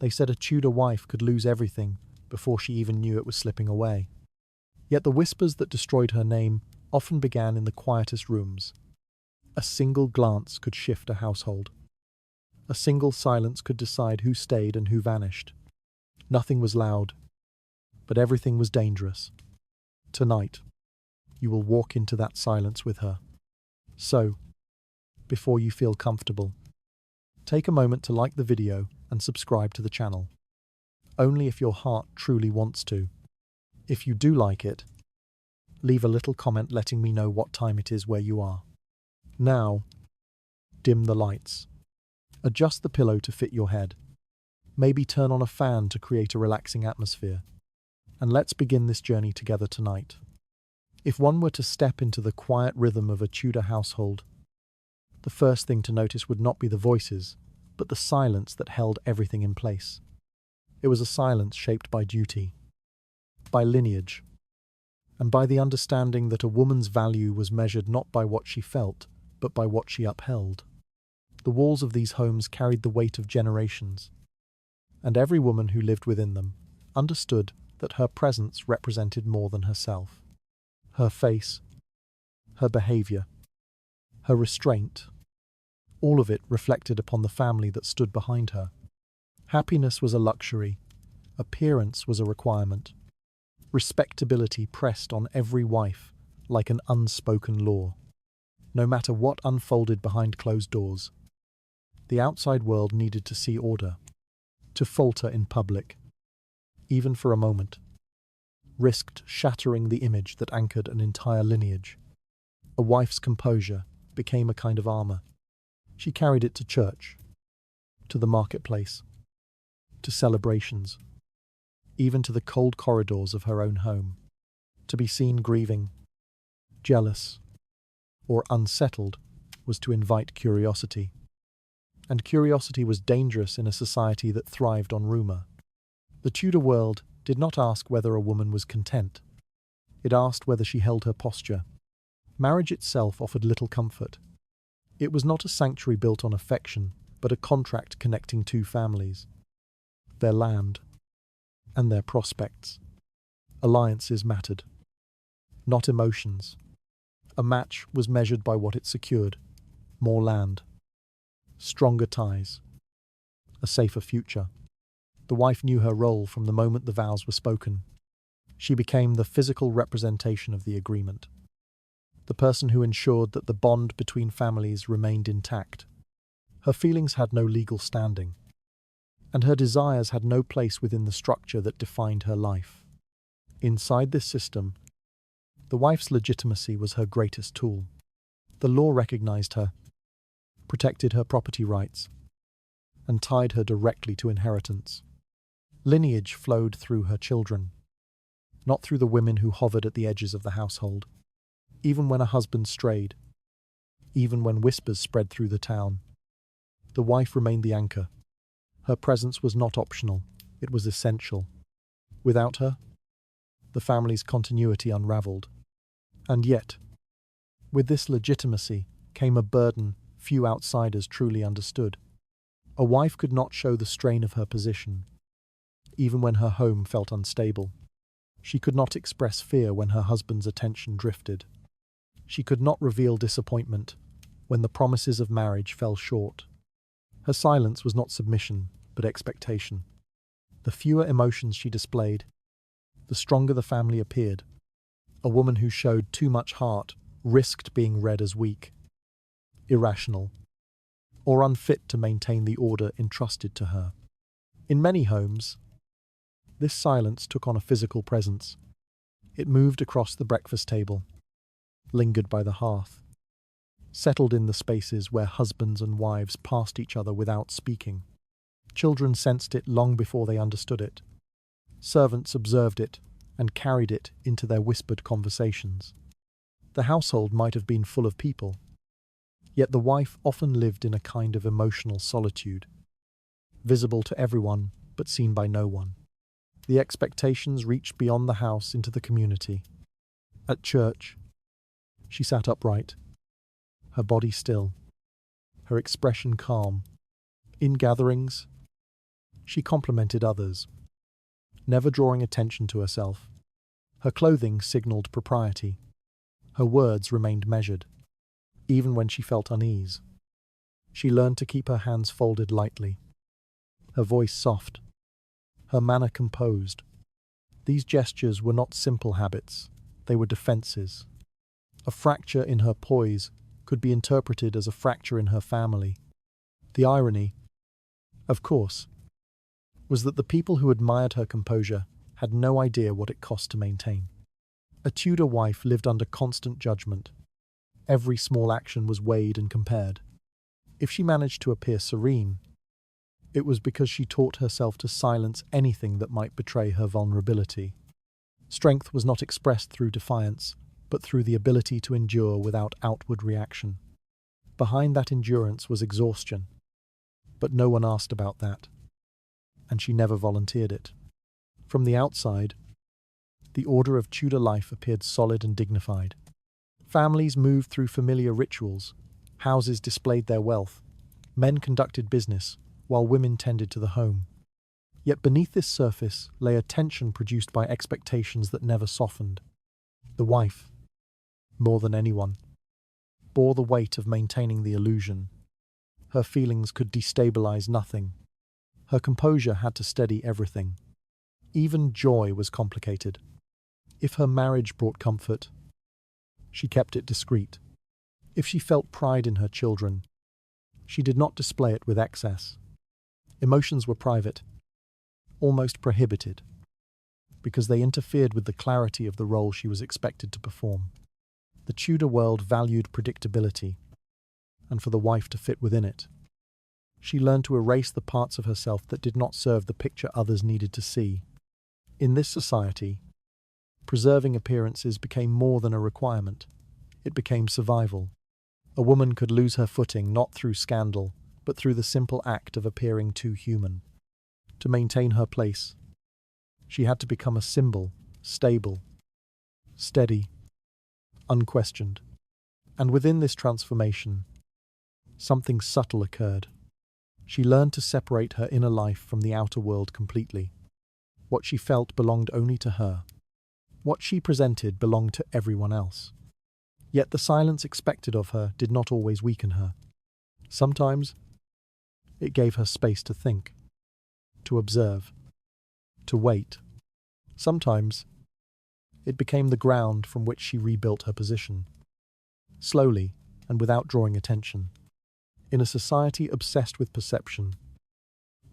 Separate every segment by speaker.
Speaker 1: They said a Tudor wife could lose everything before she even knew it was slipping away. Yet the whispers that destroyed her name often began in the quietest rooms. A single glance could shift a household. A single silence could decide who stayed and who vanished. Nothing was loud, but everything was dangerous. Tonight, you will walk into that silence with her. So, before you feel comfortable, take a moment to like the video and subscribe to the channel. Only if your heart truly wants to. If you do like it, leave a little comment letting me know what time it is where you are. Now, dim the lights. Adjust the pillow to fit your head. Maybe turn on a fan to create a relaxing atmosphere. And let's begin this journey together tonight. If one were to step into the quiet rhythm of a Tudor household, the first thing to notice would not be the voices, but the silence that held everything in place. It was a silence shaped by duty, by lineage, and by the understanding that a woman's value was measured not by what she felt, but by what she upheld. The walls of these homes carried the weight of generations, and every woman who lived within them understood that her presence represented more than herself. Her face, her behavior, her restraint, all of it reflected upon the family that stood behind her. Happiness was a luxury, appearance was a requirement. Respectability pressed on every wife like an unspoken law. No matter what unfolded behind closed doors, the outside world needed to see order. To falter in public, even for a moment, risked shattering the image that anchored an entire lineage. A wife's composure became a kind of armor. She carried it to church, to the marketplace, to celebrations, even to the cold corridors of her own home. To be seen grieving, jealous, or unsettled was to invite curiosity. And curiosity was dangerous in a society that thrived on rumor. The Tudor world did not ask whether a woman was content. It asked whether she held her posture. Marriage itself offered little comfort. It was not a sanctuary built on affection, but a contract connecting two families, their land, and their prospects. Alliances mattered, not emotions. A match was measured by what it secured: more land, stronger ties, a safer future. The wife knew her role from the moment the vows were spoken. She became the physical representation of the agreement, the person who ensured that the bond between families remained intact. Her feelings had no legal standing, and her desires had no place within the structure that defined her life. Inside this system, the wife's legitimacy was her greatest tool. The law recognized her, protected her property rights, and tied her directly to inheritance. Lineage flowed through her children, not through the women who hovered at the edges of the household. Even when a husband strayed, even when whispers spread through the town, the wife remained the anchor. Her presence was not optional, it was essential. Without her, the family's continuity unraveled. And yet, with this legitimacy came a burden few outsiders truly understood. A wife could not show the strain of her position, even when her home felt unstable. She could not express fear when her husband's attention drifted. She could not reveal disappointment when the promises of marriage fell short. Her silence was not submission, but expectation. The fewer emotions she displayed, the stronger the family appeared. A woman who showed too much heart risked being read as weak, irrational, or unfit to maintain the order entrusted to her. In many homes, this silence took on a physical presence. It moved across the breakfast table, lingered by the hearth, settled in the spaces where husbands and wives passed each other without speaking. Children sensed it long before they understood it. Servants observed it and carried it into their whispered conversations. The household might have been full of people, yet the wife often lived in a kind of emotional solitude, visible to everyone but seen by no one. The expectations reached beyond the house into the community. At church, she sat upright, her body still, her expression calm. In gatherings, She complimented others, never drawing attention to herself. Her clothing signaled propriety. Her words remained measured, even when she felt unease. She learned to keep her hands folded lightly, her voice soft, her manner composed. These gestures were not simple habits, they were defenses. A fracture in her poise could be interpreted as a fracture in her family. The irony, of course, was that the people who admired her composure had no idea what it cost to maintain. A Tudor wife lived under constant judgment. Every small action was weighed and compared. If she managed to appear serene, it was because she taught herself to silence anything that might betray her vulnerability. Strength was not expressed through defiance, but through the ability to endure without outward reaction. Behind that endurance was exhaustion, but no one asked about that, and she never volunteered it. From the outside, the order of Tudor life appeared solid and dignified. Families moved through familiar rituals, houses displayed their wealth, men conducted business, while women tended to the home. Yet beneath this surface lay a tension produced by expectations that never softened. The wife, more than anyone, bore the weight of maintaining the illusion. Her feelings could destabilize nothing. Her composure had to steady everything. Even joy was complicated. If her marriage brought comfort, she kept it discreet. If she felt pride in her children, she did not display it with excess. Emotions were private, almost prohibited, because they interfered with the clarity of the role she was expected to perform. The Tudor world valued predictability, and for the wife to fit within it, she learned to erase the parts of herself that did not serve the picture others needed to see. In this society, preserving appearances became more than a requirement. It became survival. A woman could lose her footing not through scandal, but through the simple act of appearing too human. To maintain her place, she had to become a symbol, stable, steady, unquestioned. And within this transformation, something subtle occurred. She learned to separate her inner life from the outer world completely. What she felt belonged only to her. What she presented belonged to everyone else. Yet the silence expected of her did not always weaken her. Sometimes, it gave her space to think, to observe, to wait. Sometimes, it became the ground from which she rebuilt her position. Slowly, and without drawing attention. In a society obsessed with perception,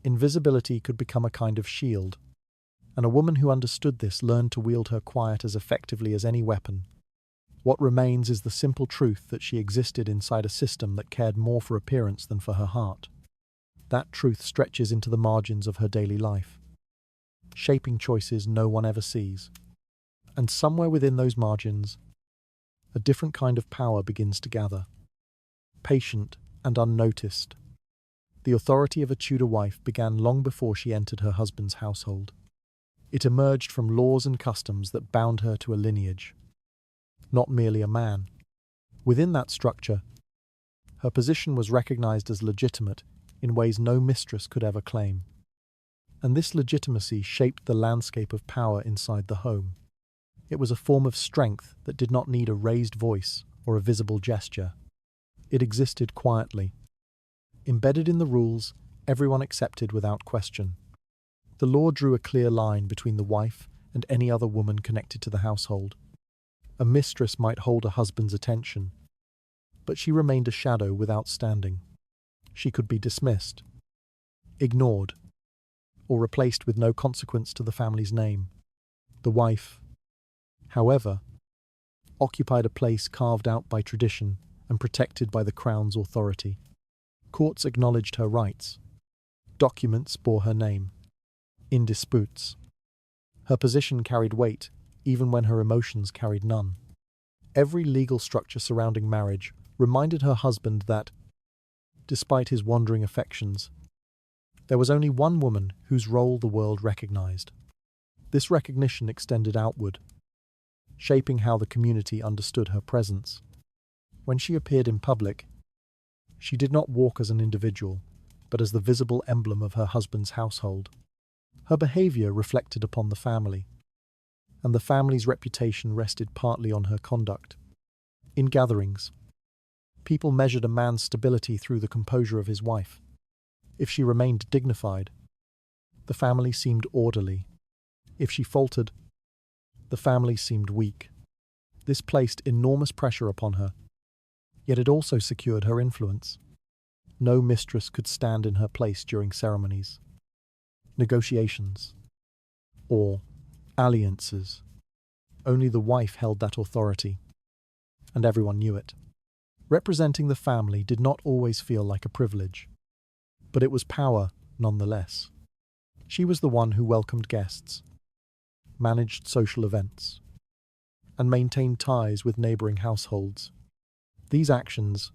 Speaker 1: invisibility could become a kind of shield, and a woman who understood this learned to wield her quiet as effectively as any weapon. What remains is the simple truth that she existed inside a system that cared more for appearance than for her heart. That truth stretches into the margins of her daily life, shaping choices no one ever sees. And somewhere within those margins, a different kind of power begins to gather, patient and unnoticed. The authority of a Tudor wife began long before she entered her husband's household. It emerged from laws and customs that bound her to a lineage, not merely a man. Within that structure, her position was recognized as legitimate in ways no mistress could ever claim. And this legitimacy shaped the landscape of power inside the home. It was a form of strength that did not need a raised voice or a visible gesture. It existed quietly. Embedded in the rules, everyone accepted without question. The law drew a clear line between the wife and any other woman connected to the household. A mistress might hold a husband's attention, but she remained a shadow without standing. She could be dismissed, ignored, or replaced with no consequence to the family's name. The wife, however, occupied a place carved out by tradition and protected by the crown's authority. Courts acknowledged her rights. Documents bore her name. In disputes, her position carried weight, even when her emotions carried none. Every legal structure surrounding marriage reminded her husband that, despite his wandering affections, there was only one woman whose role the world recognized. This recognition extended outward, shaping how the community understood her presence. When she appeared in public, she did not walk as an individual. but as the visible emblem of her husband's household. Her behavior reflected upon the family, and the family's reputation rested partly on her conduct. In gatherings, people measured a man's stability through the composure of his wife. If she remained dignified, the family seemed orderly. If she faltered, the family seemed weak. This placed enormous pressure upon her, yet it also secured her influence. No mistress could stand in her place during ceremonies, negotiations, or alliances. Only the wife held that authority, and everyone knew it. Representing the family did not always feel like a privilege, but it was power nonetheless. She was the one who welcomed guests, managed social events, and maintained ties with neighboring households. These actions,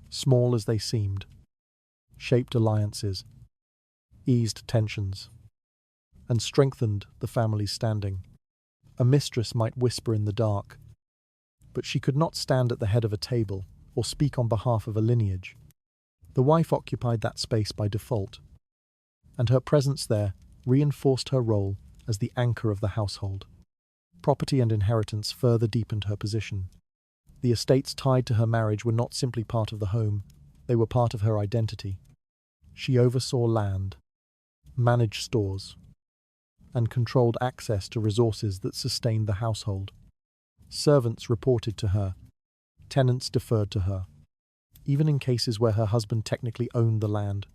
Speaker 1: small as they seemed, shaped alliances, eased tensions, and strengthened the family's standing. A mistress might whisper in the dark, but she could not stand at the head of a table or speak on behalf of a lineage. The wife occupied that space by default, and her presence there reinforced her role as the anchor of the household. Property and inheritance further deepened her position. The estates tied to her marriage were not simply part of the home, they were part of her identity. She oversaw land, managed stores, and controlled access to resources that sustained the household. Servants reported to her, tenants deferred to her, even in cases where her husband technically owned the land.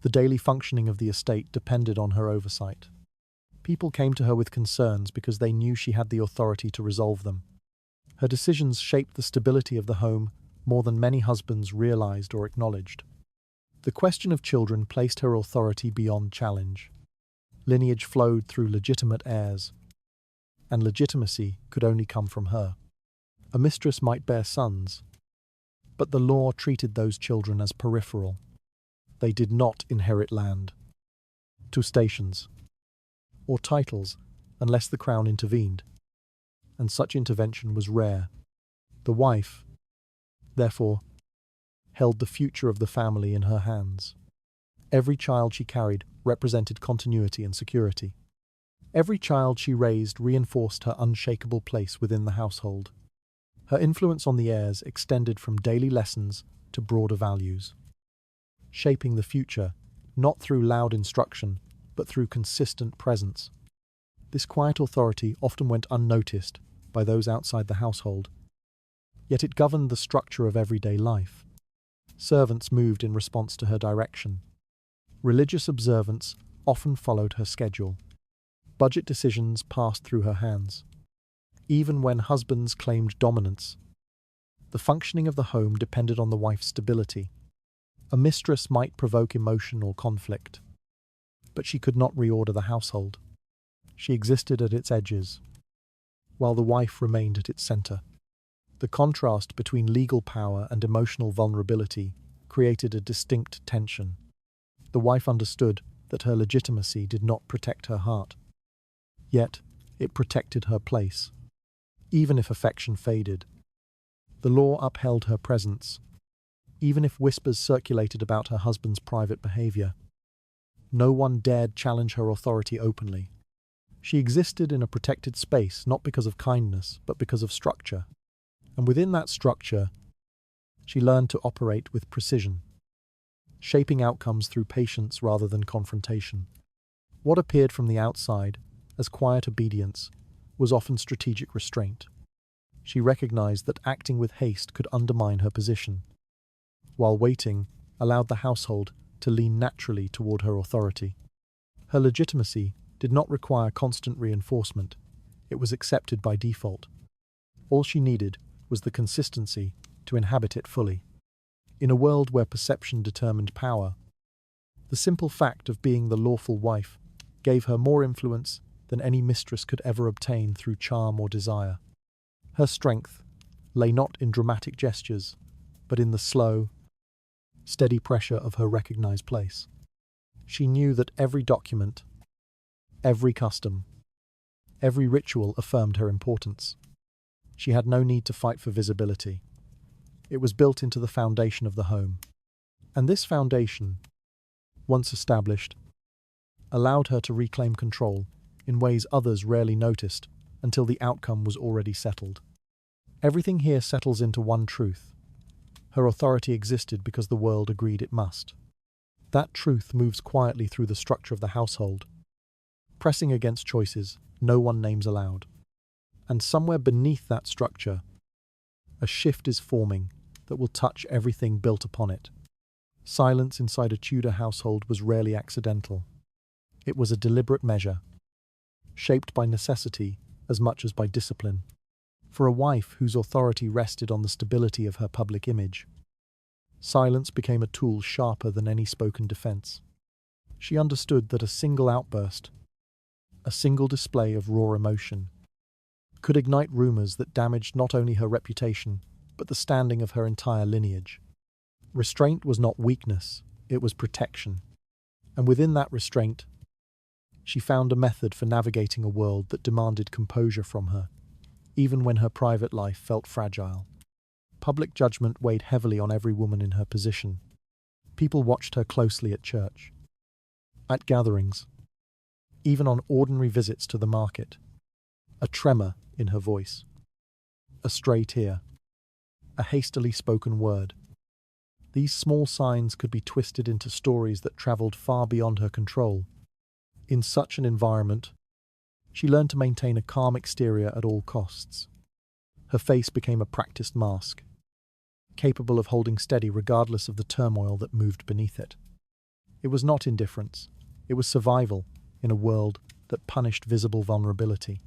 Speaker 1: The daily functioning of the estate depended on her oversight. People came to her with concerns because they knew she had the authority to resolve them. Her decisions shaped the stability of the home more than many husbands realized or acknowledged. The question of children placed her authority beyond challenge. Lineage flowed through legitimate heirs, and legitimacy could only come from her. A mistress might bear sons, but the law treated those children as peripheral. They did not inherit land, stations, or titles unless the crown intervened, and such intervention was rare. The wife, therefore, held the future of the family in her hands. Every child she carried represented continuity and security. Every child she raised reinforced her unshakable place within the household. Her influence on the heirs extended from daily lessons to broader values, shaping the future not through loud instruction, but through consistent presence. This quiet authority often went unnoticed by those outside the household, yet it governed the structure of everyday life. Servants moved in response to her direction. Religious observance often followed her schedule. Budget decisions passed through her hands. Even when husbands claimed dominance, the functioning of the home depended on the wife's stability. A mistress might provoke emotion or conflict, but she could not reorder the household. She existed at its edges, while the wife remained at its center. The contrast between legal power and emotional vulnerability created a distinct tension. The wife understood that her legitimacy did not protect her heart, yet it protected her place. Even if affection faded, the law upheld her presence. Even if whispers circulated about her husband's private behavior, no one dared challenge her authority openly. She existed in a protected space not because of kindness, but because of structure. And within that structure, she learned to operate with precision, shaping outcomes through patience rather than confrontation. What appeared from the outside as quiet obedience was often strategic restraint. She recognized that acting with haste could undermine her position, while waiting allowed the household to lean naturally toward her authority. Her legitimacy did not require constant reinforcement. It was accepted by default. All she needed was the consistency to inhabit it fully. In a world where perception determined power, the simple fact of being the lawful wife gave her more influence than any mistress could ever obtain through charm or desire. Her strength lay not in dramatic gestures, but in the slow, steady pressure of her recognized place. She knew that every document, every custom, every ritual affirmed her importance. She had no need to fight for visibility. It was built into the foundation of the home. And this foundation once established, allowed her to reclaim control in ways others rarely noticed until the outcome was already settled. Everything here settles into one truth. Her authority existed because the world agreed it must. That truth moves quietly through the structure of the household, pressing against choices no one names aloud. And somewhere beneath that structure, a shift is forming that will touch everything built upon it. Silence inside a Tudor household was rarely accidental. It was a deliberate measure, shaped by necessity as much as by discipline. For a wife whose authority rested on the stability of her public image, silence became a tool sharper than any spoken defense. She understood that a single outburst, a single display of raw emotion, could ignite rumors that damaged not only her reputation, but the standing of her entire lineage. Restraint was not weakness, it was protection. And within that restraint, she found a method for navigating a world that demanded composure from her, even when her private life felt fragile. Public judgment weighed heavily on every woman in her position. People watched her closely at church, at gatherings, even on ordinary visits to the market. A tremor in her voice, a stray tear, a hastily spoken word. These small signs could be twisted into stories that travelled far beyond her control. In such an environment, she learned to maintain a calm exterior at all costs. Her face became a practiced mask, capable of holding steady regardless of the turmoil that moved beneath it. It was not indifference, it was survival in a world that punished visible vulnerability.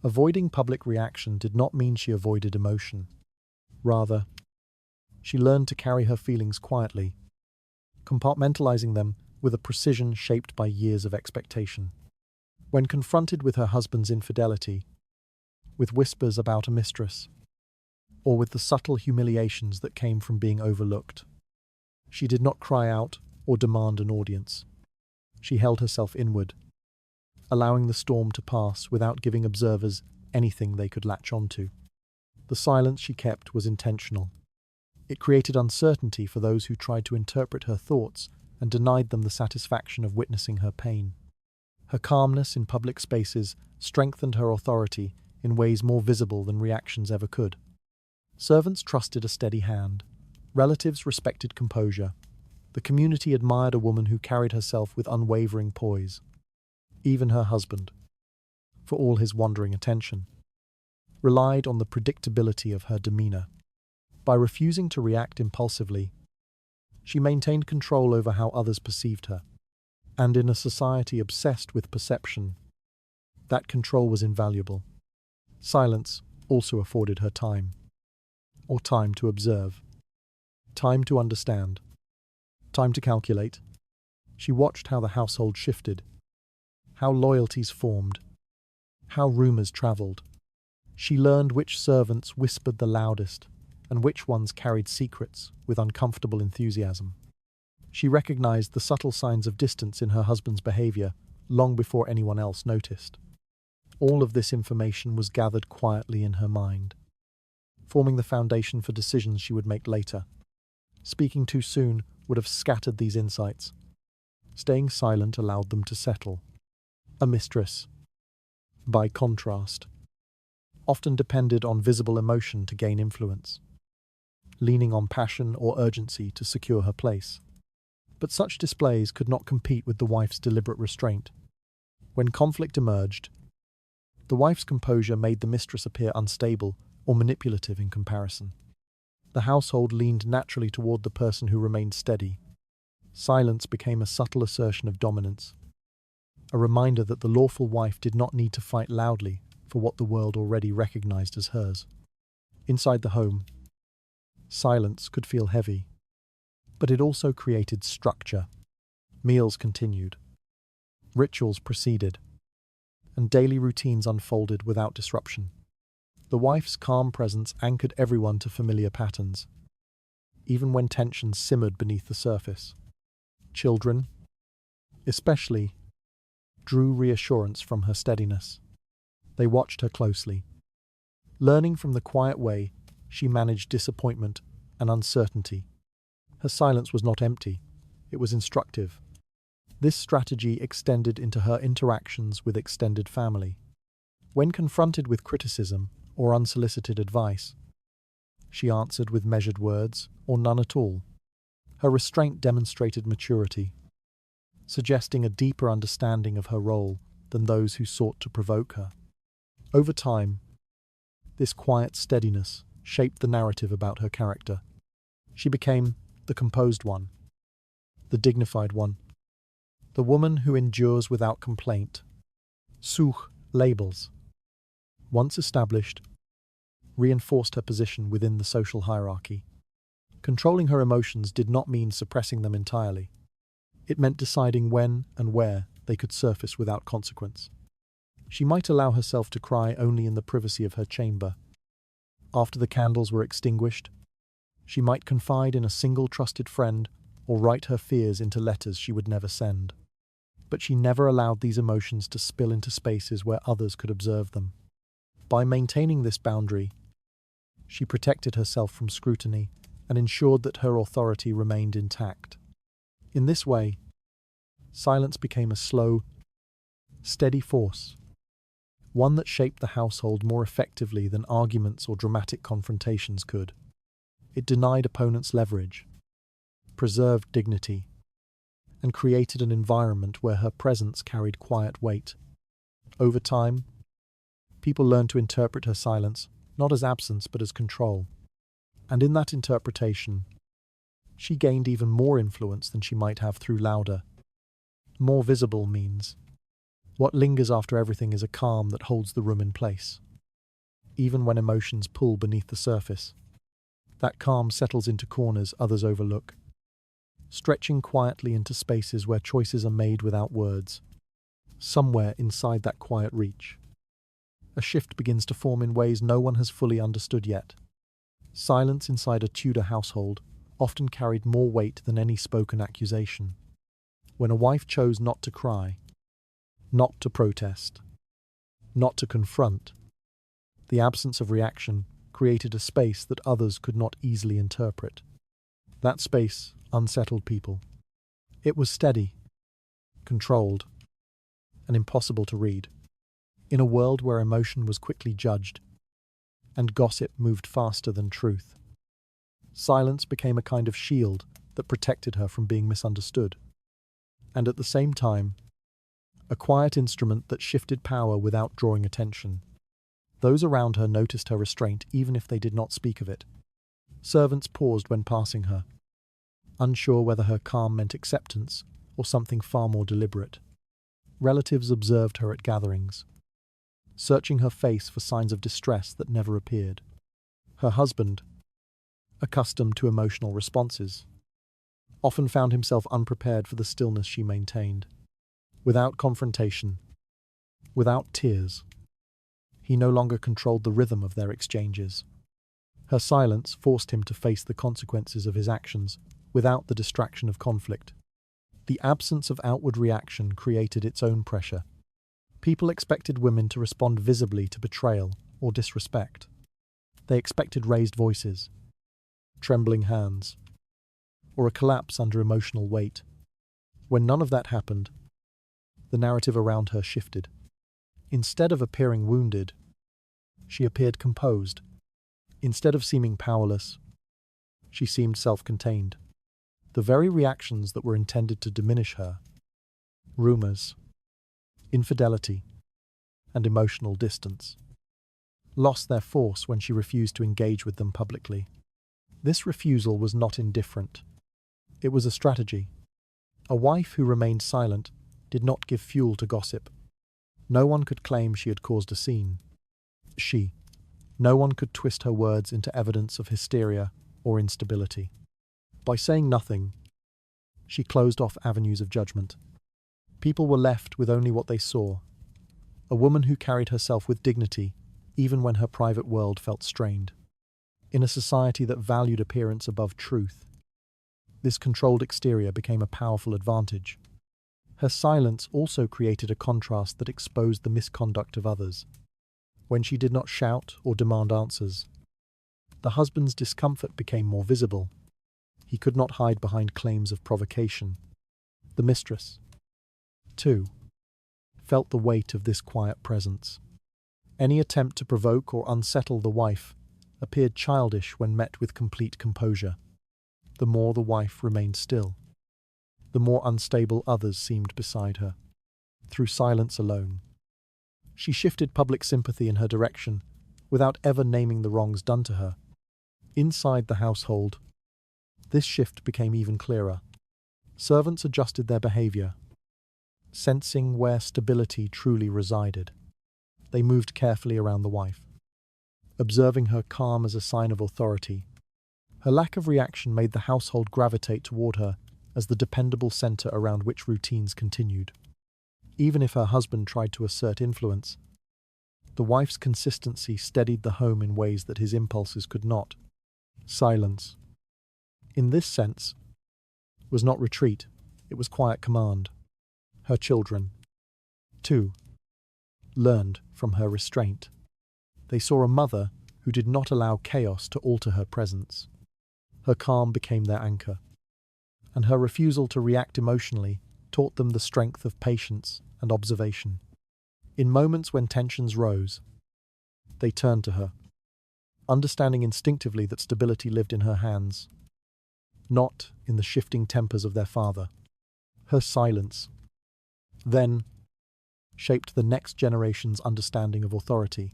Speaker 1: Avoiding public reaction did not mean she avoided emotion. Rather, she learned to carry her feelings quietly, compartmentalizing them with a precision shaped by years of expectation. When confronted with her husband's infidelity, with whispers about a mistress, or with the subtle humiliations that came from being overlooked, she did not cry out or demand an audience. She held herself inward, allowing the storm to pass without giving observers anything they could latch onto. The silence she kept was intentional. It created uncertainty for those who tried to interpret her thoughts and denied them the satisfaction of witnessing her pain. Her calmness in public spaces strengthened her authority in ways more visible than reactions ever could. Servants trusted a steady hand. Relatives respected composure. The community admired a woman who carried herself with unwavering poise. Even her husband, for all his wandering attention, relied on the predictability of her demeanor. By refusing to react impulsively, she maintained control over how others perceived her. And in a society obsessed with perception, that control was invaluable. Silence also afforded her time, or time to observe, time to understand, time to calculate. She watched how the household shifted, how loyalties formed, how rumors travelled. She learned which servants whispered the loudest and which ones carried secrets with uncomfortable enthusiasm. She recognized the subtle signs of distance in her husband's behavior long before anyone else noticed. All of this information was gathered quietly in her mind, forming the foundation for decisions she would make later. Speaking too soon would have scattered these insights. Staying silent allowed them to settle. A mistress, by contrast, often depended on visible emotion to gain influence, leaning on passion or urgency to secure her place. But such displays could not compete with the wife's deliberate restraint. When conflict emerged, the wife's composure made the mistress appear unstable or manipulative in comparison. The household leaned naturally toward the person who remained steady. Silence became a subtle assertion of dominance, a reminder that the lawful wife did not need to fight loudly for what the world already recognized as hers. Inside the home, silence could feel heavy, but it also created structure. Meals continued, rituals proceeded, and daily routines unfolded without disruption. The wife's calm presence anchored everyone to familiar patterns, even when tensions simmered beneath the surface. Children, especially, drew reassurance from her steadiness. They watched her closely, learning from the quiet way she managed disappointment and uncertainty. Her silence was not empty, it was instructive. This strategy extended into her interactions with extended family. When confronted with criticism or unsolicited advice, she answered with measured words or none at all. Her restraint demonstrated maturity, suggesting a deeper understanding of her role than those who sought to provoke her. Over time, this quiet steadiness shaped the narrative about her character. She became the composed one, the dignified one, the woman who endures without complaint. Such labels, once established, reinforced her position within the social hierarchy. Controlling her emotions did not mean suppressing them entirely. It meant deciding when and where they could surface without consequence. She might allow herself to cry only in the privacy of her chamber. After the candles were extinguished, she might confide in a single trusted friend or write her fears into letters she would never send. But she never allowed these emotions to spill into spaces where others could observe them. By maintaining this boundary, she protected herself from scrutiny and ensured that her authority remained intact. In this way, silence became a slow, steady force, one that shaped the household more effectively than arguments or dramatic confrontations could. It denied opponents leverage, preserved dignity, and created an environment where her presence carried quiet weight. Over time, people learned to interpret her silence not as absence but as control. And in that interpretation, she gained even more influence than she might have through louder, more visible means. What lingers after everything is a calm that holds the room in place. Even when emotions pull beneath the surface, that calm settles into corners others overlook, stretching quietly into spaces where choices are made without words. Somewhere inside that quiet reach, a shift begins to form in ways no one has fully understood yet. Silence inside a Tudor household often carried more weight than any spoken accusation. When a wife chose not to cry, not to protest, not to confront, the absence of reaction created a space that others could not easily interpret. That space unsettled people. It was steady, controlled, and impossible to read. In a world where emotion was quickly judged, and gossip moved faster than truth, silence became a kind of shield that protected her from being misunderstood. And at the same time, a quiet instrument that shifted power without drawing attention. Those around her noticed her restraint even if they did not speak of it. Servants paused when passing her, unsure whether her calm meant acceptance or something far more deliberate. Relatives observed her at gatherings, searching her face for signs of distress that never appeared. Her husband, accustomed to emotional responses, often found himself unprepared for the stillness she maintained. Without confrontation, without tears, he no longer controlled the rhythm of their exchanges. Her silence forced him to face the consequences of his actions without the distraction of conflict. The absence of outward reaction created its own pressure. People expected women to respond visibly to betrayal or disrespect. They expected raised voices, trembling hands, or a collapse under emotional weight. When none of that happened, the narrative around her shifted. Instead of appearing wounded, she appeared composed. Instead of seeming powerless, she seemed self-contained. The very reactions that were intended to diminish her, rumors, infidelity, and emotional distance, lost their force when she refused to engage with them publicly. This refusal was not indifferent. It was a strategy. A wife who remained silent did not give fuel to gossip. No one could claim she had caused a scene. No one could twist her words into evidence of hysteria or instability. By saying nothing, she closed off avenues of judgment. People were left with only what they saw. A woman who carried herself with dignity, even when her private world felt strained. In a society that valued appearance above truth, this controlled exterior became a powerful advantage. Her silence also created a contrast that exposed the misconduct of others. When she did not shout or demand answers, the husband's discomfort became more visible. He could not hide behind claims of provocation. The mistress, too, felt the weight of this quiet presence. Any attempt to provoke or unsettle the wife appeared childish when met with complete composure. The more the wife remained still, the more unstable others seemed beside her, through silence alone. She shifted public sympathy in her direction without ever naming the wrongs done to her. Inside the household, this shift became even clearer. Servants adjusted their behavior, sensing where stability truly resided. They moved carefully around the wife, observing her calm as a sign of authority. Her lack of reaction made the household gravitate toward her as the dependable center around which routines continued. Even if her husband tried to assert influence, the wife's consistency steadied the home in ways that his impulses could not. Silence, in this sense, was not retreat, it was quiet command. Her children, too, learned from her restraint. They saw a mother who did not allow chaos to alter her presence. Her calm became their anchor, and her refusal to react emotionally taught them the strength of patience and observation. In moments when tensions rose, they turned to her, understanding instinctively that stability lived in her hands, not in the shifting tempers of their father. Her silence, then, shaped the next generation's understanding of authority.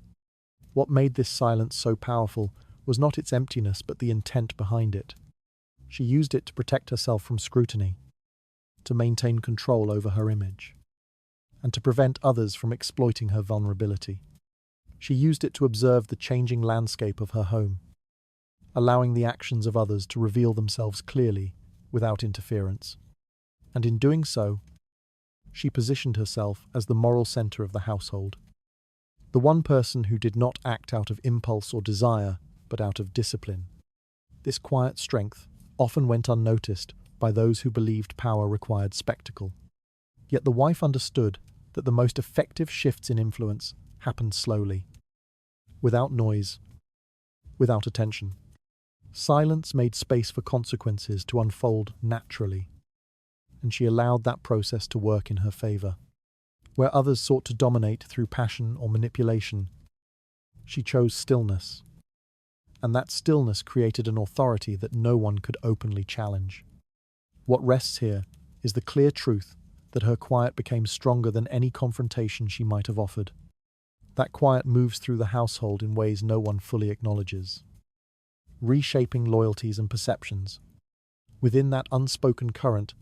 Speaker 1: What made this silence so powerful was not its emptiness but the intent behind it. She used it to protect herself from scrutiny, to maintain control over her image, and to prevent others from exploiting her vulnerability. She used it to observe the changing landscape of her home, allowing the actions of others to reveal themselves clearly without interference. And in doing so, she positioned herself as the moral center of the household, the one person who did not act out of impulse or desire, but out of discipline. This quiet strength often went unnoticed by those who believed power required spectacle. Yet the wife understood that the most effective shifts in influence happened slowly, without noise, without attention. Silence made space for consequences to unfold naturally, and she allowed that process to work in her favor. Where others sought to dominate through passion or manipulation, she chose stillness, and that stillness created an authority that no one could openly challenge. What rests here is the clear truth that her quiet became stronger than any confrontation she might have offered. That quiet moves through the household in ways no one fully acknowledges, reshaping loyalties and perceptions. Within that unspoken current,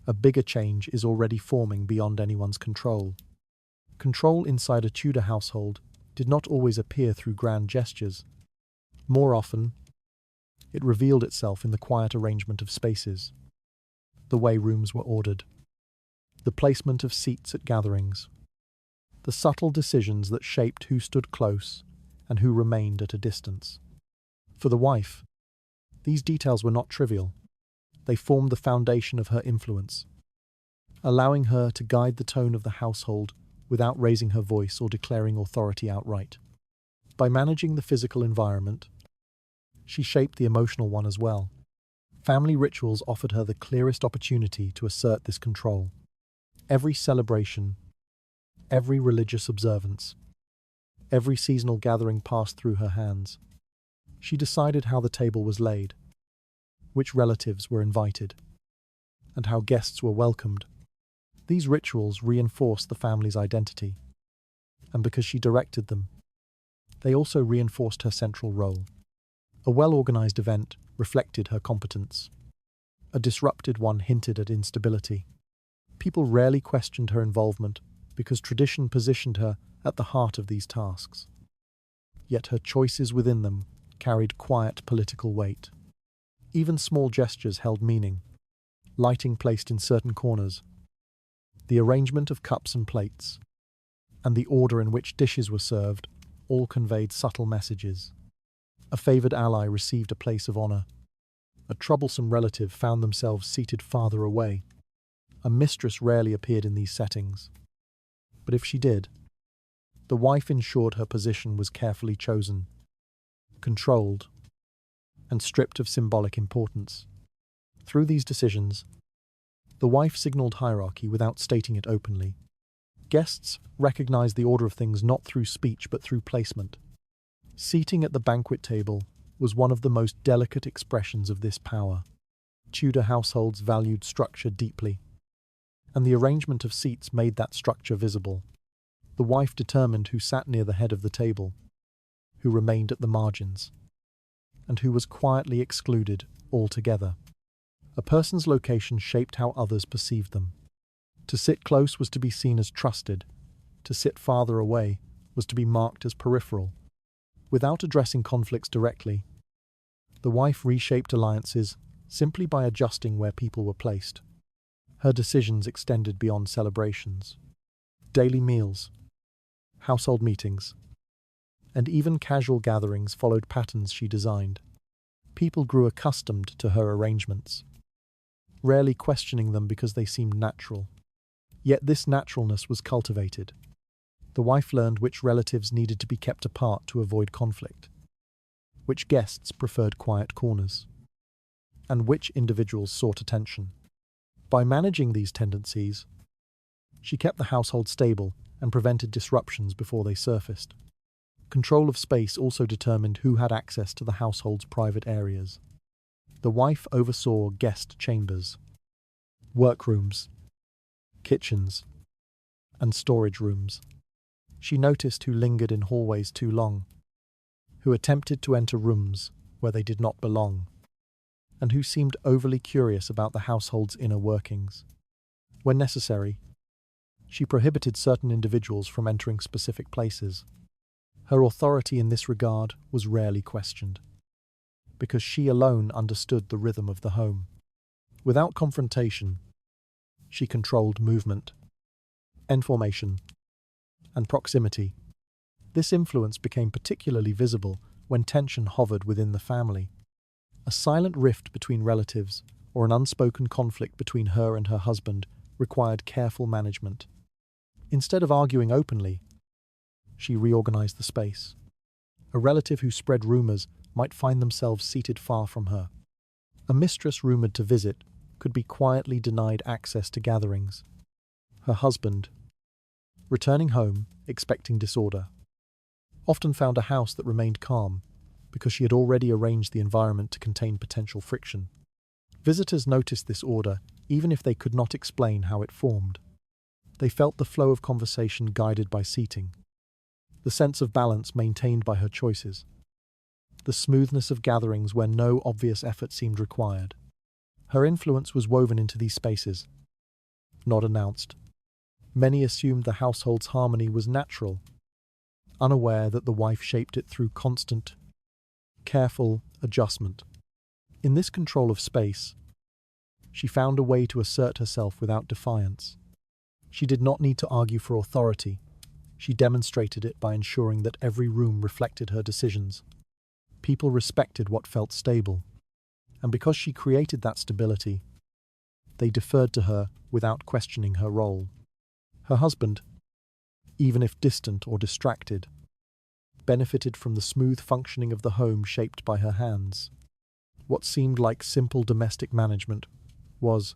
Speaker 1: a bigger change is already forming beyond anyone's control. Control inside a Tudor household did not always appear through grand gestures. More often, it revealed itself in the quiet arrangement of spaces, the way rooms were ordered, the placement of seats at gatherings, the subtle decisions that shaped who stood close and who remained at a distance. For the wife, these details were not trivial. They formed the foundation of her influence, allowing her to guide the tone of the household without raising her voice or declaring authority outright. By managing the physical environment, she shaped the emotional one as well. Family rituals offered her the clearest opportunity to assert this control. Every celebration, every religious observance, every seasonal gathering passed through her hands. She decided how the table was laid, which relatives were invited, and how guests were welcomed. These rituals reinforced the family's identity, and because she directed them, they also reinforced her central role. A well-organized event reflected her competence. A disrupted one hinted at instability. People rarely questioned her involvement because tradition positioned her at the heart of these tasks. Yet her choices within them carried quiet political weight. Even small gestures held meaning. Lighting placed in certain corners, the arrangement of cups and plates, and the order in which dishes were served all conveyed subtle messages. A favored ally received a place of honor. A troublesome relative found themselves seated farther away. A mistress rarely appeared in these settings. But if she did, the wife ensured her position was carefully chosen, controlled, and stripped of symbolic importance. Through these decisions, The wife signaled hierarchy without stating it openly. Guests recognized the order of things not through speech but through placement. Seating at the banquet table was one of the most delicate expressions of this power. Tudor households valued structure deeply, and the arrangement of seats made that structure visible. The wife determined who sat near the head of the table, who remained at the margins, and who was quietly excluded altogether. A person's location shaped how others perceived them. To sit close was to be seen as trusted. To sit farther away was to be marked as peripheral. Without addressing conflicts directly, the wife reshaped alliances simply by adjusting where people were placed. Her decisions extended beyond celebrations. Daily meals, household meetings, and even casual gatherings followed patterns she designed. People grew accustomed to her arrangements, rarely questioning them because they seemed natural. Yet this naturalness was cultivated. The wife learned which relatives needed to be kept apart to avoid conflict, which guests preferred quiet corners, and which individuals sought attention. By managing these tendencies, she kept the household stable and prevented disruptions before they surfaced. Control of space also determined who had access to the household's private areas. The wife oversaw guest chambers, workrooms, kitchens, and storage rooms. She noticed who lingered in hallways too long, who attempted to enter rooms where they did not belong, and who seemed overly curious about the household's inner workings. When necessary, she prohibited certain individuals from entering specific places. Her authority in this regard was rarely questioned, because she alone understood the rhythm of the home. Without confrontation, she controlled movement, information, and proximity. This influence became particularly visible when tension hovered within the family. A silent rift between relatives or an unspoken conflict between her and her husband required careful management. Instead of arguing openly, she reorganized the space. A relative who spread rumors might find themselves seated far from her. A mistress rumored to visit could be quietly denied access to gatherings. Her husband, returning home, expecting disorder, often found a house that remained calm because she had already arranged the environment to contain potential friction. Visitors noticed this order even if they could not explain how it formed. They felt the flow of conversation guided by seating, the sense of balance maintained by her choices, the smoothness of gatherings where no obvious effort seemed required. Her influence was woven into these spaces, not announced. Many assumed the household's harmony was natural, unaware that the wife shaped it through constant, careful adjustment. In this control of space, she found a way to assert herself without defiance. She did not need to argue for authority. She demonstrated it by ensuring that every room reflected her decisions. People respected what felt stable, and because she created that stability, they deferred to her without questioning her role. Her husband, even if distant or distracted, benefited from the smooth functioning of the home shaped by her hands. What seemed like simple domestic management was,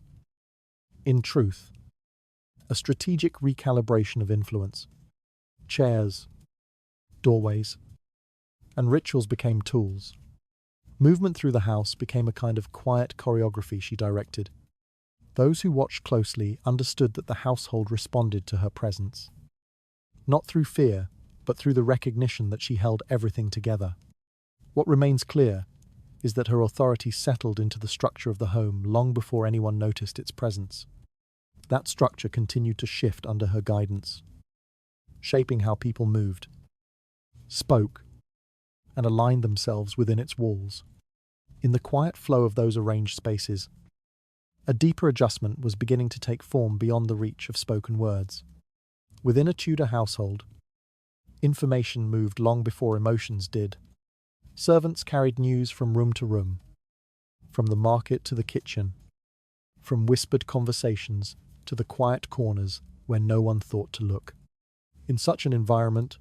Speaker 1: in truth, a strategic recalibration of influence. Chairs, doorways, and rituals became tools. Movement through the house became a kind of quiet choreography she directed. Those who watched closely understood that the household responded to her presence, not through fear, but through the recognition that she held everything together. What remains clear is that her authority settled into the structure of the home long before anyone noticed its presence. That structure continued to shift under her guidance, shaping how people moved, spoke, and aligned themselves within its walls. In the quiet flow of those arranged spaces, a deeper adjustment was beginning to take form beyond the reach of spoken words. Within a Tudor household, information moved long before emotions did. Servants carried news from room to room, from the market to the kitchen, from whispered conversations to the quiet corners where no one thought to look. In such an environment,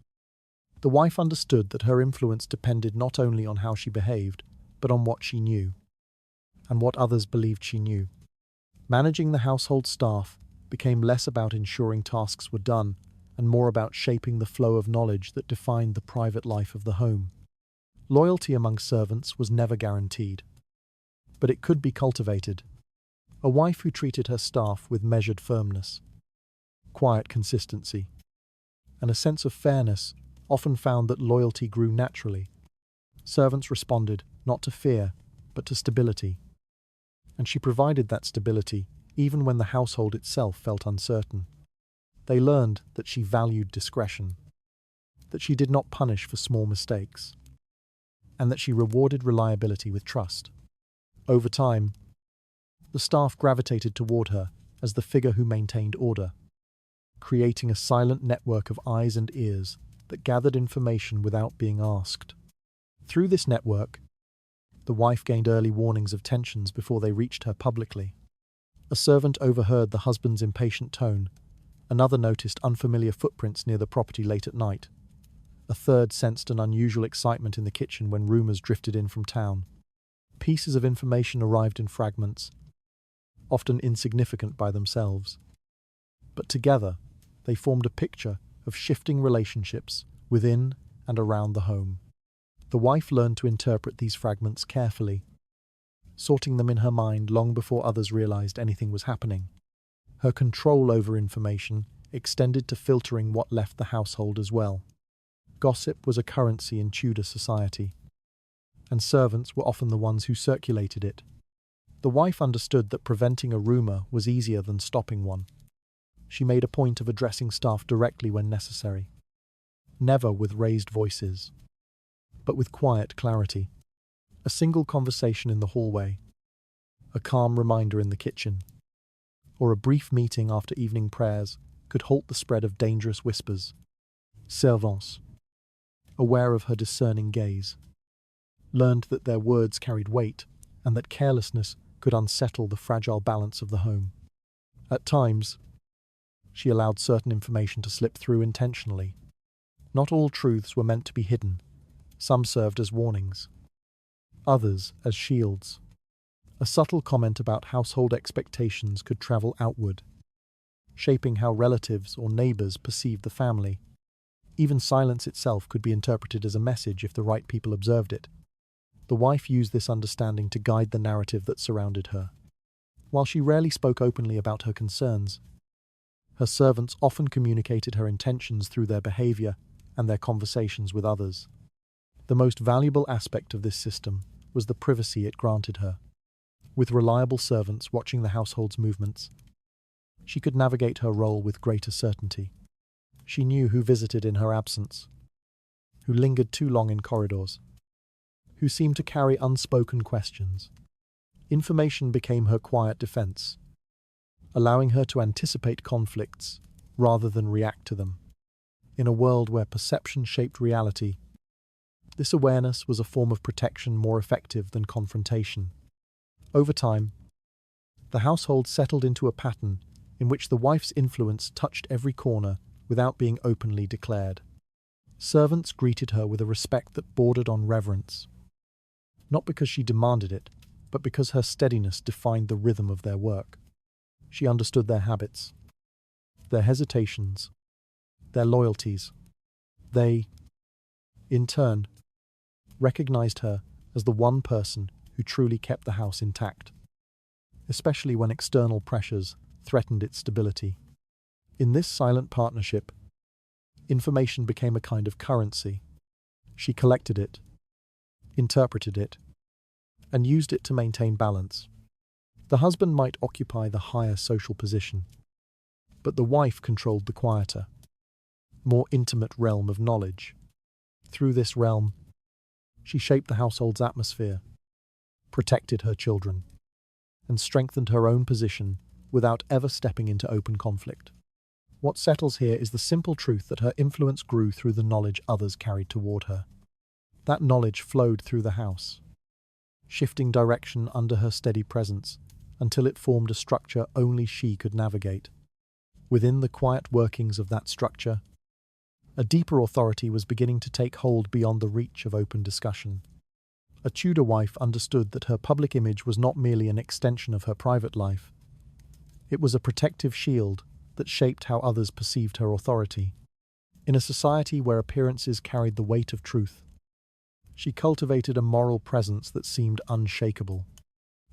Speaker 1: the wife understood that her influence depended not only on how she behaved, but on what she knew, and what others believed she knew. Managing the household staff became less about ensuring tasks were done and more about shaping the flow of knowledge that defined the private life of the home. Loyalty among servants was never guaranteed, but it could be cultivated. A wife who treated her staff with measured firmness, quiet consistency, and a sense of fairness often found that loyalty grew naturally. Servants responded not to fear, but to stability. And she provided that stability even when the household itself felt uncertain. They learned that she valued discretion, that she did not punish for small mistakes, and that she rewarded reliability with trust. Over time, the staff gravitated toward her as the figure who maintained order, creating a silent network of eyes and ears that gathered information without being asked. Through this network, the wife gained early warnings of tensions before they reached her publicly. A servant overheard the husband's impatient tone. Another noticed unfamiliar footprints near the property late at night. A third sensed an unusual excitement in the kitchen when rumors drifted in from town. Pieces of information arrived in fragments, often insignificant by themselves. But together, they formed a picture of shifting relationships within and around the home. The wife learned to interpret these fragments carefully, sorting them in her mind long before others realized anything was happening. Her control over information extended to filtering what left the household as well. Gossip was a currency in Tudor society, and servants were often the ones who circulated it. The wife understood that preventing a rumor was easier than stopping one. She made a point of addressing staff directly when necessary, never with raised voices, but with quiet clarity. A single conversation in the hallway, a calm reminder in the kitchen, or a brief meeting after evening prayers could halt the spread of dangerous whispers. Servants, aware of her discerning gaze, learned that their words carried weight and that carelessness could unsettle the fragile balance of the home. At times, she allowed certain information to slip through intentionally. Not all truths were meant to be hidden. Some served as warnings, others as shields. A subtle comment about household expectations could travel outward, shaping how relatives or neighbors perceived the family. Even silence itself could be interpreted as a message if the right people observed it. The wife used this understanding to guide the narrative that surrounded her. While she rarely spoke openly about her concerns, her servants often communicated her intentions through their behavior and their conversations with others. The most valuable aspect of this system was the privacy it granted her. With reliable servants watching the household's movements, she could navigate her role with greater certainty. She knew who visited in her absence, who lingered too long in corridors, who seemed to carry unspoken questions. Information became her quiet defense, allowing her to anticipate conflicts rather than react to them. In a world where perception shaped reality, this awareness was a form of protection more effective than confrontation. Over time, the household settled into a pattern in which the wife's influence touched every corner without being openly declared. Servants greeted her with a respect that bordered on reverence, not because she demanded it, but because her steadiness defined the rhythm of their work. She understood their habits, their hesitations, their loyalties. They, in turn, recognized her as the one person who truly kept the house intact, especially when external pressures threatened its stability. In this silent partnership, information became a kind of currency. She collected it, interpreted it, and used it to maintain balance. The husband might occupy the higher social position, but the wife controlled the quieter, more intimate realm of knowledge. Through this realm, she shaped the household's atmosphere, protected her children, and strengthened her own position without ever stepping into open conflict. What settles here is the simple truth that her influence grew through the knowledge others carried toward her. That knowledge flowed through the house, shifting direction under her steady presence until it formed a structure only she could navigate. Within the quiet workings of that structure, a deeper authority was beginning to take hold beyond the reach of open discussion. A Tudor wife understood that her public image was not merely an extension of her private life, It was a protective shield that shaped how others perceived her authority. In a society where appearances carried the weight of truth, she cultivated a moral presence that seemed unshakable.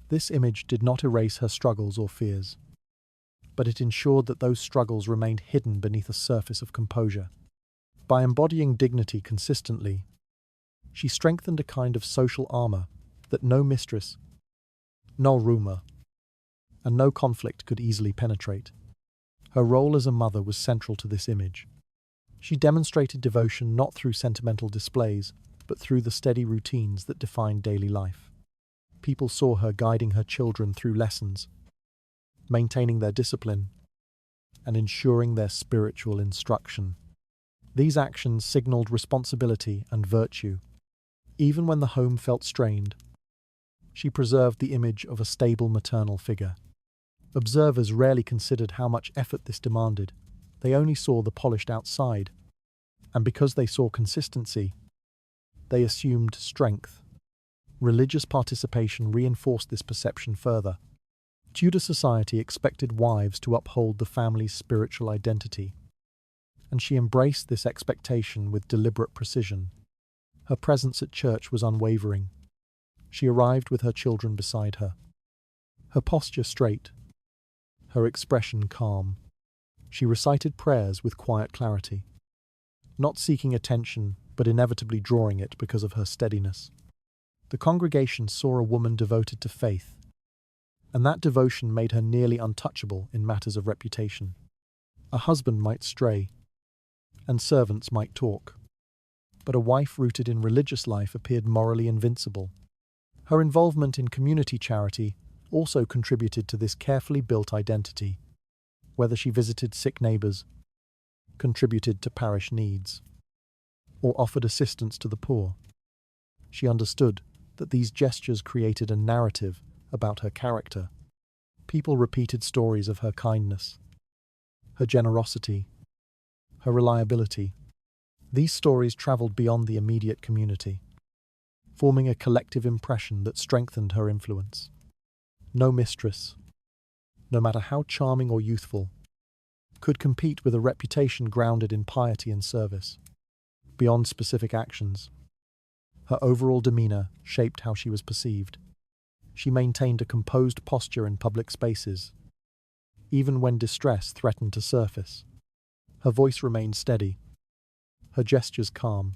Speaker 1: This image did not erase her struggles or fears, but it ensured that those struggles remained hidden beneath a surface of composure. By embodying dignity consistently, she strengthened a kind of social armor that no mistress, no rumor, and no conflict could easily penetrate. Her role as a mother was central to this image. She demonstrated devotion not through sentimental displays, but through the steady routines that defined daily life. People saw her guiding her children through lessons, maintaining their discipline, and ensuring their spiritual instruction. These actions signaled responsibility and virtue. Even when the home felt strained, she preserved the image of a stable maternal figure. Observers rarely considered how much effort this demanded. They only saw the polished outside, and because they saw consistency, they assumed strength. Religious participation reinforced this perception further. Tudor society expected wives to uphold the family's spiritual identity, and she embraced this expectation with deliberate precision. Her presence at church was unwavering. She arrived with her children beside her, her posture straight, her expression calm. She recited prayers with quiet clarity, not seeking attention, but inevitably drawing it because of her steadiness. The congregation saw a woman devoted to faith, and that devotion made her nearly untouchable in matters of reputation. A husband might stray, and servants might talk, but a wife rooted in religious life appeared morally invincible. Her involvement in community charity also contributed to this carefully built identity, whether she visited sick neighbours, contributed to parish needs, or offered assistance to the poor. She understood that these gestures created a narrative about her character. People repeated stories of her kindness, her generosity, her reliability. These stories travelled beyond the immediate community, forming a collective impression that strengthened her influence. No mistress, no matter how charming or youthful, could compete with a reputation grounded in piety and service. Beyond specific actions, her overall demeanour shaped how she was perceived. She maintained a composed posture in public spaces, even when distress threatened to surface. Her voice remained steady, her gestures calm.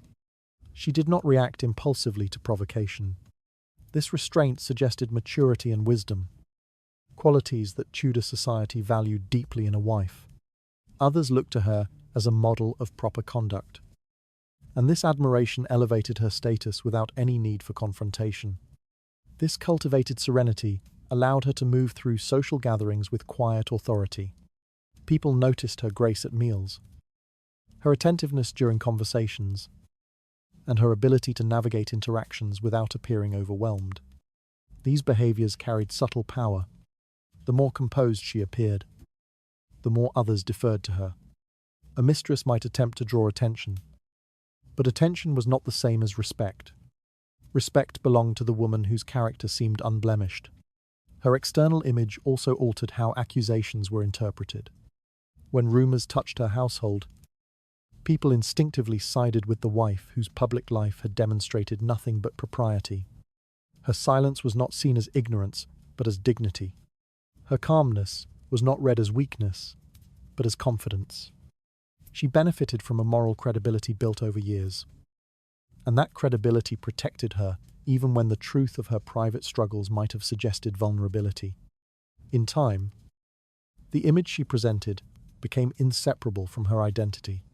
Speaker 1: She did not react impulsively to provocation. This restraint suggested maturity and wisdom, qualities that Tudor society valued deeply in a wife. Others looked to her as a model of proper conduct, and this admiration elevated her status without any need for confrontation. This cultivated serenity allowed her to move through social gatherings with quiet authority. People noticed her grace at meals, her attentiveness during conversations, and her ability to navigate interactions without appearing overwhelmed. These behaviors carried subtle power. The more composed she appeared, the more others deferred to her. A mistress might attempt to draw attention, but attention was not the same as respect. Respect belonged to the woman whose character seemed unblemished. Her external image also altered how accusations were interpreted. When rumors touched her household, people instinctively sided with the wife whose public life had demonstrated nothing but propriety. Her silence was not seen as ignorance, but as dignity. Her calmness was not read as weakness, but as confidence. She benefited from a moral credibility built over years, and that credibility protected her even when the truth of her private struggles might have suggested vulnerability. In time, the image she presented became inseparable from her identity.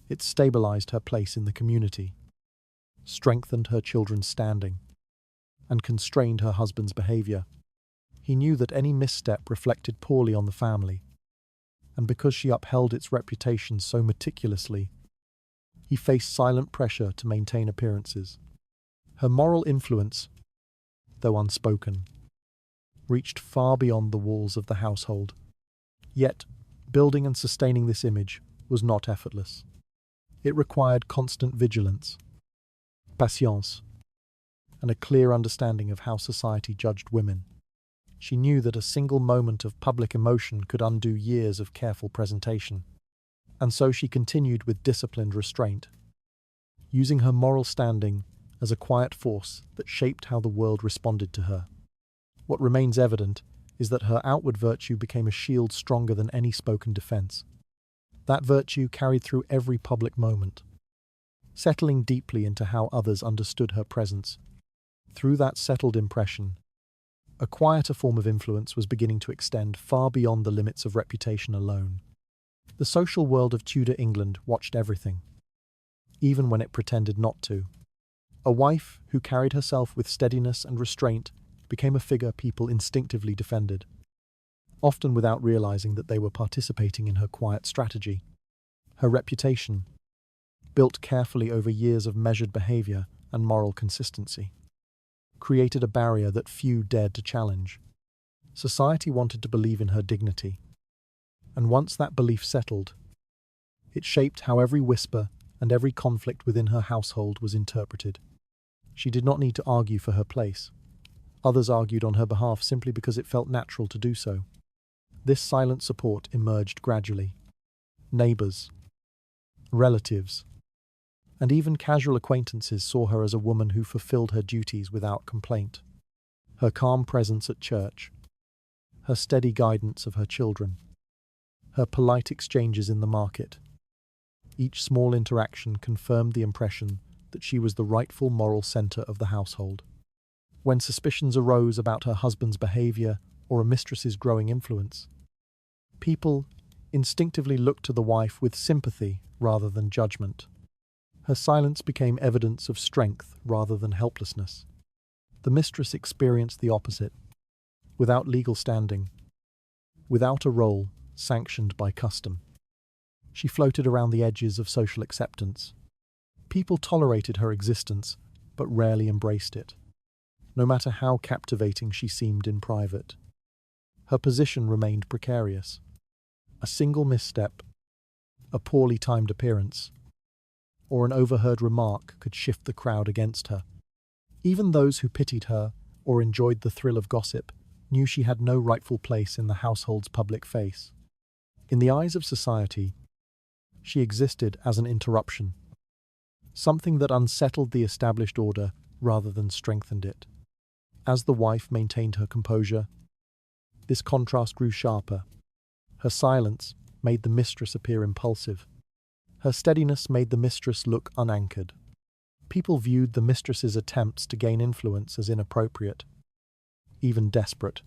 Speaker 1: It stabilized her place in the community, strengthened her children's standing, and constrained her husband's behavior. He knew that any misstep reflected poorly on the family, and because she upheld its reputation so meticulously, he faced silent pressure to maintain appearances. Her moral influence, though unspoken, reached far beyond the walls of the household. Yet, building and sustaining this image was not effortless. It required constant vigilance, patience, and a clear understanding of how society judged women. She knew that a single moment of public emotion could undo years of careful presentation, and so she continued with disciplined restraint, using her moral standing as a quiet force that shaped how the world responded to her. What remains evident is that her outward virtue became a shield stronger than any spoken defense. That virtue carried through every public moment, settling deeply into how others understood her presence. Through that settled impression, a quieter form of influence was beginning to extend far beyond the limits of reputation alone. The social world of Tudor England watched everything, even when it pretended not to. A wife who carried herself with steadiness and restraint became a figure people instinctively defended, often without realizing that they were participating in her quiet strategy. Her reputation, built carefully over years of measured behavior and moral consistency, created a barrier that few dared to challenge. Society wanted to believe in her dignity, and once that belief settled, it shaped how every whisper and every conflict within her household was interpreted. She did not need to argue for her place. Others argued on her behalf simply because it felt natural to do so. This silent support emerged gradually. Neighbors, relatives, and even casual acquaintances saw her as a woman who fulfilled her duties without complaint. Her calm presence at church, her steady guidance of her children, her polite exchanges in the market. Each small interaction confirmed the impression that she was the rightful moral center of the household. When suspicions arose about her husband's behavior or a mistress's growing influence, people instinctively looked to the wife with sympathy rather than judgment. Her silence became evidence of strength rather than helplessness. The mistress experienced the opposite, without legal standing, without a role sanctioned by custom. She floated around the edges of social acceptance. People tolerated her existence, but rarely embraced it, no matter how captivating she seemed in private. Her position remained precarious. A single misstep, a poorly timed appearance, or an overheard remark could shift the crowd against her. Even those who pitied her or enjoyed the thrill of gossip knew she had no rightful place in the household's public face. In the eyes of society, she existed as an interruption, something that unsettled the established order rather than strengthened it. As the wife maintained her composure, this contrast grew sharper. Her silence made the mistress appear impulsive. Her steadiness made the mistress look unanchored. People viewed the mistress's attempts to gain influence as inappropriate, even desperate,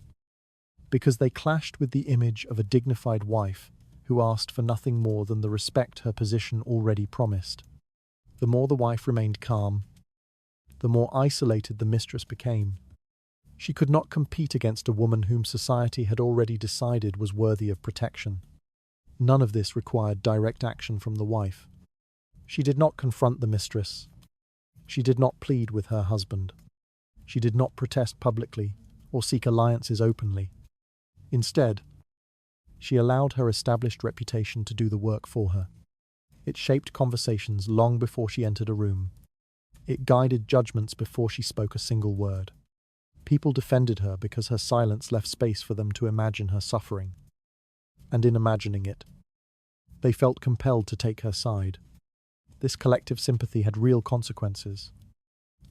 Speaker 1: because they clashed with the image of a dignified wife who asked for nothing more than the respect her position already promised. The more the wife remained calm, the more isolated the mistress became. She could not compete against a woman whom society had already decided was worthy of protection. None of this required direct action from the wife. She did not confront the mistress. She did not plead with her husband. She did not protest publicly or seek alliances openly. Instead, she allowed her established reputation to do the work for her. It shaped conversations long before she entered a room. It guided judgments before she spoke a single word. People defended her because her silence left space for them to imagine her suffering. And in imagining it, they felt compelled to take her side. This collective sympathy had real consequences.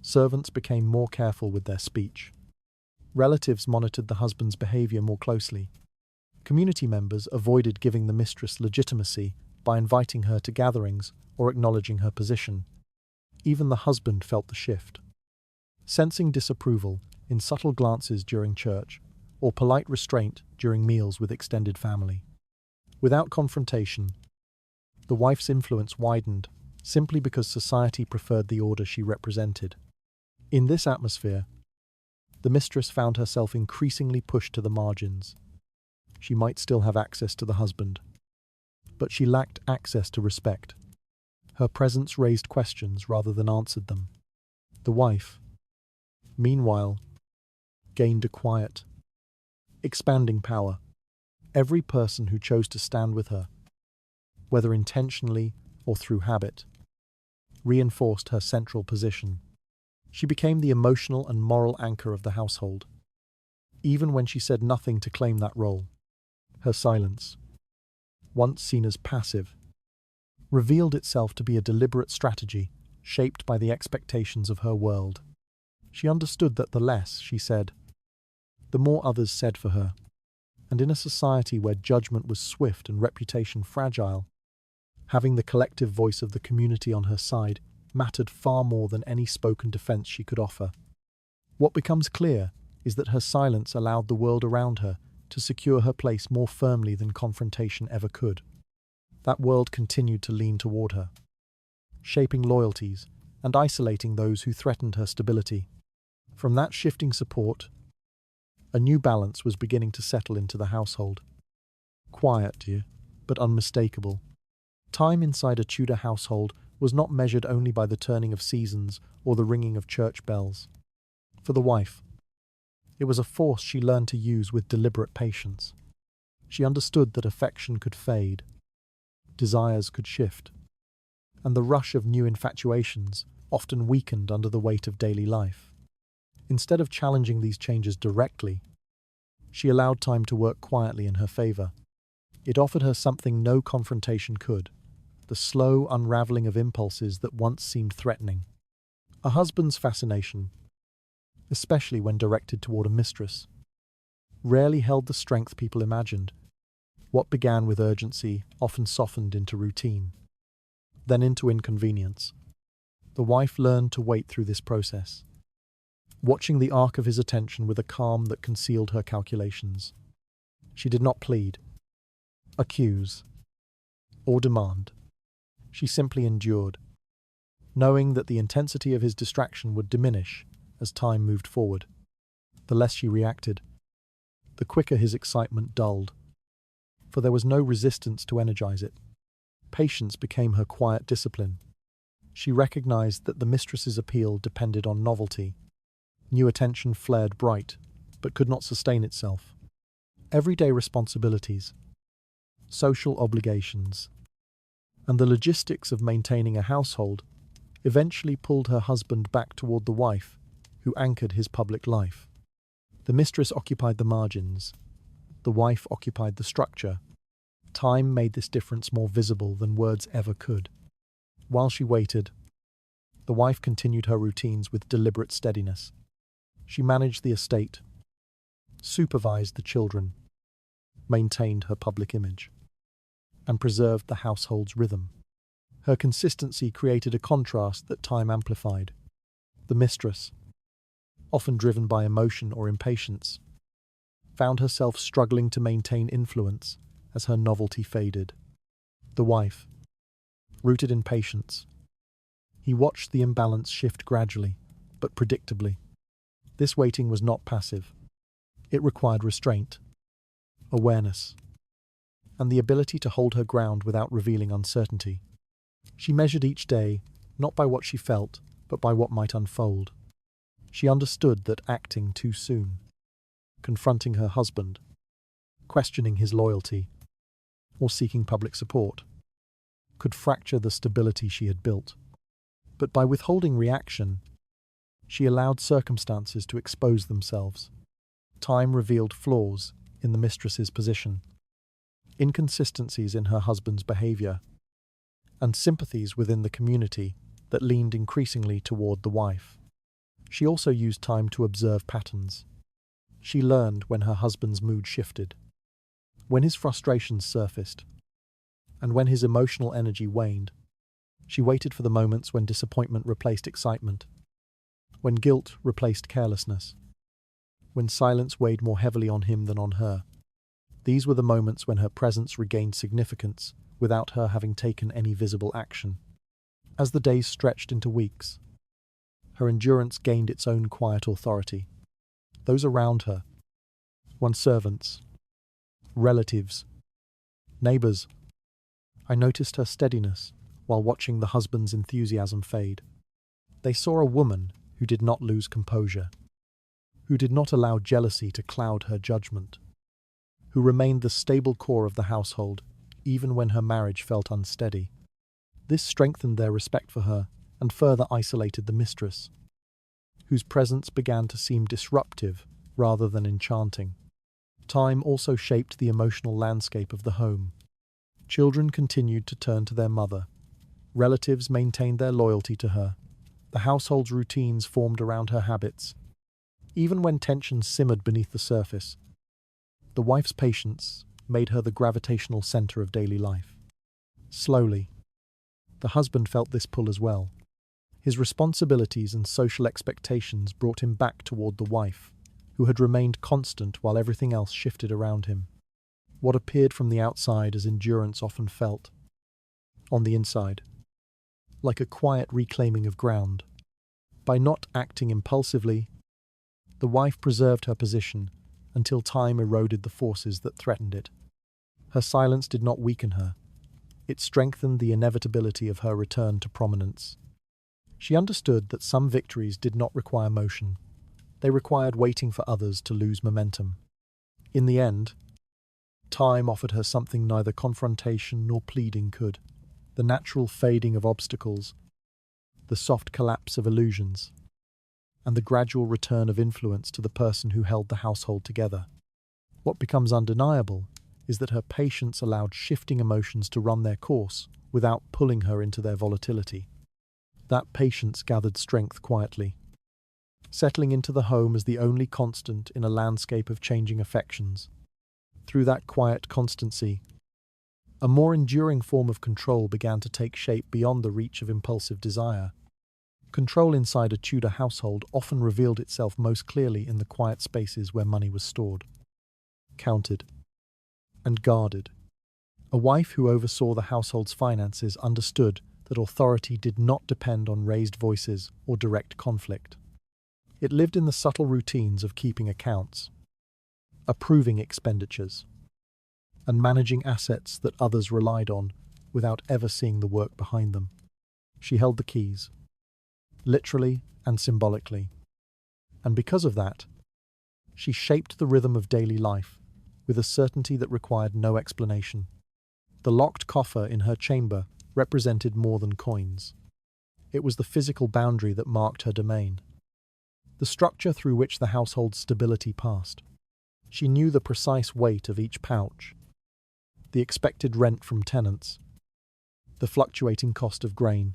Speaker 1: Servants became more careful with their speech. Relatives monitored the husband's behavior more closely. Community members avoided giving the mistress legitimacy by inviting her to gatherings or acknowledging her position. Even the husband felt the shift, sensing disapproval in subtle glances during church or polite restraint during meals with extended family. Without confrontation, the wife's influence widened simply because society preferred the order she represented. In this atmosphere, the mistress found herself increasingly pushed to the margins. She might still have access to the husband, but she lacked access to respect. Her presence raised questions rather than answered them. The wife, meanwhile, gained a quiet, expanding power. Every person who chose to stand with her, whether intentionally or through habit, reinforced her central position. She became the emotional and moral anchor of the household. even when she said nothing to claim that role. Her silence, once seen as passive, revealed itself to be a deliberate strategy shaped by the expectations of her world. She understood that the less she said, the more others said for her, and in a society where judgment was swift and reputation fragile, having the collective voice of the community on her side mattered far more than any spoken defense she could offer. What becomes clear is that her silence allowed the world around her to secure her place more firmly than confrontation ever could. That world continued to lean toward her, shaping loyalties and isolating those who threatened her stability. From that shifting support, a new balance was beginning to settle into the household. Quiet, but unmistakable. Time inside a Tudor household was not measured only by the turning of seasons or the ringing of church bells. For the wife, it was a force she learned to use with deliberate patience. She understood that affection could fade, desires could shift, and the rush of new infatuations often weakened under the weight of daily life. Instead of challenging these changes directly, she allowed time to work quietly in her favor. It offered her something no confrontation could: the slow unraveling of impulses that once seemed threatening. A husband's fascination, especially when directed toward a mistress, rarely held the strength people imagined. What began with urgency often softened into routine, then into inconvenience. The wife learned to wait through this process, watching the arc of his attention with a calm that concealed her calculations. She did not plead, accuse, or demand. She simply endured, knowing that the intensity of his distraction would diminish as time moved forward. The less she reacted, the quicker his excitement dulled, for there was no resistance to energize it. Patience became her quiet discipline. She recognized that the mistress's appeal depended on novelty. New attention flared bright, but could not sustain itself. Everyday responsibilities, social obligations, and the logistics of maintaining a household eventually pulled her husband back toward the wife, who anchored his public life. The mistress occupied the margins, the wife occupied the structure. Time made this difference more visible than words ever could. While she waited, the wife continued her routines with deliberate steadiness. She managed the estate, supervised the children, maintained her public image, and preserved the household's rhythm. Her consistency created a contrast that time amplified. The mistress, often driven by emotion or impatience, found herself struggling to maintain influence as her novelty faded. The wife, rooted in patience, he watched the imbalance shift gradually, but predictably. This waiting was not passive. It required restraint, awareness, and the ability to hold her ground without revealing uncertainty. She measured each day not by what she felt, but by what might unfold. She understood that acting too soon, confronting her husband, questioning his loyalty, or seeking public support, could fracture the stability she had built. But by withholding reaction, she allowed circumstances to expose themselves. Time revealed flaws in the mistress's position, inconsistencies in her husband's behavior, and sympathies within the community that leaned increasingly toward the wife. She also used time to observe patterns. She learned when her husband's mood shifted, when his frustrations surfaced, and when his emotional energy waned. She waited for the moments when disappointment replaced excitement, when guilt replaced carelessness, when silence weighed more heavily on him than on her. These were the moments when her presence regained significance without her having taken any visible action. As the days stretched into weeks, her endurance gained its own quiet authority. Those around her, one's servants, relatives, neighbors, I noticed her steadiness while watching the husband's enthusiasm fade. They saw a woman who did not lose composure, who did not allow jealousy to cloud her judgment, who remained the stable core of the household even when her marriage felt unsteady. This strengthened their respect for her and further isolated the mistress, whose presence began to seem disruptive rather than enchanting. Time also shaped the emotional landscape of the home. Children continued to turn to their mother. Relatives maintained their loyalty to her. The household's routines formed around her habits. Even when tensions simmered beneath the surface, the wife's patience made her the gravitational center of daily life. Slowly, the husband felt this pull as well. His responsibilities and social expectations brought him back toward the wife, who had remained constant while everything else shifted around him. What appeared from the outside as endurance often felt, on the inside, like a quiet reclaiming of ground. By not acting impulsively, the wife preserved her position until time eroded the forces that threatened it. Her silence did not weaken her. It strengthened the inevitability of her return to prominence. She understood that some victories did not require motion. They required waiting for others to lose momentum. In the end, time offered her something neither confrontation nor pleading could: the natural fading of obstacles, the soft collapse of illusions, and the gradual return of influence to the person who held the household together. What becomes undeniable is that her patience allowed shifting emotions to run their course without pulling her into their volatility. That patience gathered strength quietly, settling into the home as the only constant in a landscape of changing affections. Through that quiet constancy, a more enduring form of control began to take shape beyond the reach of impulsive desire. Control inside a Tudor household often revealed itself most clearly in the quiet spaces where money was stored, counted, and guarded. A wife who oversaw the household's finances understood that authority did not depend on raised voices or direct conflict. It lived in the subtle routines of keeping accounts, approving expenditures, and managing assets that others relied on without ever seeing the work behind them. She held the keys, literally and symbolically. And because of that, she shaped the rhythm of daily life with a certainty that required no explanation. The locked coffer in her chamber represented more than coins. It was the physical boundary that marked her domain, the structure through which the household's stability passed. She knew the precise weight of each pouch, the expected rent from tenants, the fluctuating cost of grain,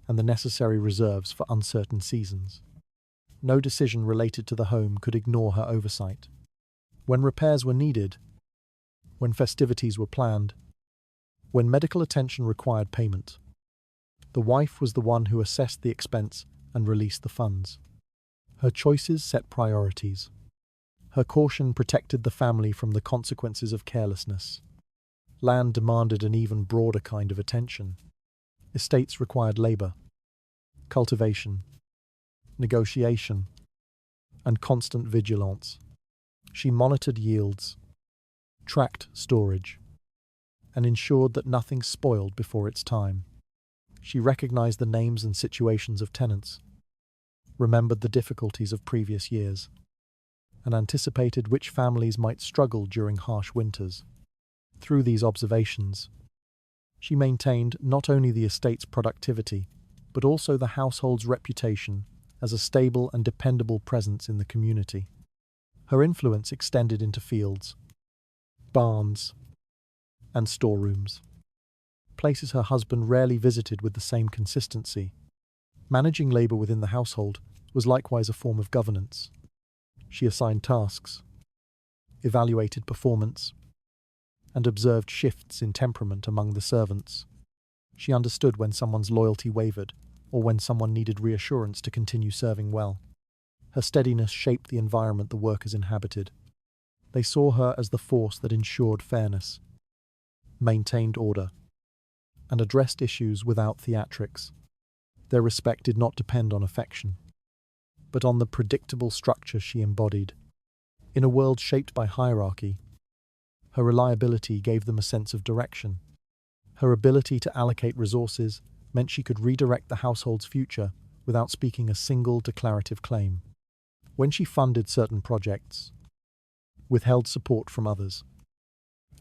Speaker 1: and the necessary reserves for uncertain seasons. No decision related to the home could ignore her oversight. When repairs were needed, when festivities were planned, when medical attention required payment, the wife was the one who assessed the expense and released the funds. Her choices set priorities. Her caution protected the family from the consequences of carelessness. Land demanded an even broader kind of attention. Estates required labor, cultivation, negotiation, and constant vigilance. She monitored yields, tracked storage, and ensured that nothing spoiled before its time. She recognized the names and situations of tenants, remembered the difficulties of previous years, and anticipated which families might struggle during harsh winters. Through these observations, she maintained not only the estate's productivity, but also the household's reputation as a stable and dependable presence in the community. Her influence extended into fields, barns, and storerooms, places her husband rarely visited with the same consistency. Managing labor within the household was likewise a form of governance. She assigned tasks, evaluated performance, and observed shifts in temperament among the servants. She understood when someone's loyalty wavered, or when someone needed reassurance to continue serving well. Her steadiness shaped the environment the workers inhabited. They saw her as the force that ensured fairness, maintained order, and addressed issues without theatrics. Their respect did not depend on affection, but on the predictable structure she embodied. In a world shaped by hierarchy, her reliability gave them a sense of direction. Her ability to allocate resources meant she could redirect the household's future without speaking a single declarative claim. When she funded certain projects, withheld support from others,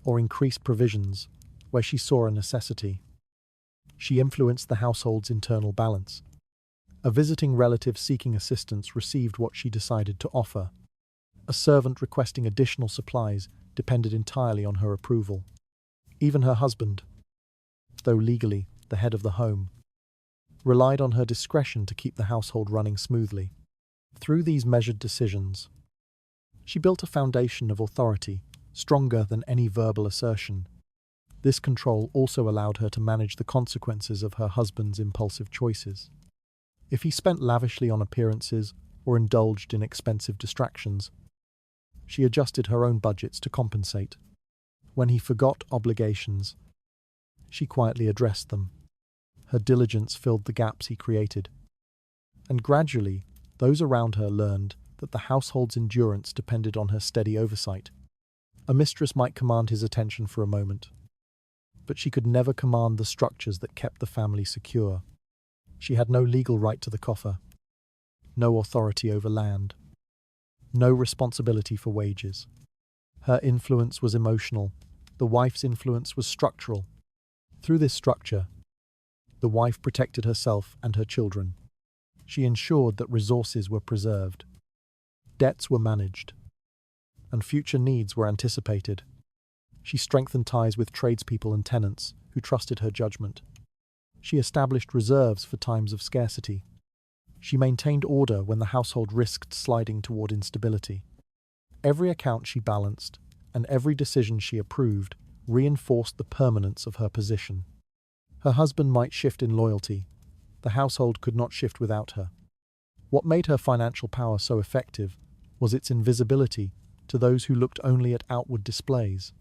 Speaker 1: or increased provisions where she saw a necessity, she influenced the household's internal balance. A visiting relative seeking assistance received what she decided to offer, A servant requesting additional supplies depended entirely on her approval. Even her husband, though legally the head of the home, relied on her discretion to keep the household running smoothly. Through these measured decisions, she built a foundation of authority stronger than any verbal assertion. This control also allowed her to manage the consequences of her husband's impulsive choices. If he spent lavishly on appearances or indulged in expensive distractions, she adjusted her own budgets to compensate. When he forgot obligations, she quietly addressed them. Her diligence filled the gaps he created. And gradually, those around her learned that the household's endurance depended on her steady oversight. A mistress might command his attention for a moment, but she could never command the structures that kept the family secure. She had no legal right to the coffer, no authority over land, no responsibility for wages. Her influence was emotional. The wife's influence was structural. Through this structure, the wife protected herself and her children. She ensured that resources were preserved, debts were managed, and future needs were anticipated. She strengthened ties with tradespeople and tenants who trusted her judgment. She established reserves for times of scarcity. She maintained order when the household risked sliding toward instability. Every account she balanced, and every decision she approved, reinforced the permanence of her position. Her husband might shift in loyalty. The household could not shift without her. What made her financial power so effective was its invisibility to those who looked only at outward displays.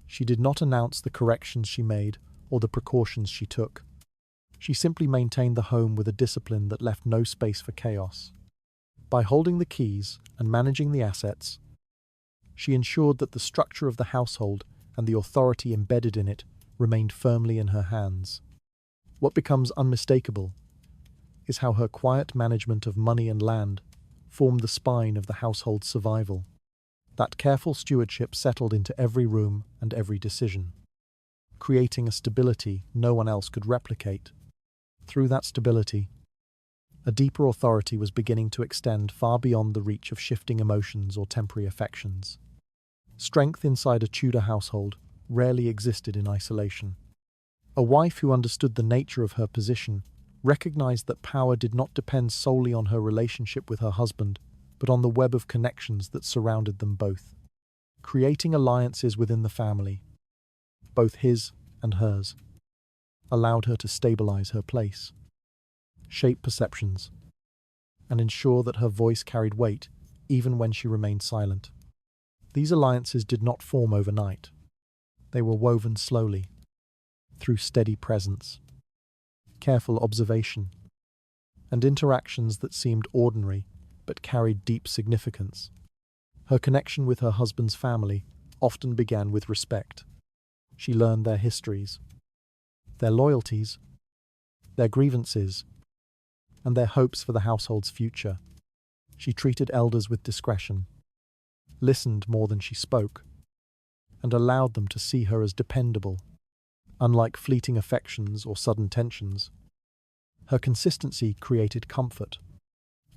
Speaker 1: She did not announce the corrections she made or the precautions she took. She simply maintained the home with a discipline that left no space for chaos. By holding the keys and managing the assets, she ensured that the structure of the household and the authority embedded in it remained firmly in her hands. What becomes unmistakable is how her quiet management of money and land formed the spine of the household's survival. That careful stewardship settled into every room and every decision, creating a stability no one else could replicate. Through that stability, a deeper authority was beginning to extend far beyond the reach of shifting emotions or temporary affections. Strength inside a Tudor household rarely existed in isolation. A wife who understood the nature of her position recognized that power did not depend solely on her relationship with her husband, but on the web of connections that surrounded them both. Creating alliances within the family, both his and hers, allowed her to stabilize her place, shape perceptions, and ensure that her voice carried weight even when she remained silent. These alliances did not form overnight. They were woven slowly, through steady presence, careful observation, and interactions that seemed ordinary but carried deep significance. Her connection with her husband's family often began with respect. She learned their histories, their loyalties, their grievances, and their hopes for the household's future. She treated elders with discretion, listened more than she spoke, and allowed them to see her as dependable. Unlike fleeting affections or sudden tensions, her consistency created comfort.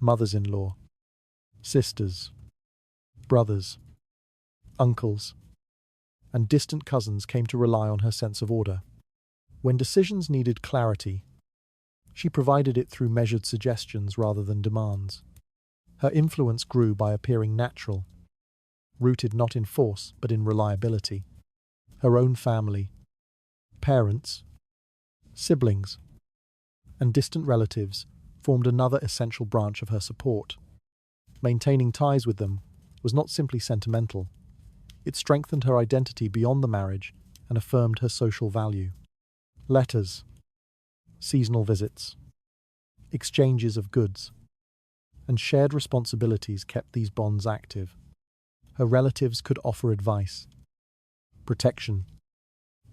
Speaker 1: Mothers-in-law, sisters, brothers, uncles, and distant cousins came to rely on her sense of order. When decisions needed clarity, she provided it through measured suggestions rather than demands. Her influence grew by appearing natural, rooted not in force but in reliability. Her own family, parents, siblings, and distant relatives formed another essential branch of her support. Maintaining ties with them was not simply sentimental. It strengthened her identity beyond the marriage and affirmed her social value. Letters, seasonal visits, exchanges of goods, and shared responsibilities kept these bonds active. Her relatives could offer advice, protection,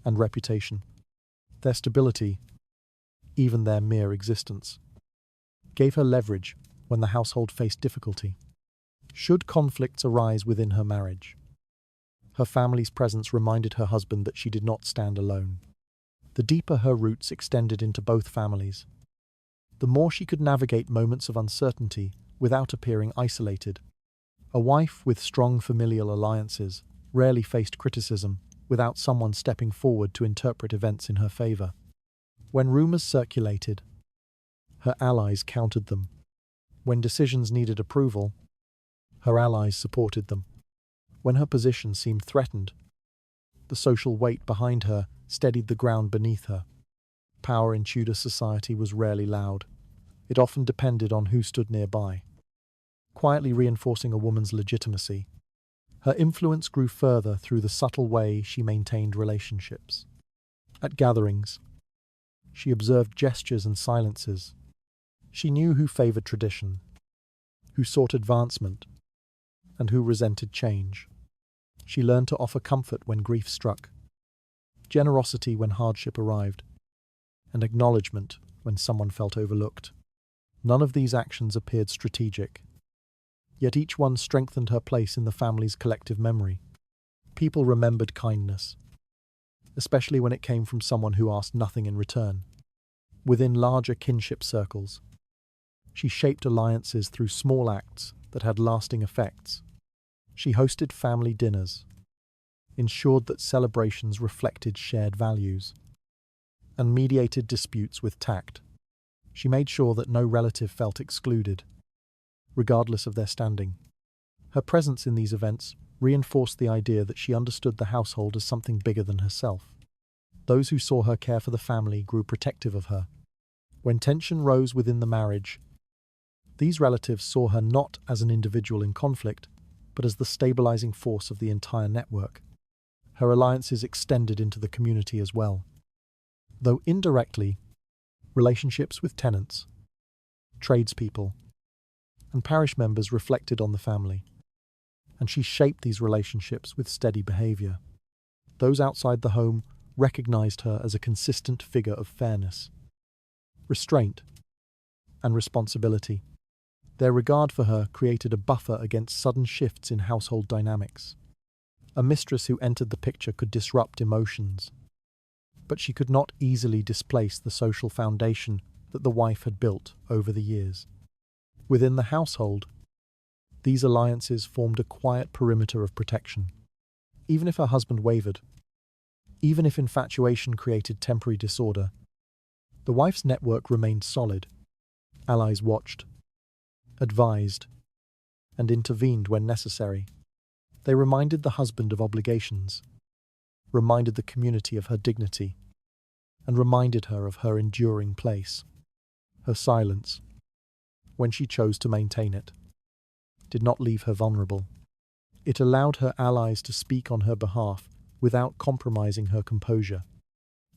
Speaker 1: and reputation. Their stability, even their mere existence, gave her leverage when the household faced difficulty. Should conflicts arise within her marriage, her family's presence reminded her husband that she did not stand alone. The deeper her roots extended into both families, the more she could navigate moments of uncertainty without appearing isolated. A wife with strong familial alliances rarely faced criticism without someone stepping forward to interpret events in her favor. When rumors circulated, her allies countered them. When decisions needed approval, her allies supported them. When her position seemed threatened, the social weight behind her steadied the ground beneath her. Power in Tudor society was rarely loud. It often depended on who stood nearby, quietly reinforcing a woman's legitimacy. Her influence grew further through the subtle way she maintained relationships. At gatherings, she observed gestures and silences. She knew who favored tradition, who sought advancement, and who resented change. She learned to offer comfort when grief struck, generosity when hardship arrived, and acknowledgement when someone felt overlooked. None of these actions appeared strategic, yet each one strengthened her place in the family's collective memory. People remembered kindness, especially when it came from someone who asked nothing in return. Within larger kinship circles, she shaped alliances through small acts that had lasting effects. She hosted family dinners, ensured that celebrations reflected shared values, and mediated disputes with tact. She made sure that no relative felt excluded, regardless of their standing. Her presence in these events reinforced the idea that she understood the household as something bigger than herself. Those who saw her care for the family grew protective of her. When tension rose within the marriage, these relatives saw her not as an individual in conflict, but as the stabilizing force of the entire network. Her alliances extended into the community as well. Though indirectly, relationships with tenants, tradespeople, and parish members reflected on the family, and she shaped these relationships with steady behavior. Those outside the home recognized her as a consistent figure of fairness, restraint, and responsibility. Their regard for her created a buffer against sudden shifts in household dynamics. A mistress who entered the picture could disrupt emotions, but she could not easily displace the social foundation that the wife had built over the years. Within the household, these alliances formed a quiet perimeter of protection. Even if her husband wavered, even if infatuation created temporary disorder, the wife's network remained solid. Allies watched, advised, and intervened when necessary. They reminded the husband of obligations, reminded the community of her dignity, and reminded her of her enduring place. Her silence, when she chose to maintain it, did not leave her vulnerable. It allowed her allies to speak on her behalf without compromising her composure.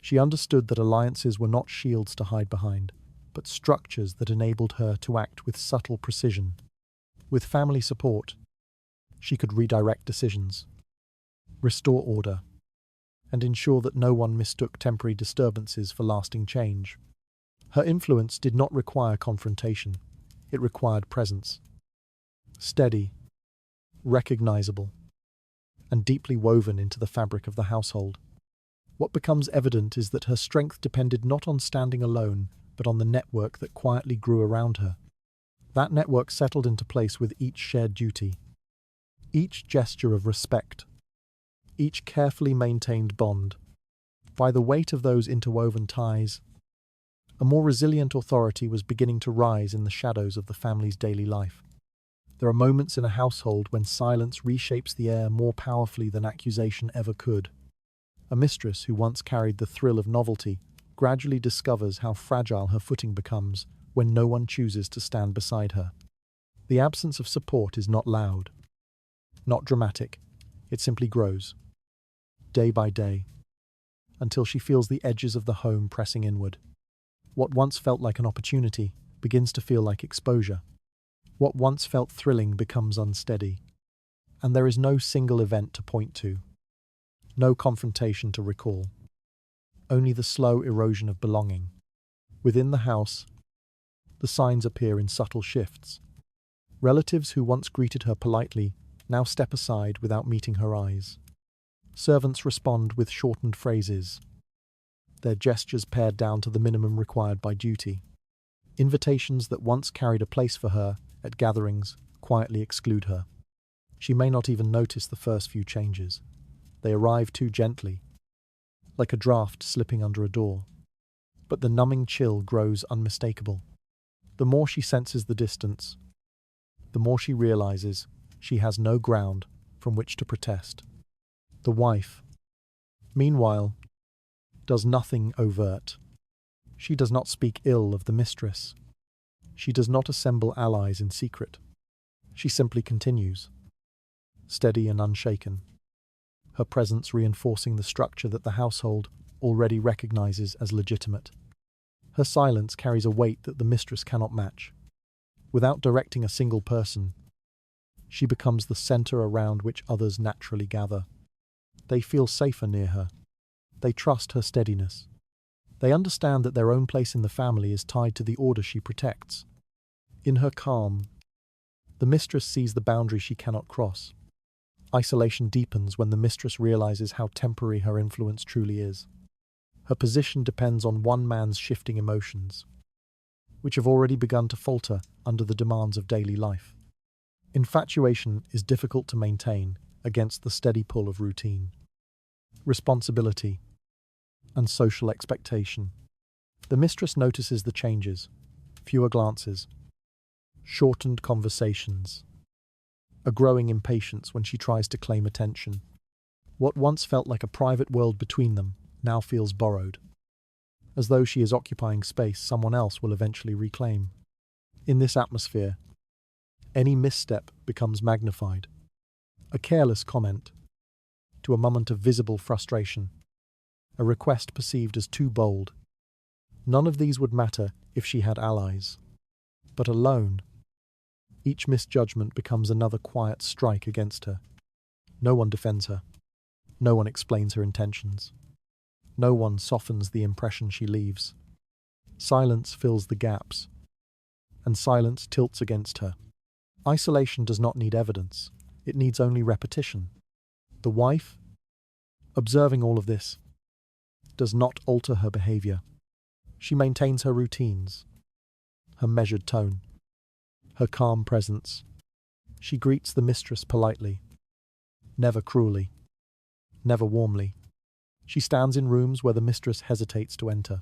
Speaker 1: She understood that alliances were not shields to hide behind, but structures that enabled her to act with subtle precision. With family support, she could redirect decisions, restore order, and ensure that no one mistook temporary disturbances for lasting change. Her influence did not require confrontation, it required presence. Steady, recognizable, and deeply woven into the fabric of the household. What becomes evident is that her strength depended not on standing alone, but on the network that quietly grew around her. That network settled into place with each shared duty, each gesture of respect, each carefully maintained bond. By the weight of those interwoven ties, a more resilient authority was beginning to rise in the shadows of the family's daily life. There are moments in a household when silence reshapes the air more powerfully than accusation ever could. A mistress who once carried the thrill of novelty gradually discovers how fragile her footing becomes when no one chooses to stand beside her. The absence of support is not loud, not dramatic. It simply grows, day by day, until she feels the edges of the home pressing inward. What once felt like an opportunity begins to feel like exposure. What once felt thrilling becomes unsteady. And there is no single event to point to, no confrontation to recall, only the slow erosion of belonging. Within the house, the signs appear in subtle shifts. Relatives who once greeted her politely now step aside without meeting her eyes. Servants respond with shortened phrases, their gestures pared down to the minimum required by duty. Invitations that once carried a place for her at gatherings quietly exclude her. She may not even notice the first few changes. They arrive too gently, like a draft slipping under a door. But the numbing chill grows unmistakable. The more she senses the distance, the more she realizes she has no ground from which to protest. The wife, meanwhile, does nothing overt. She does not speak ill of the mistress. She does not assemble allies in secret. She simply continues, steady and unshaken, her presence reinforcing the structure that the household already recognizes as legitimate. Her silence carries a weight that the mistress cannot match. Without directing a single person, she becomes the center around which others naturally gather. They feel safer near her. They trust her steadiness. They understand that their own place in the family is tied to the order she protects. In her calm, the mistress sees the boundary she cannot cross. Isolation deepens when the mistress realizes how temporary her influence truly is. Her position depends on one man's shifting emotions, which have already begun to falter under the demands of daily life. Infatuation is difficult to maintain against the steady pull of routine, responsibility, and social expectation. The mistress notices the changes: fewer glances, shortened conversations, a growing impatience when she tries to claim attention. What once felt like a private world between them now feels borrowed, as though she is occupying space someone else will eventually reclaim. In this atmosphere, any misstep becomes magnified. A careless comment to a moment of visible frustration, a request perceived as too bold. None of these would matter if she had allies. But alone, each misjudgment becomes another quiet strike against her. No one defends her. No one explains her intentions. No one softens the impression she leaves. Silence fills the gaps, and silence tilts against her. Isolation does not need evidence. It needs only repetition. The wife, observing all of this, does not alter her behavior. She maintains her routines, her measured tone, her calm presence. She greets the mistress politely, never cruelly, never warmly. She stands in rooms where the mistress hesitates to enter.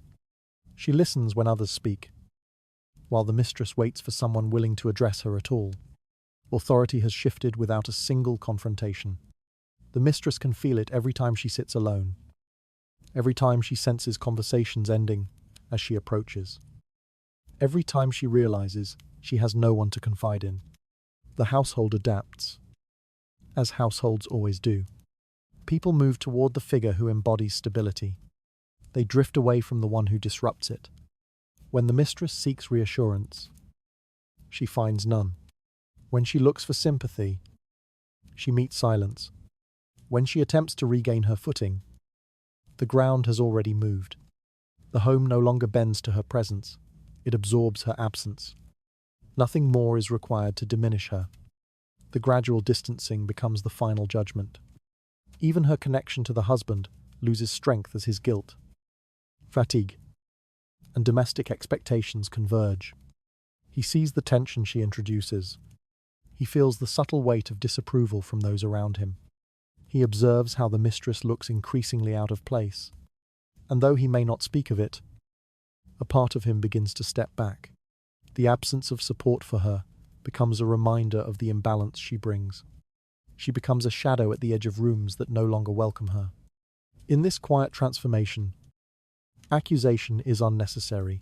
Speaker 1: She listens when others speak, while the mistress waits for someone willing to address her at all. Authority has shifted without a single confrontation. The mistress can feel it every time she sits alone, every time she senses conversations ending as she approaches, every time she realizes she has no one to confide in. The household adapts, as households always do. People move toward the figure who embodies stability. They drift away from the one who disrupts it. When the mistress seeks reassurance, she finds none. When she looks for sympathy, she meets silence. When she attempts to regain her footing, the ground has already moved. The home no longer bends to her presence. It absorbs her absence. Nothing more is required to diminish her. The gradual distancing becomes the final judgment. Even her connection to the husband loses strength as his guilt, fatigue, and domestic expectations converge. He sees the tension she introduces. He feels the subtle weight of disapproval from those around him. He observes how the mistress looks increasingly out of place, and though he may not speak of it, a part of him begins to step back. The absence of support for her becomes a reminder of the imbalance she brings. She becomes a shadow at the edge of rooms that no longer welcome her. In this quiet transformation, accusation is unnecessary.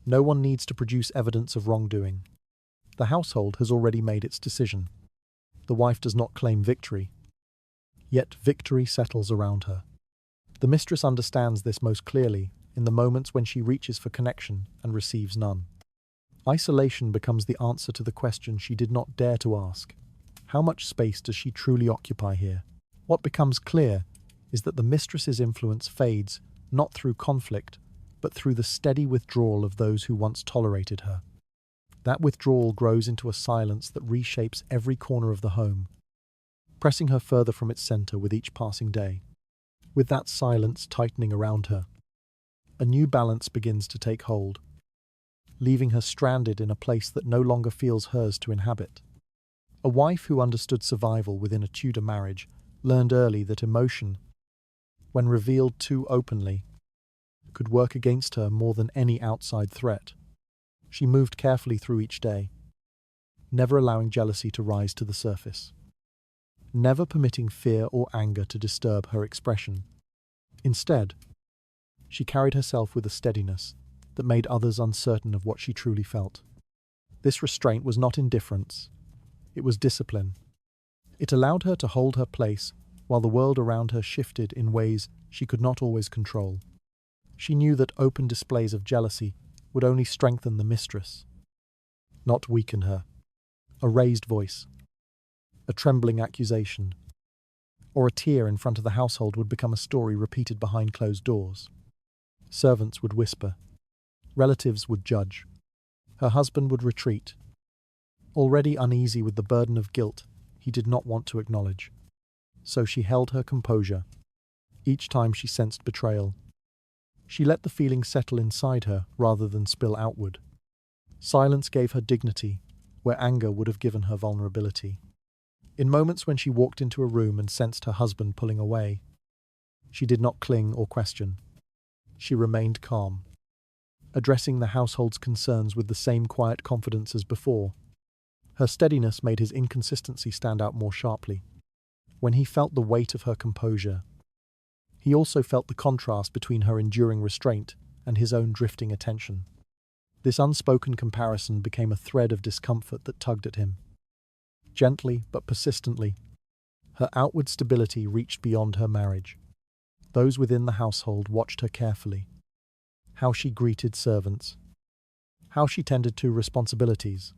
Speaker 1: No one needs to produce evidence of wrongdoing. The household has already made its decision. The wife does not claim victory, yet victory settles around her. The mistress understands this most clearly in the moments when she reaches for connection and receives none. Isolation becomes the answer to the question she did not dare to ask. How much space does she truly occupy here? What becomes clear is that the mistress's influence fades not through conflict, but through the steady withdrawal of those who once tolerated her. That withdrawal grows into a silence that reshapes every corner of the home, pressing her further from its center with each passing day. With that silence tightening around her, a new balance begins to take hold, leaving her stranded in a place that no longer feels hers to inhabit. A wife who understood survival within a Tudor marriage learned early that emotion, when revealed too openly, could work against her more than any outside threat. She moved carefully through each day, never allowing jealousy to rise to the surface, never permitting fear or anger to disturb her expression. Instead, she carried herself with a steadiness that made others uncertain of what she truly felt. This restraint was not indifference, it was discipline. It allowed her to hold her place while the world around her shifted in ways she could not always control. She knew that open displays of jealousy would only strengthen the mistress, not weaken her. A raised voice, a trembling accusation, or a tear in front of the household would become a story repeated behind closed doors. Servants would whisper, relatives would judge, her husband would retreat. Already uneasy with the burden of guilt he did not want to acknowledge. So she held her composure. Each time she sensed betrayal, she let the feeling settle inside her rather than spill outward. Silence gave her dignity, where anger would have given her vulnerability. In moments when she walked into a room and sensed her husband pulling away, she did not cling or question. She remained calm, addressing the household's concerns with the same quiet confidence as before. Her steadiness made his inconsistency stand out more sharply. When he felt the weight of her composure, he also felt the contrast between her enduring restraint and his own drifting attention. This unspoken comparison became a thread of discomfort that tugged at him. Gently but persistently, her outward stability reached beyond her marriage. Those within the household watched her carefully. How she greeted servants, how she tended to responsibilities,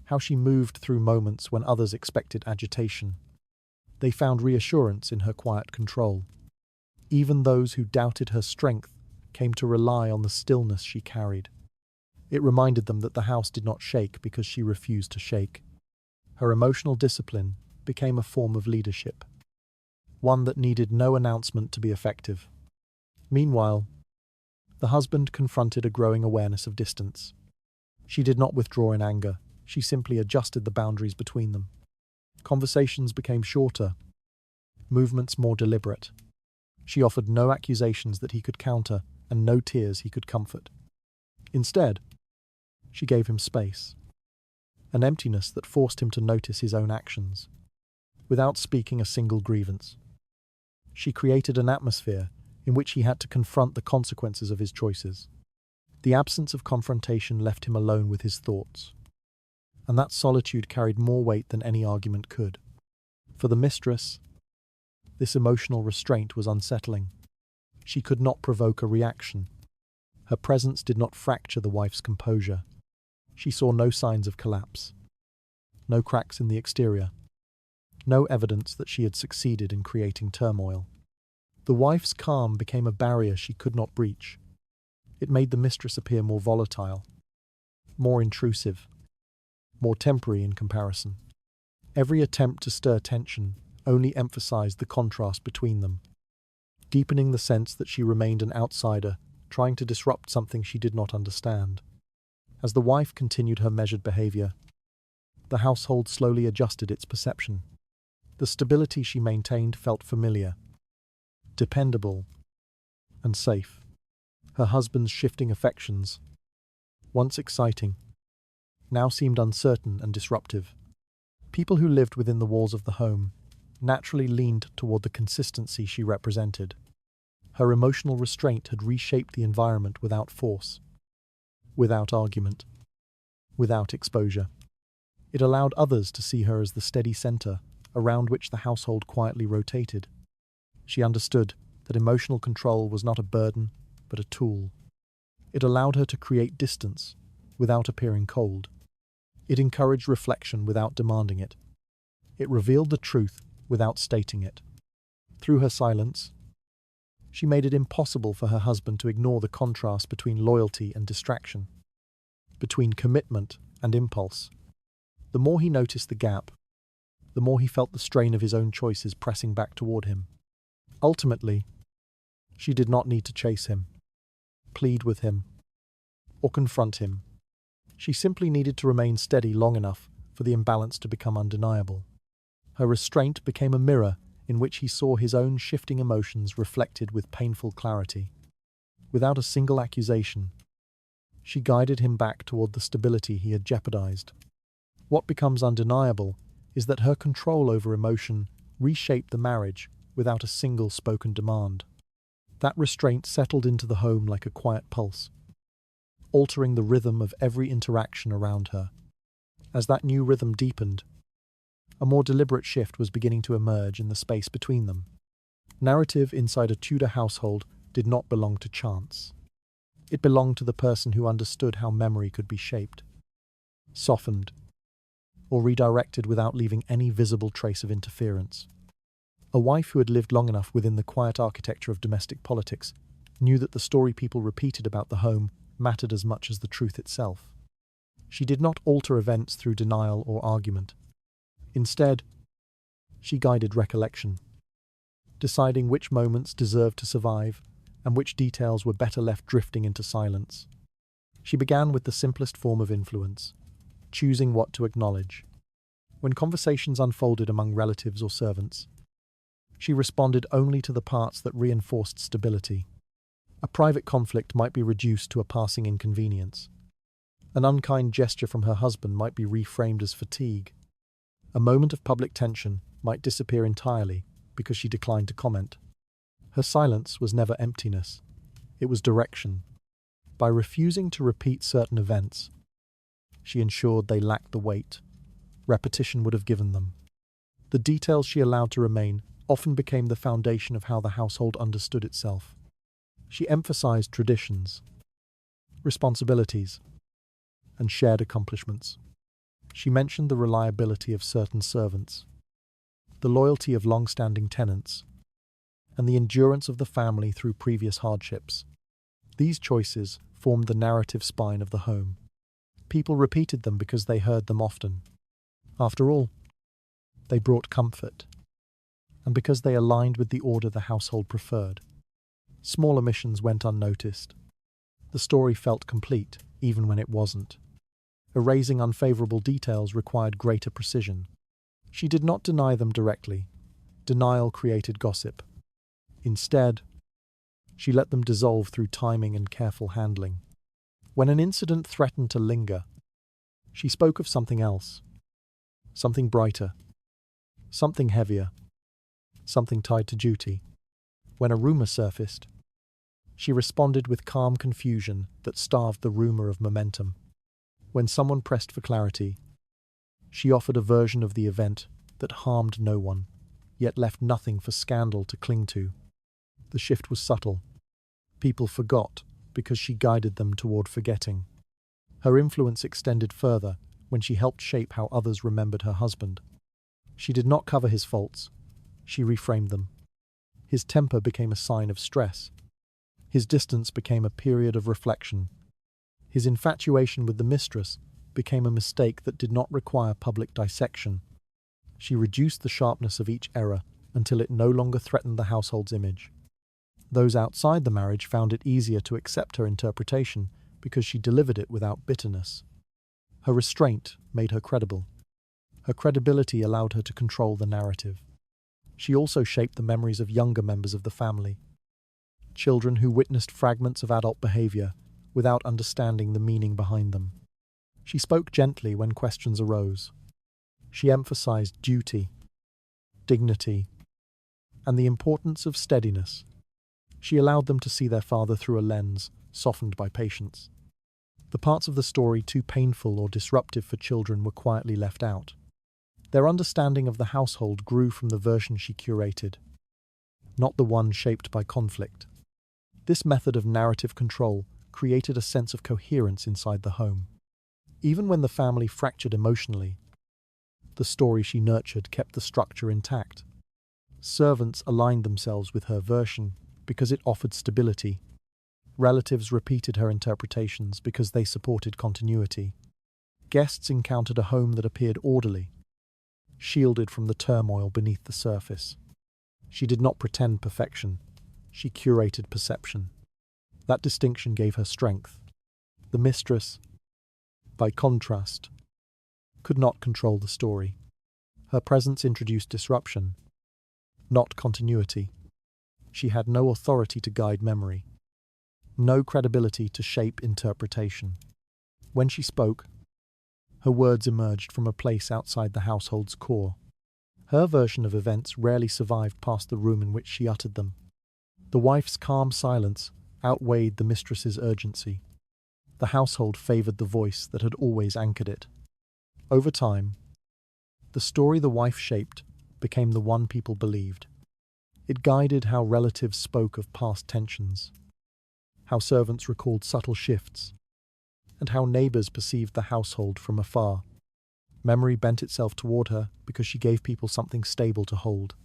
Speaker 1: how she moved through moments when others expected agitation. They found reassurance in her quiet control. Even those who doubted her strength came to rely on the stillness she carried. It reminded them that the house did not shake because she refused to shake. Her emotional discipline became a form of leadership, one that needed no announcement to be effective. Meanwhile, the husband confronted a growing awareness of distance. She did not withdraw in anger, she simply adjusted the boundaries between them. Conversations became shorter, movements more deliberate. She offered no accusations that he could counter and no tears he could comfort. Instead, she gave him space, an emptiness that forced him to notice his own actions. Without speaking a single grievance, she created an atmosphere in which he had to confront the consequences of his choices. The absence of confrontation left him alone with his thoughts, and that solitude carried more weight than any argument could. For the mistress, this emotional restraint was unsettling. She could not provoke a reaction. Her presence did not fracture the wife's composure. She saw no signs of collapse, no cracks in the exterior, no evidence that she had succeeded in creating turmoil. The wife's calm became a barrier she could not breach. It made the mistress appear more volatile, more intrusive, more temporary in comparison. Every attempt to stir tension only emphasized the contrast between them, deepening the sense that she remained an outsider trying to disrupt something she did not understand. As the wife continued her measured behavior, the household slowly adjusted its perception. The stability she maintained felt familiar, dependable, and safe. Her husband's shifting affections, once exciting, now seemed uncertain and disruptive. People who lived within the walls of the home naturally leaned toward the consistency she represented. Her emotional restraint had reshaped the environment without force, without argument, without exposure. It allowed others to see her as the steady center around which the household quietly rotated. She understood that emotional control was not a burden, but a tool. It allowed her to create distance without appearing cold. It encouraged reflection without demanding it. It revealed the truth without stating it. Through her silence, she made it impossible for her husband to ignore the contrast between loyalty and distraction, between commitment and impulse. The more he noticed the gap, the more he felt the strain of his own choices pressing back toward him. Ultimately, she did not need to chase him, plead with him, or confront him. She simply needed to remain steady long enough for the imbalance to become undeniable. Her restraint became a mirror in which he saw his own shifting emotions reflected with painful clarity. Without a single accusation, she guided him back toward the stability he had jeopardized. What becomes undeniable is that her control over emotion reshaped the marriage without a single spoken demand. That restraint settled into the home like a quiet pulse, altering the rhythm of every interaction around her. As that new rhythm deepened, a more deliberate shift was beginning to emerge in the space between them. Narrative inside a Tudor household did not belong to chance. It belonged to the person who understood how memory could be shaped, softened, or redirected without leaving any visible trace of interference. A wife who had lived long enough within the quiet architecture of domestic politics knew that the story people repeated about the home mattered as much as the truth itself. She did not alter events through denial or argument. Instead, she guided recollection, deciding which moments deserved to survive and which details were better left drifting into silence. She began with the simplest form of influence, choosing what to acknowledge. When conversations unfolded among relatives or servants, she responded only to the parts that reinforced stability. A private conflict might be reduced to a passing inconvenience. An unkind gesture from her husband might be reframed as fatigue. A moment of public tension might disappear entirely because she declined to comment. Her silence was never emptiness. It was direction. By refusing to repeat certain events, she ensured they lacked the weight repetition would have given them. The details she allowed to remain often became the foundation of how the household understood itself. She emphasized traditions, responsibilities, and shared accomplishments. She mentioned the reliability of certain servants, the loyalty of long-standing tenants, and the endurance of the family through previous hardships. These choices formed the narrative spine of the home. People repeated them because they heard them often. After all, they brought comfort, and because they aligned with the order the household preferred. Small omissions went unnoticed. The story felt complete, even when it wasn't. Erasing unfavorable details required greater precision. She did not deny them directly. Denial created gossip. Instead, she let them dissolve through timing and careful handling. When an incident threatened to linger, she spoke of something else, something brighter, something heavier, something tied to duty. When a rumor surfaced, she responded with calm confusion that starved the rumor of momentum. When someone pressed for clarity, she offered a version of the event that harmed no one, yet left nothing for scandal to cling to. The shift was subtle. People forgot because she guided them toward forgetting. Her influence extended further when she helped shape how others remembered her husband. She did not cover his faults. She reframed them. His temper became a sign of stress. His distance became a period of reflection. His infatuation with the mistress became a mistake that did not require public dissection. She reduced the sharpness of each error until it no longer threatened the household's image. Those outside the marriage found it easier to accept her interpretation because she delivered it without bitterness. Her restraint made her credible. Her credibility allowed her to control the narrative. She also shaped the memories of younger members of the family, children who witnessed fragments of adult behavior without understanding the meaning behind them. She spoke gently when questions arose. She emphasized duty, dignity, and the importance of steadiness. She allowed them to see their father through a lens softened by patience. The parts of the story too painful or disruptive for children were quietly left out. Their understanding of the household grew from the version she curated, not the one shaped by conflict. This method of narrative control created a sense of coherence inside the home. Even when the family fractured emotionally, the story she nurtured kept the structure intact. Servants aligned themselves with her version because it offered stability. Relatives repeated her interpretations because they supported continuity. Guests encountered a home that appeared orderly, shielded from the turmoil beneath the surface. She did not pretend perfection. She curated perception. That distinction gave her strength. The mistress, by contrast, could not control the story. Her presence introduced disruption, not continuity. She had no authority to guide memory, no credibility to shape interpretation. When she spoke, her words emerged from a place outside the household's core. Her version of events rarely survived past the room in which she uttered them. The wife's calm silence outweighed the mistress's urgency. The household favoured the voice that had always anchored it. Over time, the story the wife shaped became the one people believed. It guided how relatives spoke of past tensions, how servants recalled subtle shifts, and how neighbours perceived the household from afar. Memory bent itself toward her because she gave people something stable to hold.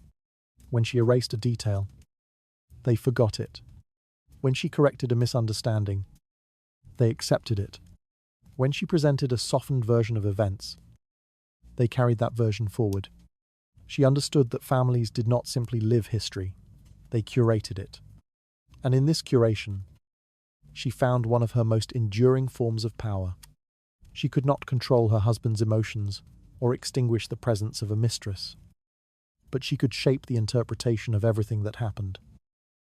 Speaker 1: When she erased a detail, they forgot it. When she corrected a misunderstanding, they accepted it. When she presented a softened version of events, they carried that version forward. She understood that families did not simply live history, they curated it. And in this curation, she found one of her most enduring forms of power. She could not control her husband's emotions or extinguish the presence of a mistress, but she could shape the interpretation of everything that happened.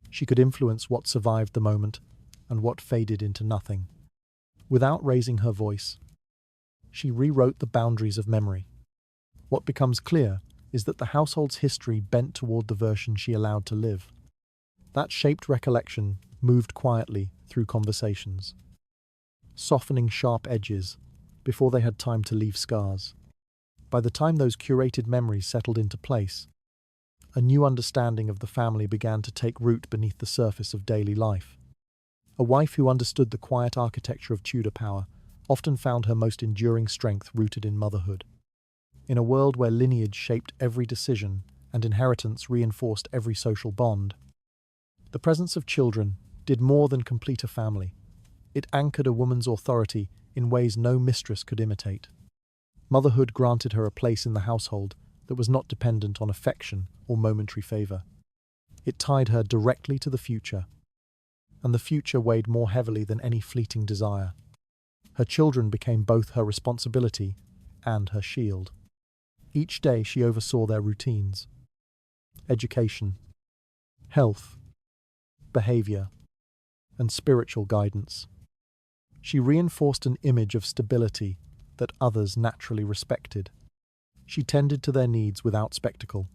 Speaker 1: She could influence what survived the moment and what faded into nothing. Without raising her voice, she rewrote the boundaries of memory. What becomes clear is that the household's history bent toward the version she allowed to live. That shaped recollection moved quietly through conversations, softening sharp edges before they had time to leave scars. By the time those curated memories settled into place, a new understanding of the family began to take root beneath the surface of daily life. A wife who understood the quiet architecture of Tudor power often found her most enduring strength rooted in motherhood. In a world where lineage shaped every decision and inheritance reinforced every social bond, the presence of children did more than complete a family. It anchored a woman's authority in ways no mistress could imitate. Motherhood granted her a place in the household that was not dependent on affection or momentary favour. It tied her directly to the future, and the future weighed more heavily than any fleeting desire. Her children became both her responsibility and her shield. Each day she oversaw their routines, education, health, behaviour, and spiritual guidance. She reinforced an image of stability that others naturally respected. She tended to their needs without spectacle,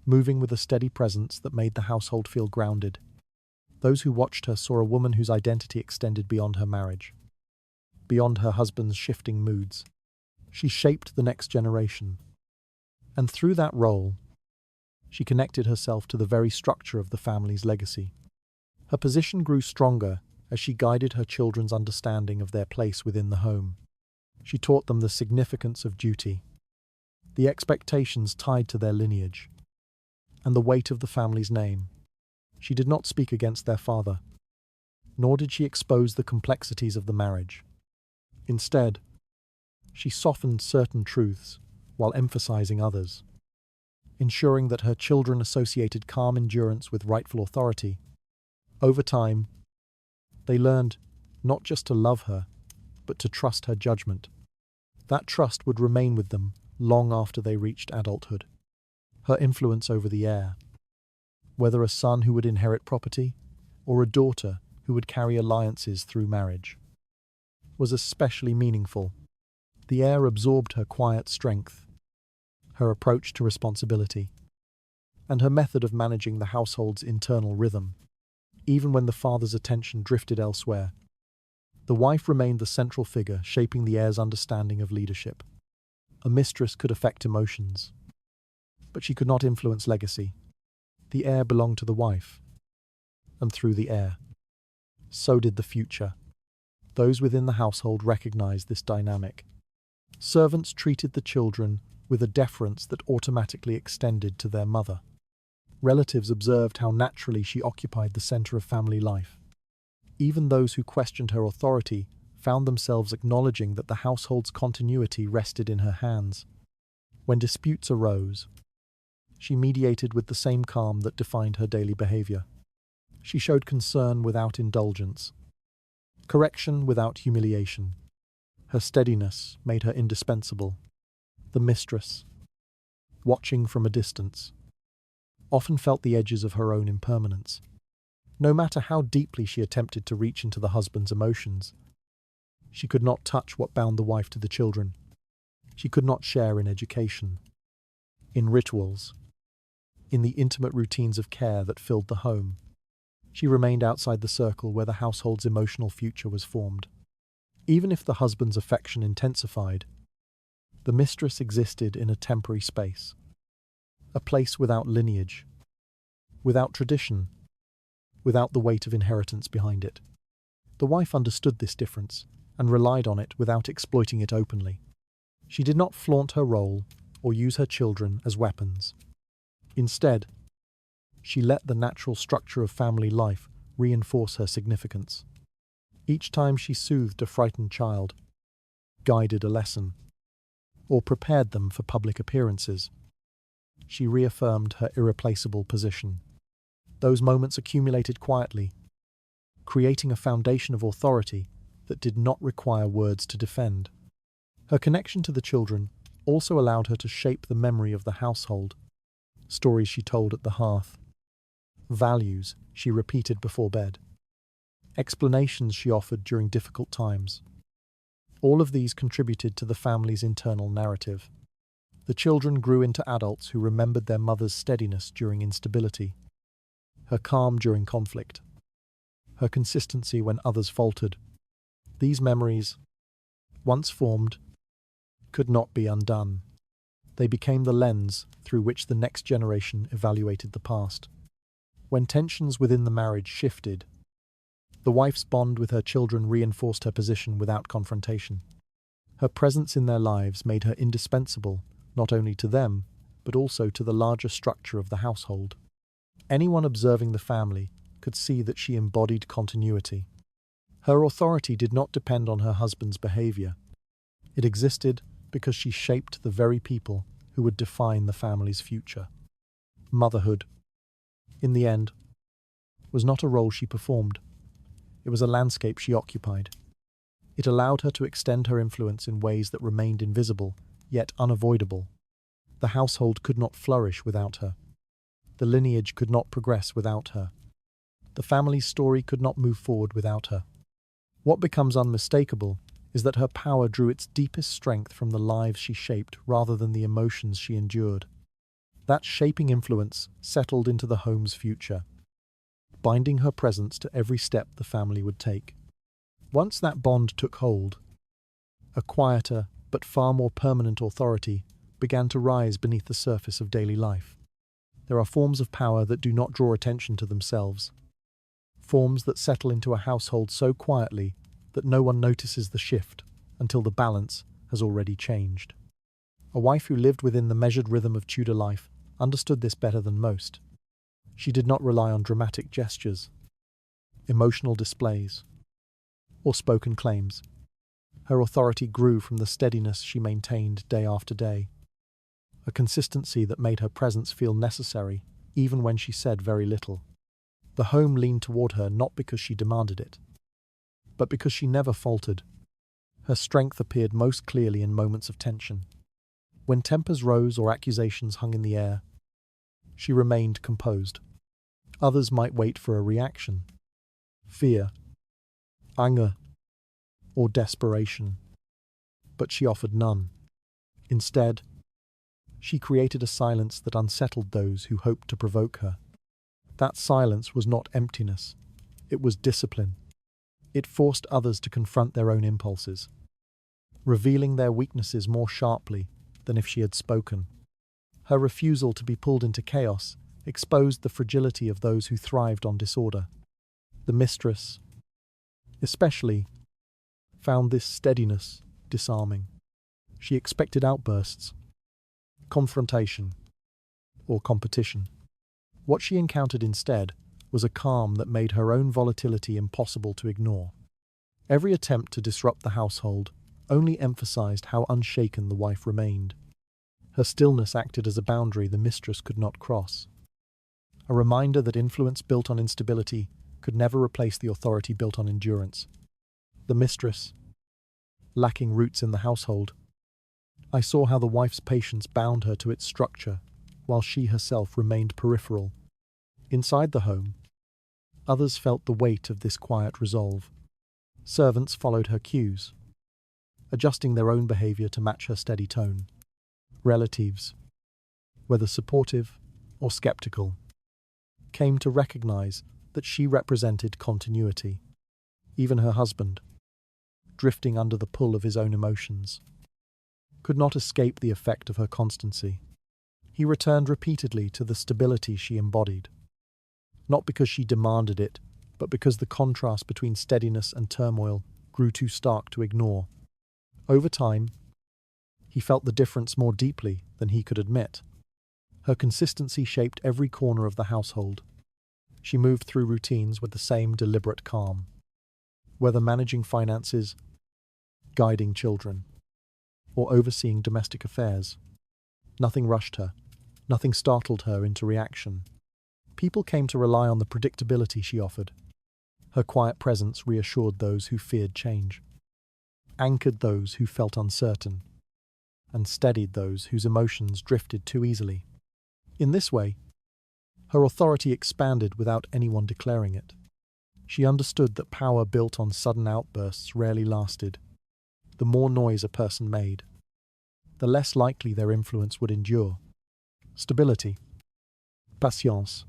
Speaker 1: moving with a steady presence that made the household feel grounded. Those who watched her saw a woman whose identity extended beyond her marriage, beyond her husband's shifting moods. She shaped the next generation, and through that role, she connected herself to the very structure of the family's legacy. Her position grew stronger as she guided her children's understanding of their place within the home. She taught them the significance of duty, the expectations tied to their lineage, and the weight of the family's name. She did not speak against their father, nor did she expose the complexities of the marriage. Instead, she softened certain truths while emphasizing others, ensuring that her children associated calm endurance with rightful authority. Over time, they learned not just to love her, but to trust her judgment. That trust would remain with them long after they reached adulthood. Her influence over the heir, whether a son who would inherit property or a daughter who would carry alliances through marriage, was especially meaningful. The heir absorbed her quiet strength, her approach to responsibility, and her method of managing the household's internal rhythm. Even when the father's attention drifted elsewhere, the wife remained the central figure shaping the heir's understanding of leadership. A mistress could affect emotions, but she could not influence legacy. The heir belonged to the wife, and through the heir, so did the future. Those within the household recognized this dynamic. Servants treated the children with a deference that automatically extended to their mother. Relatives observed how naturally she occupied the center of family life. Even those who questioned her authority found themselves acknowledging that the household's continuity rested in her hands. When disputes arose, she mediated with the same calm that defined her daily behavior. She showed concern without indulgence, correction without humiliation. Her steadiness made her indispensable, The mistress, watching from a distance, often felt the edges of her own impermanence. No matter how deeply she attempted to reach into the husband's emotions, she could not touch what bound the wife to the children. She could not share in education, in rituals, in the intimate routines of care that filled the home. She remained outside the circle where the household's emotional future was formed. Even if the husband's affection intensified, the mistress existed in a temporary space, a place without lineage, without tradition, without the weight of inheritance behind it. The wife understood this difference and relied on it without exploiting it openly. She did not flaunt her role or use her children as weapons. Instead, she let the natural structure of family life reinforce her significance. Each time she soothed a frightened child, guided a lesson, or prepared them for public appearances, she reaffirmed her irreplaceable position. Those moments accumulated quietly, creating a foundation of authority that did not require words to defend. Her connection to the children also allowed her to shape the memory of the household, stories she told at the hearth, values she repeated before bed, explanations she offered during difficult times. All of these contributed to the family's internal narrative. The children grew into adults who remembered their mother's steadiness during instability, her calm during conflict, her consistency when others faltered. These memories, once formed, could not be undone. They became the lens through which the next generation evaluated the past. When tensions within the marriage shifted, the wife's bond with her children reinforced her position without confrontation. Her presence in their lives made her indispensable, not only to them, but also to the larger structure of the household. Anyone observing the family could see that she embodied continuity. Her authority did not depend on her husband's behavior. It existed because she shaped the very people who would define the family's future. Motherhood, in the end, was not a role she performed. It was a landscape she occupied. It allowed her to extend her influence in ways that remained invisible, yet unavoidable. The household could not flourish without her. The lineage could not progress without her. The family's story could not move forward without her. What becomes unmistakable is that her power drew its deepest strength from the lives she shaped rather than the emotions she endured. That shaping influence settled into the home's future, binding her presence to every step the family would take. Once that bond took hold, a quieter but far more permanent authority began to rise beneath the surface of daily life. There are forms of power that do not draw attention to themselves, forms that settle into a household so quietly that no one notices the shift until the balance has already changed. A wife who lived within the measured rhythm of Tudor life understood this better than most. She did not rely on dramatic gestures, emotional displays, or spoken claims. Her authority grew from the steadiness she maintained day after day, a consistency that made her presence feel necessary even when she said very little. The home leaned toward her not because she demanded it, but because she never faltered. Her strength appeared most clearly in moments of tension. When tempers rose or accusations hung in the air, she remained composed. Others might wait for a reaction, fear, anger, or desperation, but she offered none. Instead, she created a silence that unsettled those who hoped to provoke her. That silence was not emptiness, it was discipline. It forced others to confront their own impulses, revealing their weaknesses more sharply than if she had spoken. Her refusal to be pulled into chaos exposed the fragility of those who thrived on disorder. The mistress, especially, found this steadiness disarming. She expected outbursts, confrontation, or competition. What she encountered instead was a calm that made her own volatility impossible to ignore. Every attempt to disrupt the household only emphasized how unshaken the wife remained. Her stillness acted as a boundary the mistress could not cross, a reminder that influence built on instability could never replace the authority built on endurance. The mistress, lacking roots in the household, I saw how the wife's patience bound her to its structure, while she herself remained peripheral. Inside the home, others felt the weight of this quiet resolve. Servants followed her cues, adjusting their own behavior to match her steady tone. Relatives, whether supportive or skeptical, came to recognize that she represented continuity. Even her husband, drifting under the pull of his own emotions, could not escape the effect of her constancy. He returned repeatedly to the stability she embodied, not because she demanded it, but because the contrast between steadiness and turmoil grew too stark to ignore. Over time, he felt the difference more deeply than he could admit. Her consistency shaped every corner of the household. She moved through routines with the same deliberate calm. Whether managing finances, guiding children, or overseeing domestic affairs, nothing rushed her, nothing startled her into reaction. People came to rely on the predictability she offered. Her quiet presence reassured those who feared change, anchored those who felt uncertain, and steadied those whose emotions drifted too easily. In this way, her authority expanded without anyone declaring it. She understood that power built on sudden outbursts rarely lasted. The more noise a person made, the less likely their influence would endure. Stability, patience,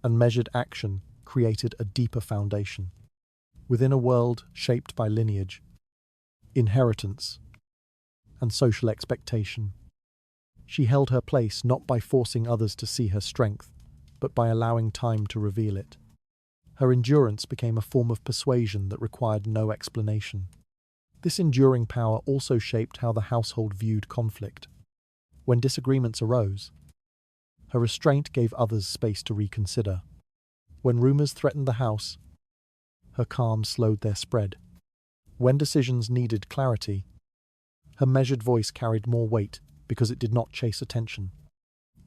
Speaker 1: and measured action created a deeper foundation. Within a world shaped by lineage, inheritance, and social expectation, she held her place not by forcing others to see her strength, but by allowing time to reveal it. Her endurance became a form of persuasion that required no explanation. This enduring power also shaped how the household viewed conflict. When disagreements arose, her restraint gave others space to reconsider. When rumors threatened the house, her calm slowed their spread. When decisions needed clarity, her measured voice carried more weight because it did not chase attention.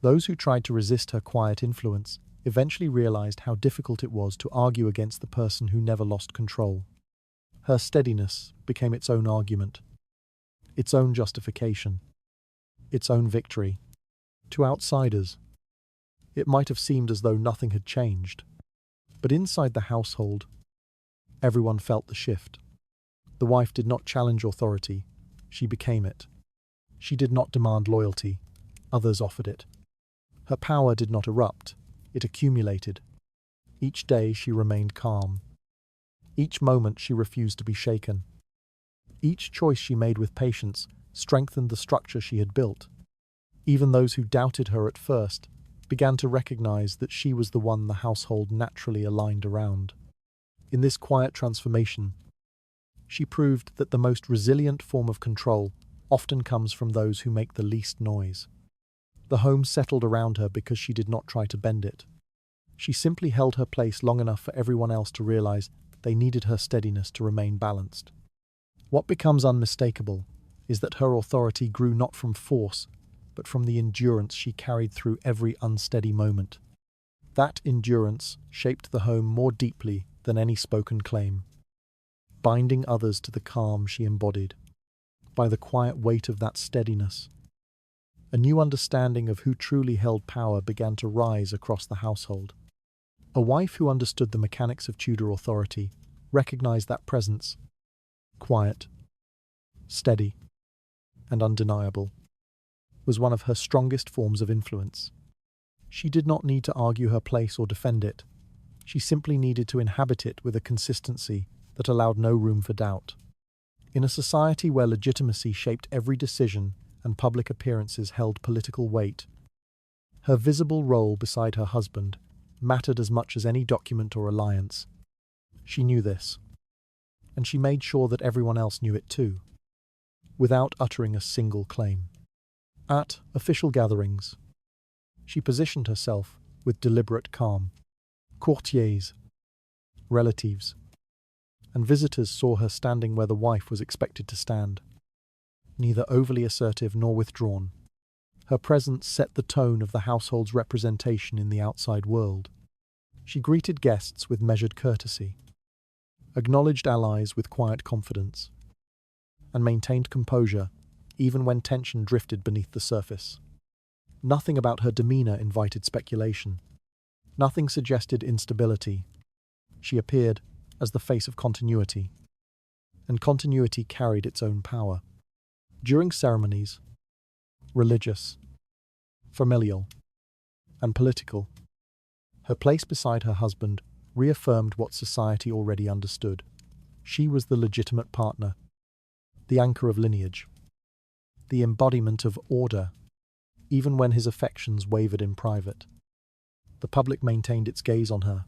Speaker 1: Those who tried to resist her quiet influence eventually realized how difficult it was to argue against the person who never lost control. Her steadiness became its own argument, its own justification, its own victory. To outsiders, it might have seemed as though nothing had changed. But inside the household, everyone felt the shift. The wife did not challenge authority, she became it. She did not demand loyalty, others offered it. Her power did not erupt, it accumulated. Each day she remained calm. Each moment she refused to be shaken. Each choice she made with patience strengthened the structure she had built. Even those who doubted her at first began to recognize that she was the one the household naturally aligned around. In this quiet transformation, she proved that the most resilient form of control often comes from those who make the least noise. The home settled around her because she did not try to bend it. She simply held her place long enough for everyone else to realize they needed her steadiness to remain balanced. What becomes unmistakable is that her authority grew not from force, but from the endurance she carried through every unsteady moment. That endurance shaped the home more deeply than any spoken claim, binding others to the calm she embodied. By the quiet weight of that steadiness, a new understanding of who truly held power began to rise across the household. A wife who understood the mechanics of Tudor authority recognized that presence, quiet, steady, and undeniable, was one of her strongest forms of influence. She did not need to argue her place or defend it. She simply needed to inhabit it with a consistency that allowed no room for doubt. In a society where legitimacy shaped every decision and public appearances held political weight, her visible role beside her husband mattered as much as any document or alliance. She knew this, and she made sure that everyone else knew it too, without uttering a single claim. At official gatherings, she positioned herself with deliberate calm. Courtiers, relatives, and visitors saw her standing where the wife was expected to stand, neither overly assertive nor withdrawn. Her presence set the tone of the household's representation in the outside world. She greeted guests with measured courtesy, acknowledged allies with quiet confidence, and maintained composure even when tension drifted beneath the surface. Nothing about her demeanor invited speculation. Nothing suggested instability. She appeared as the face of continuity, and continuity carried its own power. During ceremonies, religious, familial, and political, her place beside her husband reaffirmed what society already understood. She was the legitimate partner, the anchor of lineage, the embodiment of order, even when his affections wavered in private. The public maintained its gaze on her.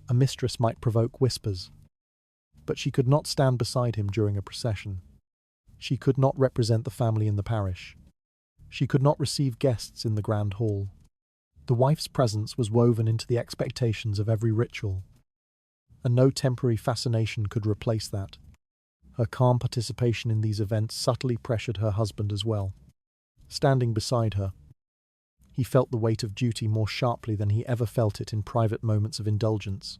Speaker 1: A mistress might provoke whispers, but she could not stand beside him during a procession. She could not represent the family in the parish. She could not receive guests in the grand hall. The wife's presence was woven into the expectations of every ritual, and no temporary fascination could replace that. Her calm participation in these events subtly pressured her husband as well. Standing beside her, he felt the weight of duty more sharply than he ever felt it in private moments of indulgence.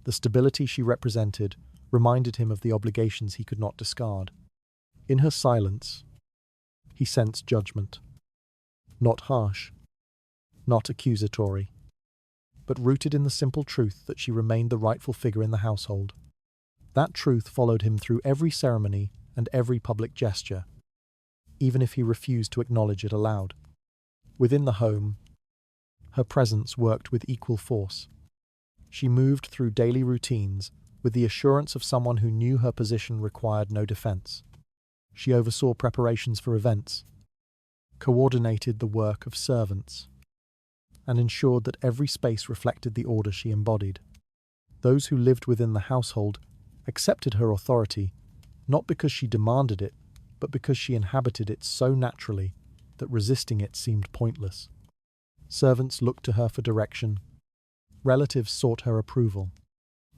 Speaker 1: The stability she represented reminded him of the obligations he could not discard. In her silence, he sensed judgment. Not harsh, not accusatory, but rooted in the simple truth that she remained the rightful figure in the household. That truth followed him through every ceremony and every public gesture, even if he refused to acknowledge it aloud. Within the home, her presence worked with equal force. She moved through daily routines with the assurance of someone who knew her position required no defense. She oversaw preparations for events, coordinated the work of servants, and ensured that every space reflected the order she embodied. Those who lived within the household accepted her authority, not because she demanded it, but because she inhabited it so naturally that resisting it seemed pointless. Servants looked to her for direction. Relatives sought her approval.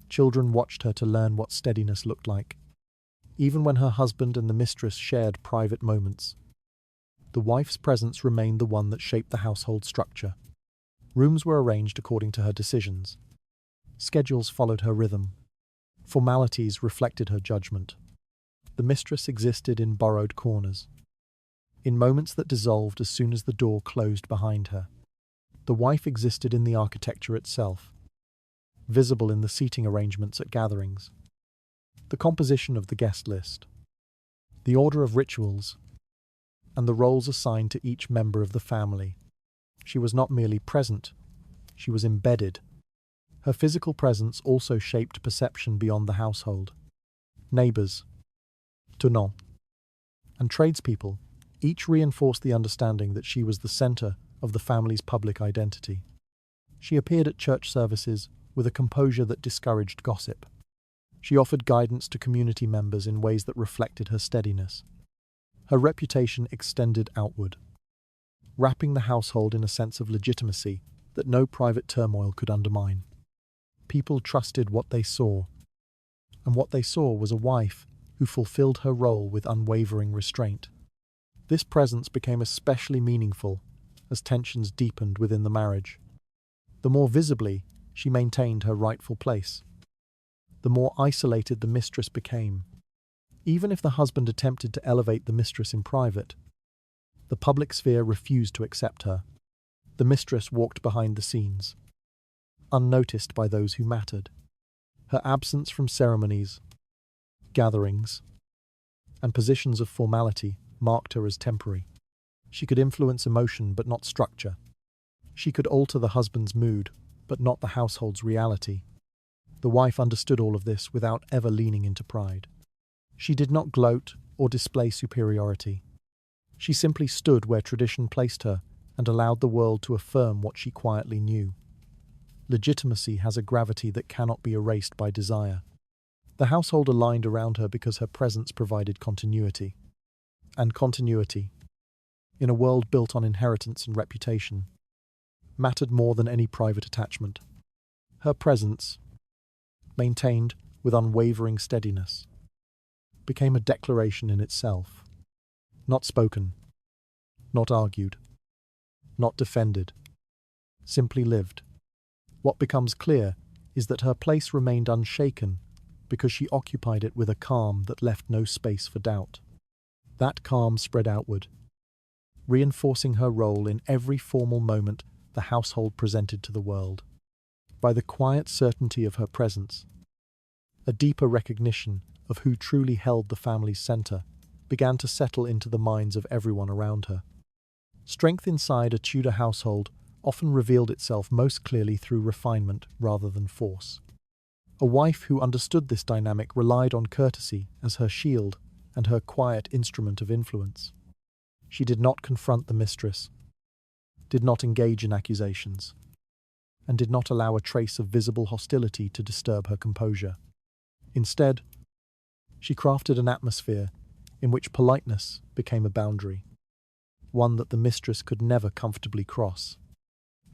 Speaker 1: Children watched her to learn what steadiness looked like. Even when her husband and the mistress shared private moments, the wife's presence remained the one that shaped the household structure. Rooms were arranged according to her decisions. Schedules followed her rhythm. Formalities reflected her judgment. The mistress existed in borrowed corners, in moments that dissolved as soon as the door closed behind her. The wife existed in the architecture itself, visible in the seating arrangements at gatherings, the composition of the guest list, the order of rituals, and the roles assigned to each member of the family. She was not merely present, she was embedded. Her physical presence also shaped perception beyond the household. Neighbours, tenants, and tradespeople each reinforced the understanding that she was the centre of the family's public identity. She appeared at church services with a composure that discouraged gossip. She offered guidance to community members in ways that reflected her steadiness. Her reputation extended outward, wrapping the household in a sense of legitimacy that no private turmoil could undermine. People trusted what they saw, and what they saw was a wife who fulfilled her role with unwavering restraint. This presence became especially meaningful as tensions deepened within the marriage. The more visibly she maintained her rightful place, the more isolated the mistress became. Even if the husband attempted to elevate the mistress in private, the public sphere refused to accept her. The mistress walked behind the scenes, unnoticed by those who mattered. Her absence from ceremonies, gatherings, and positions of formality marked her as temporary. She could influence emotion but not structure. She could alter the husband's mood but not the household's reality. The wife understood all of this without ever leaning into pride. She did not gloat or display superiority. She simply stood where tradition placed her and allowed the world to affirm what she quietly knew. Legitimacy has a gravity that cannot be erased by desire. The household aligned around her because her presence provided continuity. And continuity, in a world built on inheritance and reputation, mattered more than any private attachment. Her presence, maintained with unwavering steadiness, became a declaration in itself. Not spoken, not argued, not defended, simply lived. What becomes clear is that her place remained unshaken because she occupied it with a calm that left no space for doubt. That calm spread outward, reinforcing her role in every formal moment the household presented to the world. By the quiet certainty of her presence, a deeper recognition of who truly held the family's center began to settle into the minds of everyone around her. Strength inside a Tudor household often revealed itself most clearly through refinement rather than force. A wife who understood this dynamic relied on courtesy as her shield and her quiet instrument of influence. She did not confront the mistress, did not engage in accusations, and did not allow a trace of visible hostility to disturb her composure. Instead, she crafted an atmosphere in which politeness became a boundary, one that the mistress could never comfortably cross.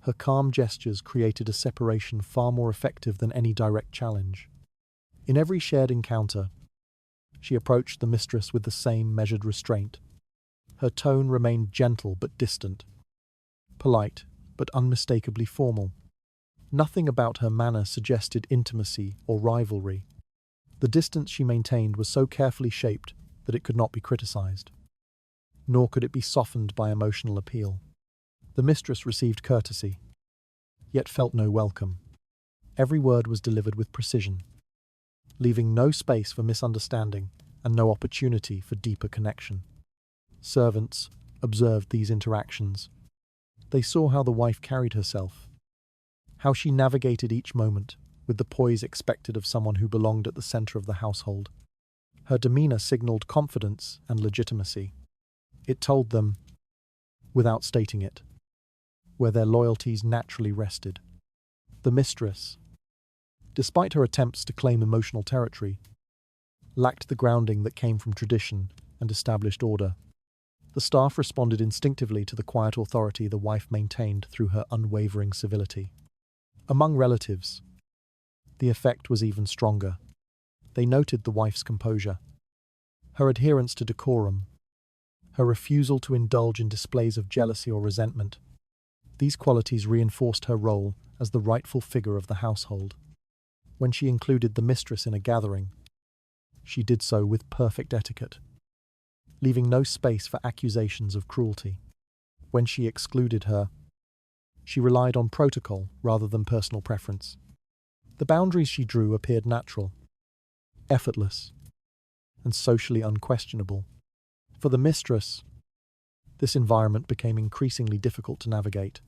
Speaker 1: Her calm gestures created a separation far more effective than any direct challenge. In every shared encounter, she approached the mistress with the same measured restraint. Her tone remained gentle but distant, polite but unmistakably formal. Nothing about her manner suggested intimacy or rivalry. The distance she maintained was so carefully shaped that it could not be criticized, nor could it be softened by emotional appeal. The mistress received courtesy, yet felt no welcome. Every word was delivered with precision, leaving no space for misunderstanding and no opportunity for deeper connection. Servants observed these interactions. They saw how the wife carried herself, how she navigated each moment with the poise expected of someone who belonged at the center of the household. Her demeanor signaled confidence and legitimacy. It told them, without stating it, where their loyalties naturally rested. The mistress, despite her attempts to claim emotional territory, lacked the grounding that came from tradition and established order. The staff responded instinctively to the quiet authority the wife maintained through her unwavering civility. Among relatives, the effect was even stronger. They noted the wife's composure, her adherence to decorum, her refusal to indulge in displays of jealousy or resentment. These qualities reinforced her role as the rightful figure of the household. When she included the mistress in a gathering, she did so with perfect etiquette, leaving no space for accusations of cruelty. When she excluded her, she relied on protocol rather than personal preference. The boundaries she drew appeared natural, effortless, and socially unquestionable. For the mistress, this environment became increasingly difficult to navigate.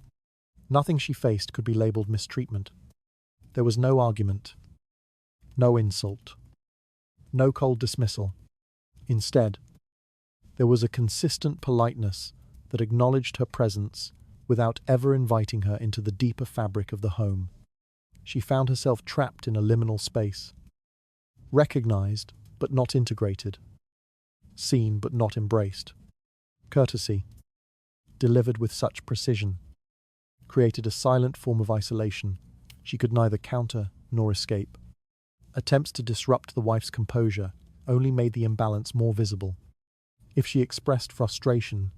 Speaker 1: Nothing she faced could be labeled mistreatment. There was no argument, no insult, no cold dismissal. Instead, there was a consistent politeness that acknowledged her presence without ever inviting her into the deeper fabric of the home. She found herself trapped in a liminal space, recognized but not integrated, seen but not embraced. Courtesy, delivered with such precision, created a silent form of isolation she could neither counter nor escape. Attempts to disrupt the wife's composure only made the imbalance more visible. If she expressed frustration,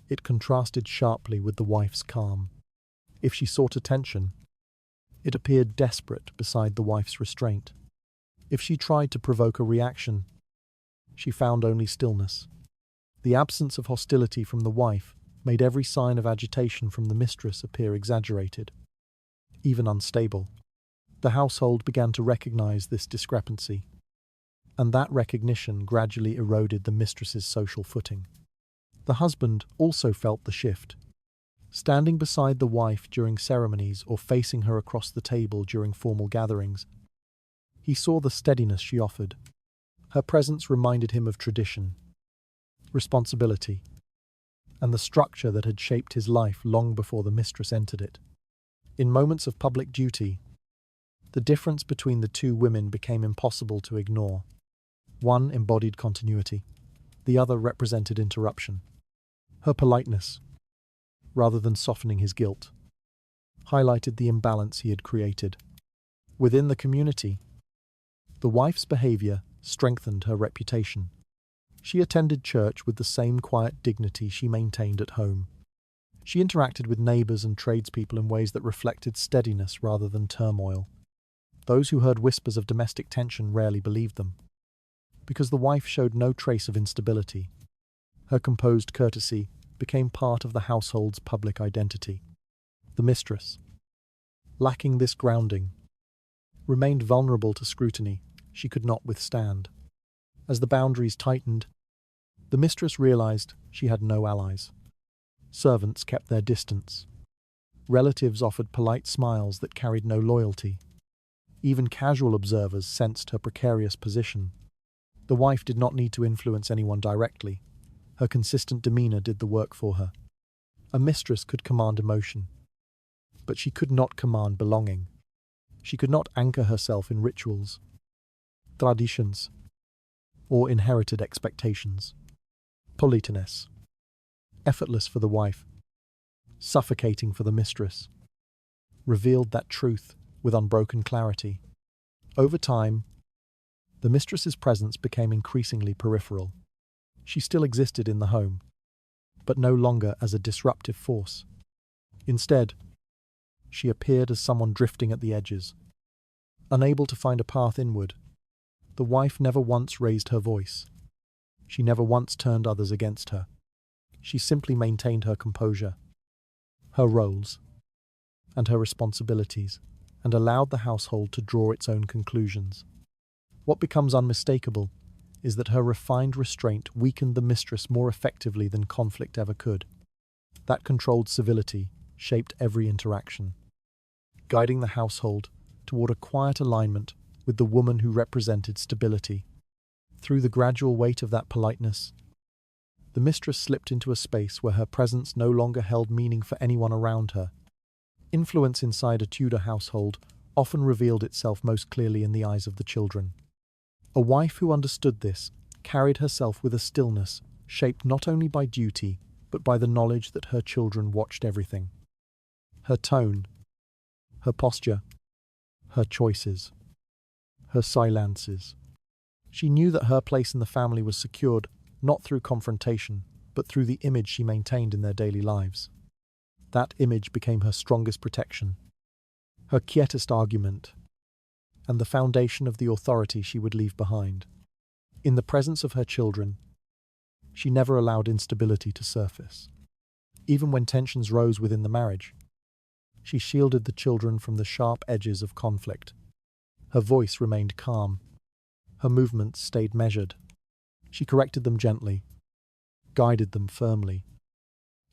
Speaker 1: it contrasted sharply with the wife's calm. If she sought attention, it appeared desperate beside the wife's restraint. If she tried to provoke a reaction, she found only stillness. The absence of hostility from the wife made every sign of agitation from the mistress appear exaggerated, even unstable. The household began to recognize this discrepancy, and that recognition gradually eroded the mistress's social footing. The husband also felt the shift. Standing beside the wife during ceremonies or facing her across the table during formal gatherings, he saw the steadiness she offered. Her presence reminded him of tradition, responsibility, and the structure that had shaped his life long before the mistress entered it. In moments of public duty, the difference between the two women became impossible to ignore. One embodied continuity, the other represented interruption. Her politeness, rather than softening his guilt, highlighted the imbalance he had created. Within the community, the wife's behavior strengthened her reputation. She attended church with the same quiet dignity she maintained at home. She interacted with neighbors and tradespeople in ways that reflected steadiness rather than turmoil. Those who heard whispers of domestic tension rarely believed them, because the wife showed no trace of instability. Her composed courtesy became part of the household's public identity. The mistress, lacking this grounding, remained vulnerable to scrutiny she could not withstand. As the boundaries tightened, the mistress realized she had no allies. Servants kept their distance. Relatives offered polite smiles that carried no loyalty. Even casual observers sensed her precarious position. The wife did not need to influence anyone directly. Her consistent demeanor did the work for her. A mistress could command emotion, but she could not command belonging. She could not anchor herself in rituals, traditions, or inherited expectations. Politeness, effortless for the wife, suffocating for the mistress, revealed that truth with unbroken clarity. Over time, the mistress's presence became increasingly peripheral. She still existed in the home, but no longer as a disruptive force. Instead, she appeared as someone drifting at the edges, unable to find a path inward. The wife never once raised her voice. She never once turned others against her. She simply maintained her composure, her roles, and her responsibilities, and allowed the household to draw its own conclusions. What becomes unmistakable is that her refined restraint weakened the mistress more effectively than conflict ever could. That controlled civility shaped every interaction, guiding the household toward a quiet alignment with the woman who represented stability. Through the gradual weight of that politeness, the mistress slipped into a space where her presence no longer held meaning for anyone around her. Influence inside a Tudor household often revealed itself most clearly in the eyes of the children. A wife who understood this carried herself with a stillness shaped not only by duty, but by the knowledge that her children watched everything. Her tone, her posture, her choices, her silences. She knew that her place in the family was secured not through confrontation, but through the image she maintained in their daily lives. That image became her strongest protection, her quietest argument, and the foundation of the authority she would leave behind. In the presence of her children, she never allowed instability to surface. Even when tensions rose within the marriage, she shielded the children from the sharp edges of conflict. Her voice remained calm. Her movements stayed measured. She corrected them gently, guided them firmly,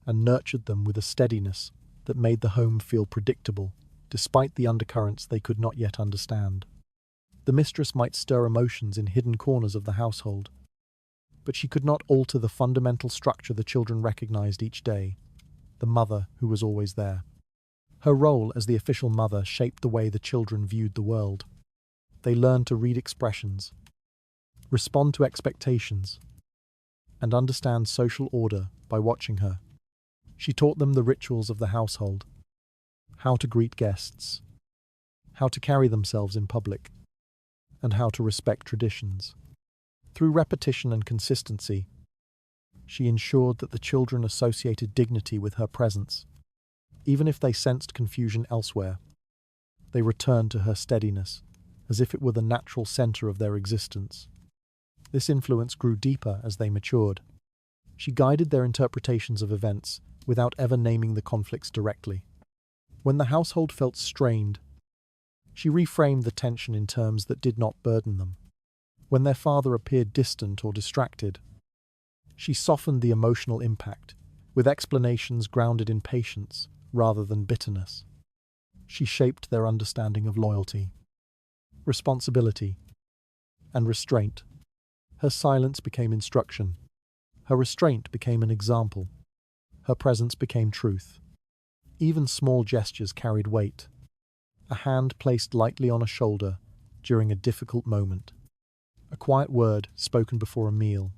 Speaker 1: and nurtured them with a steadiness that made the home feel predictable, despite the undercurrents they could not yet understand. The mistress might stir emotions in hidden corners of the household, but she could not alter the fundamental structure the children recognized each day, the mother who was always there. Her role as the official mother shaped the way the children viewed the world. They learned to read expressions, respond to expectations, and understand social order by watching her. She taught them the rituals of the household, how to greet guests, how to carry themselves in public, and how to respect traditions. Through repetition and consistency, she ensured that the children associated dignity with her presence. Even if they sensed confusion elsewhere, they returned to her steadiness, as if it were the natural center of their existence. This influence grew deeper as they matured. She guided their interpretations of events without ever naming the conflicts directly. When the household felt strained, she reframed the tension in terms that did not burden them. When their father appeared distant or distracted, she softened the emotional impact with explanations grounded in patience rather than bitterness. She shaped their understanding of loyalty, responsibility, and restraint. Her silence became instruction. Her restraint became an example. Her presence became truth. Even small gestures carried weight. A hand placed lightly on a shoulder during a difficult moment. A quiet word spoken before a meal.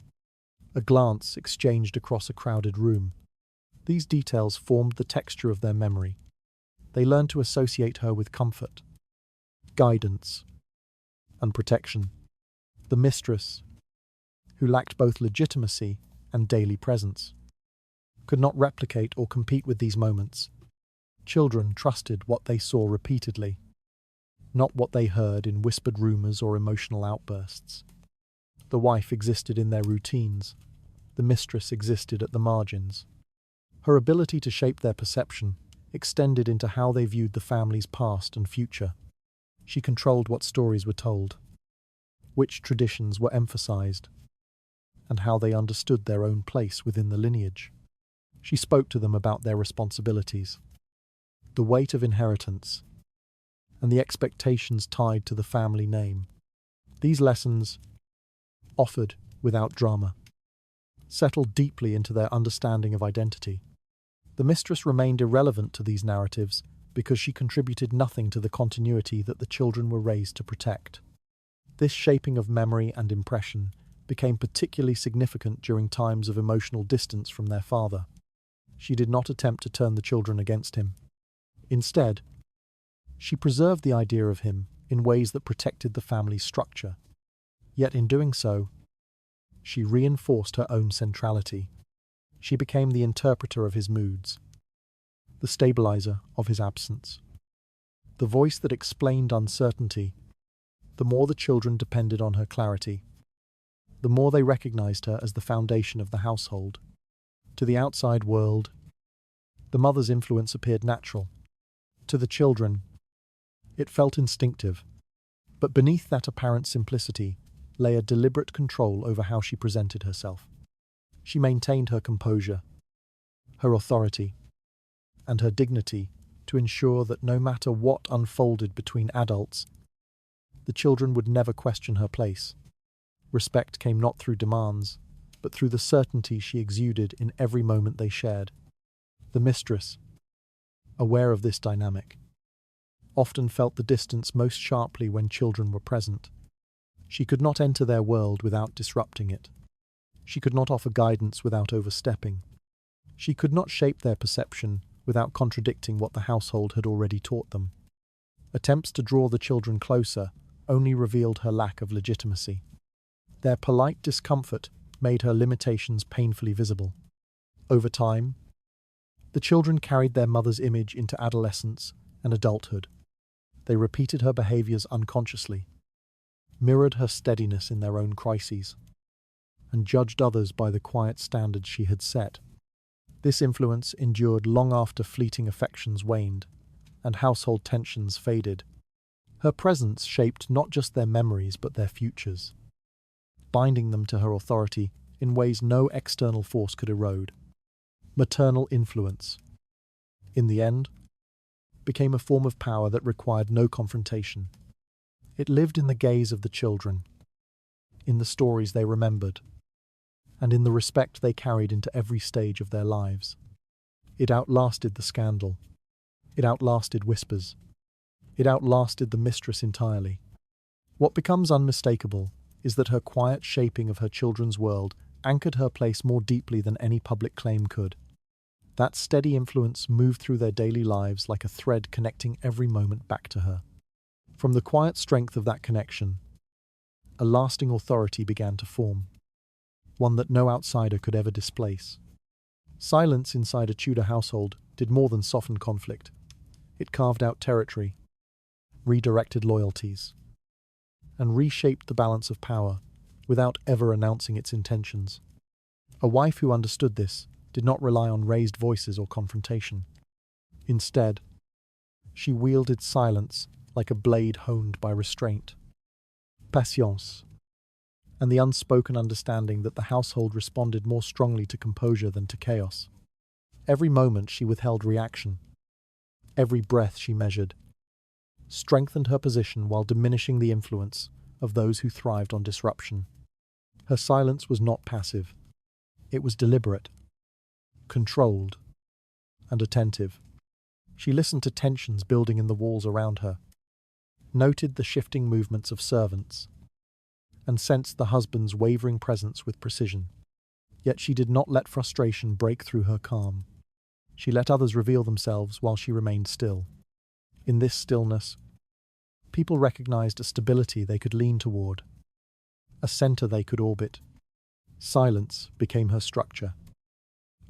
Speaker 1: A glance exchanged across a crowded room. These details formed the texture of their memory. They learned to associate her with comfort, guidance, and protection. The mistress, who lacked both legitimacy and daily presence, could not replicate or compete with these moments. Children trusted what they saw repeatedly, not what they heard in whispered rumors or emotional outbursts. The wife existed in their routines, the mistress existed at the margins. Her ability to shape their perception extended into how they viewed the family's past and future. She controlled what stories were told, which traditions were emphasized, and how they understood their own place within the lineage. She spoke to them about their responsibilities, the weight of inheritance, and the expectations tied to the family name. These lessons, offered without drama, settled deeply into their understanding of identity. The mistress remained irrelevant to these narratives because she contributed nothing to the continuity that the children were raised to protect. This shaping of memory and impression became particularly significant during times of emotional distance from their father. She did not attempt to turn the children against him. Instead, she preserved the idea of him in ways that protected the family's structure. Yet in doing so, she reinforced her own centrality. She became the interpreter of his moods, the stabilizer of his absence, the voice that explained uncertainty. The more the children depended on her clarity, the more they recognized her as the foundation of the household. To the outside world, the mother's influence appeared natural. To the children, it felt instinctive. But beneath that apparent simplicity lay a deliberate control over how she presented herself. She maintained her composure, her authority, and her dignity to ensure that no matter what unfolded between adults, the children would never question her place. Respect came not through demands, but through the certainty she exuded in every moment they shared. The mistress, aware of this dynamic, often felt the distance most sharply when children were present. She could not enter their world without disrupting it. She could not offer guidance without overstepping. She could not shape their perception without contradicting what the household had already taught them. Attempts to draw the children closer only revealed her lack of legitimacy. Their polite discomfort made her limitations painfully visible. Over time, the children carried their mother's image into adolescence and adulthood. They repeated her behaviors unconsciously, mirrored her steadiness in their own crises, and judged others by the quiet standards she had set. This influence endured long after fleeting affections waned and household tensions faded. Her presence shaped not just their memories but their futures, binding them to her authority in ways no external force could erode. Maternal influence, in the end, became a form of power that required no confrontation. It lived in the gaze of the children, in the stories they remembered, and in the respect they carried into every stage of their lives. It outlasted the scandal. It outlasted whispers. It outlasted the mistress entirely. What becomes unmistakable is that her quiet shaping of her children's world anchored her place more deeply than any public claim could. That steady influence moved through their daily lives like a thread connecting every moment back to her. From the quiet strength of that connection, a lasting authority began to form, one that no outsider could ever displace. Silence inside a Tudor household did more than soften conflict. It carved out territory, redirected loyalties, and reshaped the balance of power without ever announcing its intentions. A wife who understood this did not rely on raised voices or confrontation. Instead, she wielded silence like a blade honed by restraint, patience, and the unspoken understanding that the household responded more strongly to composure than to chaos. Every moment she withheld reaction. Every breath she measured, strengthened her position while diminishing the influence of those who thrived on disruption. Her silence was not passive. It was deliberate, controlled, and attentive. She listened to tensions building in the walls around her, noted the shifting movements of servants, and sensed the husband's wavering presence with precision. Yet she did not let frustration break through her calm. She let others reveal themselves while she remained still. In this stillness, people recognized a stability they could lean toward, a center they could orbit. Silence became her structure,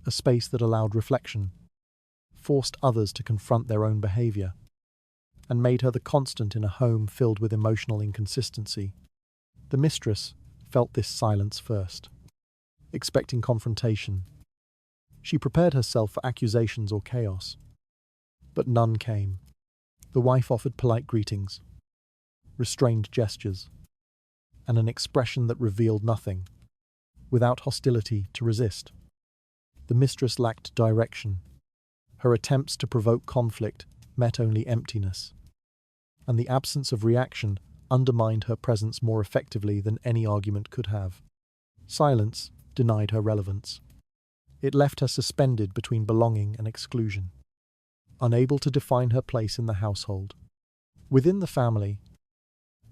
Speaker 1: a space that allowed reflection, forced others to confront their own behavior, and made her the constant in a home filled with emotional inconsistency. The mistress felt this silence first. expecting confrontation. She prepared herself for accusations or chaos. But none came. The wife offered polite greetings, restrained gestures, and an expression that revealed nothing, without hostility to resist. The mistress lacked direction. Her attempts to provoke conflict met only emptiness, and the absence of reaction undermined her presence more effectively than any argument could have. Silence denied her relevance. It left her suspended between belonging and exclusion, unable to define her place in the household. Within the family,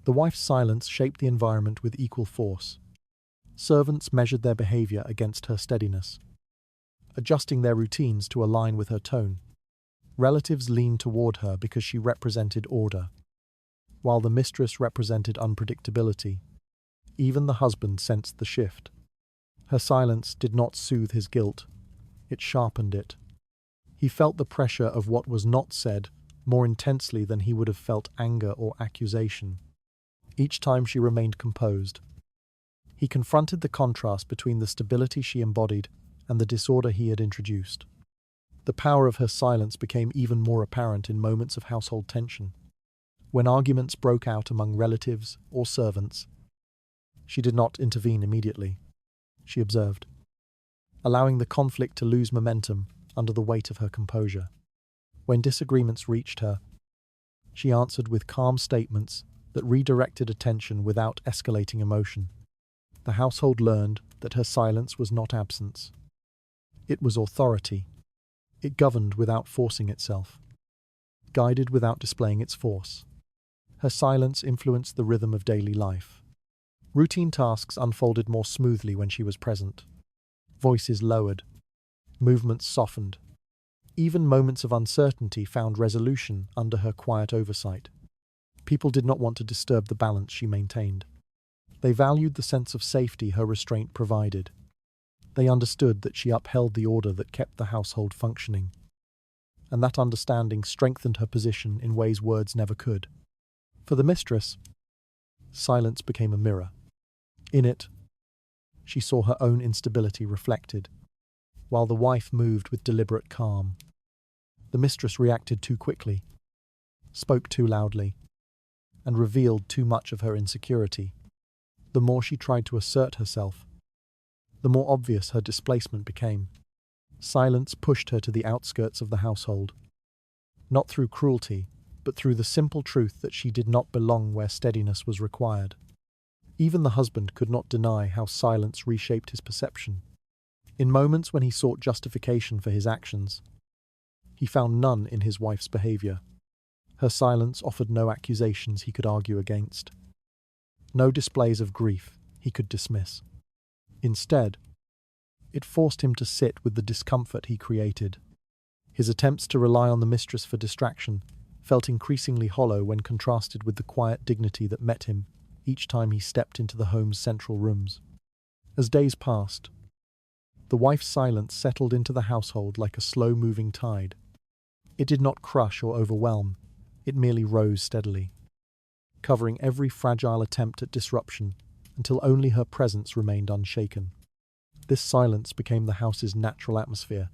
Speaker 1: the wife's silence shaped the environment with equal force. Servants measured their behavior against her steadiness, adjusting their routines to align with her tone. Relatives leaned toward her because she represented order, while the mistress represented unpredictability. Even the husband sensed the shift. Her silence did not soothe his guilt, it sharpened it. He felt the pressure of what was not said more intensely than he would have felt anger or accusation. Each time she remained composed, he confronted the contrast between the stability she embodied and the disorder he had introduced. The power of her silence became even more apparent in moments of household tension. When arguments broke out among relatives or servants, she did not intervene immediately. She observed, allowing the conflict to lose momentum under the weight of her composure. When disagreements reached her, she answered with calm statements that redirected attention without escalating emotion. The household learned that her silence was not absence. It was authority. It governed without forcing itself, guided without displaying its force. Her silence influenced the rhythm of daily life. Routine tasks unfolded more smoothly when she was present. Voices lowered, movements softened. Even moments of uncertainty found resolution under her quiet oversight. People did not want to disturb the balance she maintained. They valued the sense of safety her restraint provided. They understood that she upheld the order that kept the household functioning, and that understanding strengthened her position in ways words never could. For the mistress, silence became a mirror. In it, she saw her own instability reflected, while the wife moved with deliberate calm. The mistress reacted too quickly, spoke too loudly, and revealed too much of her insecurity. The more she tried to assert herself, the more obvious her displacement became. Silence pushed her to the outskirts of the household, not through cruelty, but through the simple truth that she did not belong where steadiness was required. Even the husband could not deny how silence reshaped his perception. In moments when he sought justification for his actions, he found none in his wife's behavior. Her silence offered no accusations he could argue against, no displays of grief he could dismiss. Instead, it forced him to sit with the discomfort he created. His attempts to rely on the mistress for distraction felt increasingly hollow when contrasted with the quiet dignity that met him each time he stepped into the home's central rooms. As days passed, the wife's silence settled into the household like a slow-moving tide. It did not crush or overwhelm, it merely rose steadily, covering every fragile attempt at disruption until only her presence remained unshaken. This silence became the house's natural atmosphere,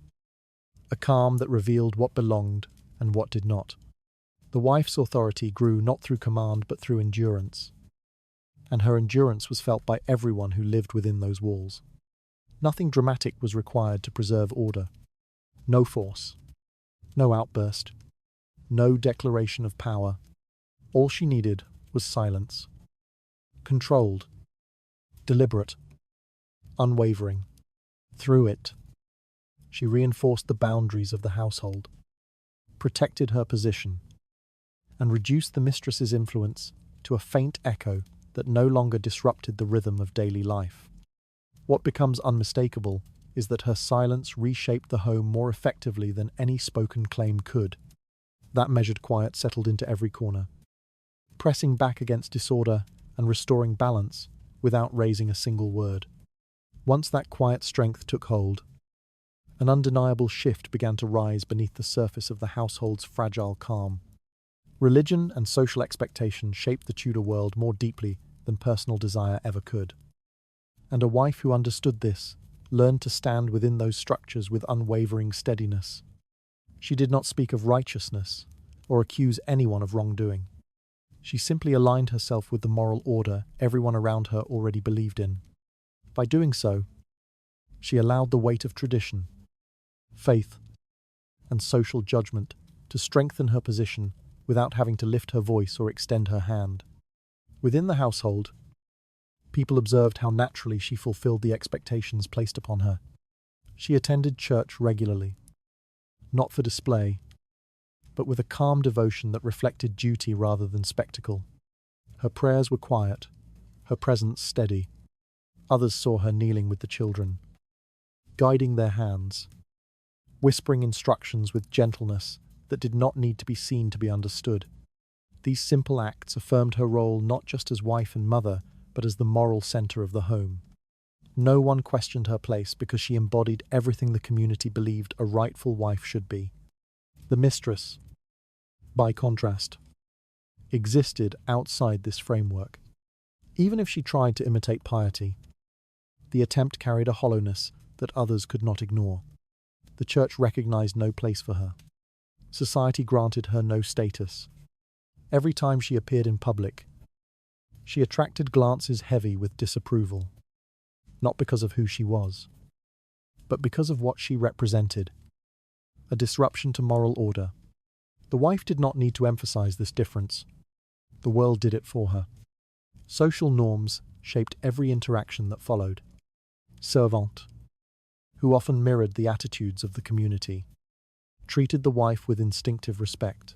Speaker 1: a calm that revealed what belonged and what did not. The wife's authority grew not through command but through endurance, and her endurance was felt by everyone who lived within those walls. Nothing dramatic was required to preserve order. No force, no outburst, no declaration of power. All she needed was silence. Controlled, deliberate, unwavering. Through it, she reinforced the boundaries of the household, protected her position, and reduced the mistress's influence to a faint echo that no longer disrupted the rhythm of daily life. What becomes unmistakable is that her silence reshaped the home more effectively than any spoken claim could. That measured quiet settled into every corner, pressing back against disorder and restoring balance without raising a single word. Once that quiet strength took hold, an undeniable shift began to rise beneath the surface of the household's fragile calm. Religion and social expectation shaped the Tudor world more deeply than personal desire ever could. And a wife who understood this learned to stand within those structures with unwavering steadiness. She did not speak of righteousness or accuse anyone of wrongdoing. She simply aligned herself with the moral order everyone around her already believed in. By doing so, she allowed the weight of tradition, faith, and social judgment to strengthen her position without having to lift her voice or extend her hand. Within the household, people observed how naturally she fulfilled the expectations placed upon her. She attended church regularly, not for display, but with a calm devotion that reflected duty rather than spectacle. Her prayers were quiet, her presence steady. Others saw her kneeling with the children, guiding their hands, whispering instructions with gentleness that did not need to be seen to be understood. These simple acts affirmed her role not just as wife and mother, but as the moral center of the home. No one questioned her place because she embodied everything the community believed a rightful wife should be. The mistress, by contrast, existed outside this framework. Even if she tried to imitate piety, the attempt carried a hollowness that others could not ignore. The church recognized no place for her. Society granted her no status. Every time she appeared in public, she attracted glances heavy with disapproval, not because of who she was, but because of what she represented, a disruption to moral order. The wife did not need to emphasize this difference. The world did it for her. Social norms shaped every interaction that followed. Servants, who often mirrored the attitudes of the community, treated the wife with instinctive respect.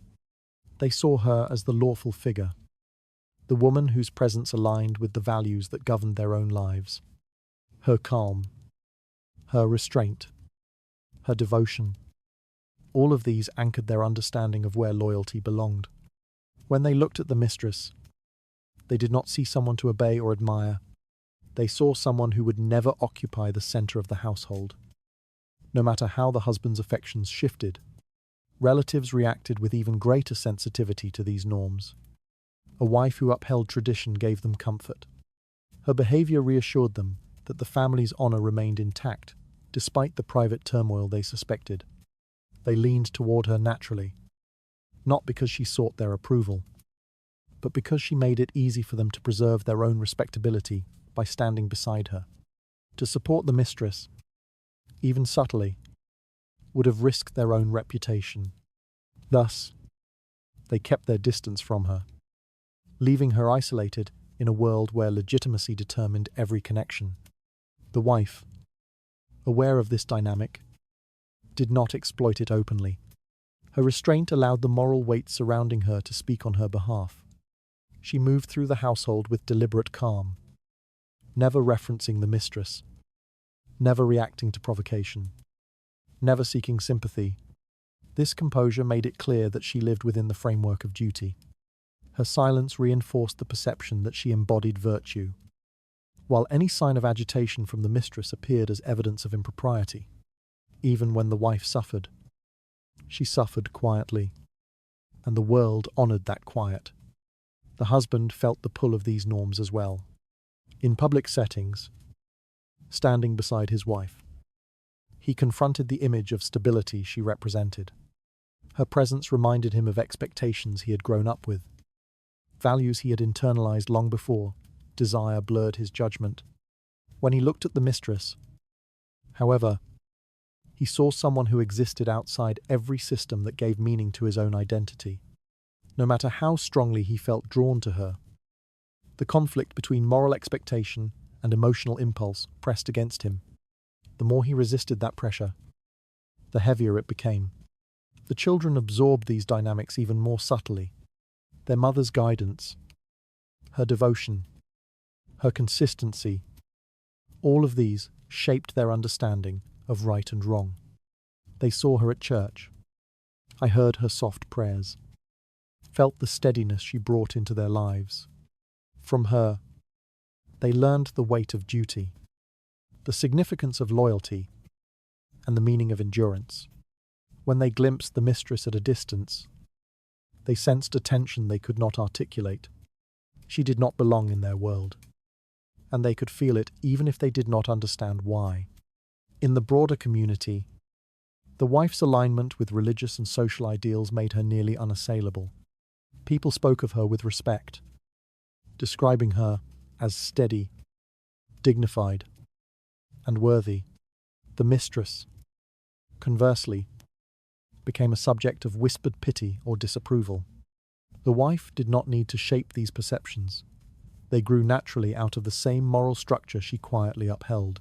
Speaker 1: They saw her as the lawful figure, the woman whose presence aligned with the values that governed their own lives. Her calm, her restraint, her devotion, all of these anchored their understanding of where loyalty belonged. When they looked at the mistress, they did not see someone to obey or admire. They saw someone who would never occupy the center of the household. No matter how the husband's affections shifted, relatives reacted with even greater sensitivity to these norms. A wife who upheld tradition gave them comfort. Her behavior reassured them that the family's honor remained intact, despite the private turmoil they suspected. They leaned toward her naturally, not because she sought their approval, but because she made it easy for them to preserve their own respectability by standing beside her. To support the mistress, even subtly, would have risked their own reputation. Thus, they kept their distance from her, leaving her isolated in a world where legitimacy determined every connection. The wife, aware of this dynamic, did not exploit it openly. Her restraint allowed the moral weight surrounding her to speak on her behalf. She moved through the household with deliberate calm, never referencing the mistress, never reacting to provocation, never seeking sympathy. This composure made it clear that she lived within the framework of duty. Her silence reinforced the perception that she embodied virtue, while any sign of agitation from the mistress appeared as evidence of impropriety. Even when the wife suffered, she suffered quietly, and the world honored that quiet. The husband felt the pull of these norms as well. In public settings, standing beside his wife, he confronted the image of stability she represented. Her presence reminded him of expectations he had grown up with, values he had internalized long before. Desire blurred his judgment. When he looked at the mistress, however, he saw someone who existed outside every system that gave meaning to his own identity. No matter how strongly he felt drawn to her, the conflict between moral expectation and emotional impulse pressed against him. The more he resisted that pressure, the heavier it became. The children absorbed these dynamics even more subtly. Their mother's guidance, her devotion, her consistency, all of these shaped their understanding of right and wrong. They saw her at church. I heard her soft prayers, felt the steadiness she brought into their lives. From her, they learned the weight of duty, the significance of loyalty, and the meaning of endurance. When they glimpsed the mistress at a distance, they sensed a tension they could not articulate. She did not belong in their world, and they could feel it even if they did not understand why. In the broader community, the wife's alignment with religious and social ideals made her nearly unassailable. People spoke of her with respect, describing her as steady, dignified, and worthy. The mistress, conversely, became a subject of whispered pity or disapproval. The wife did not need to shape these perceptions. They grew naturally out of the same moral structure she quietly upheld.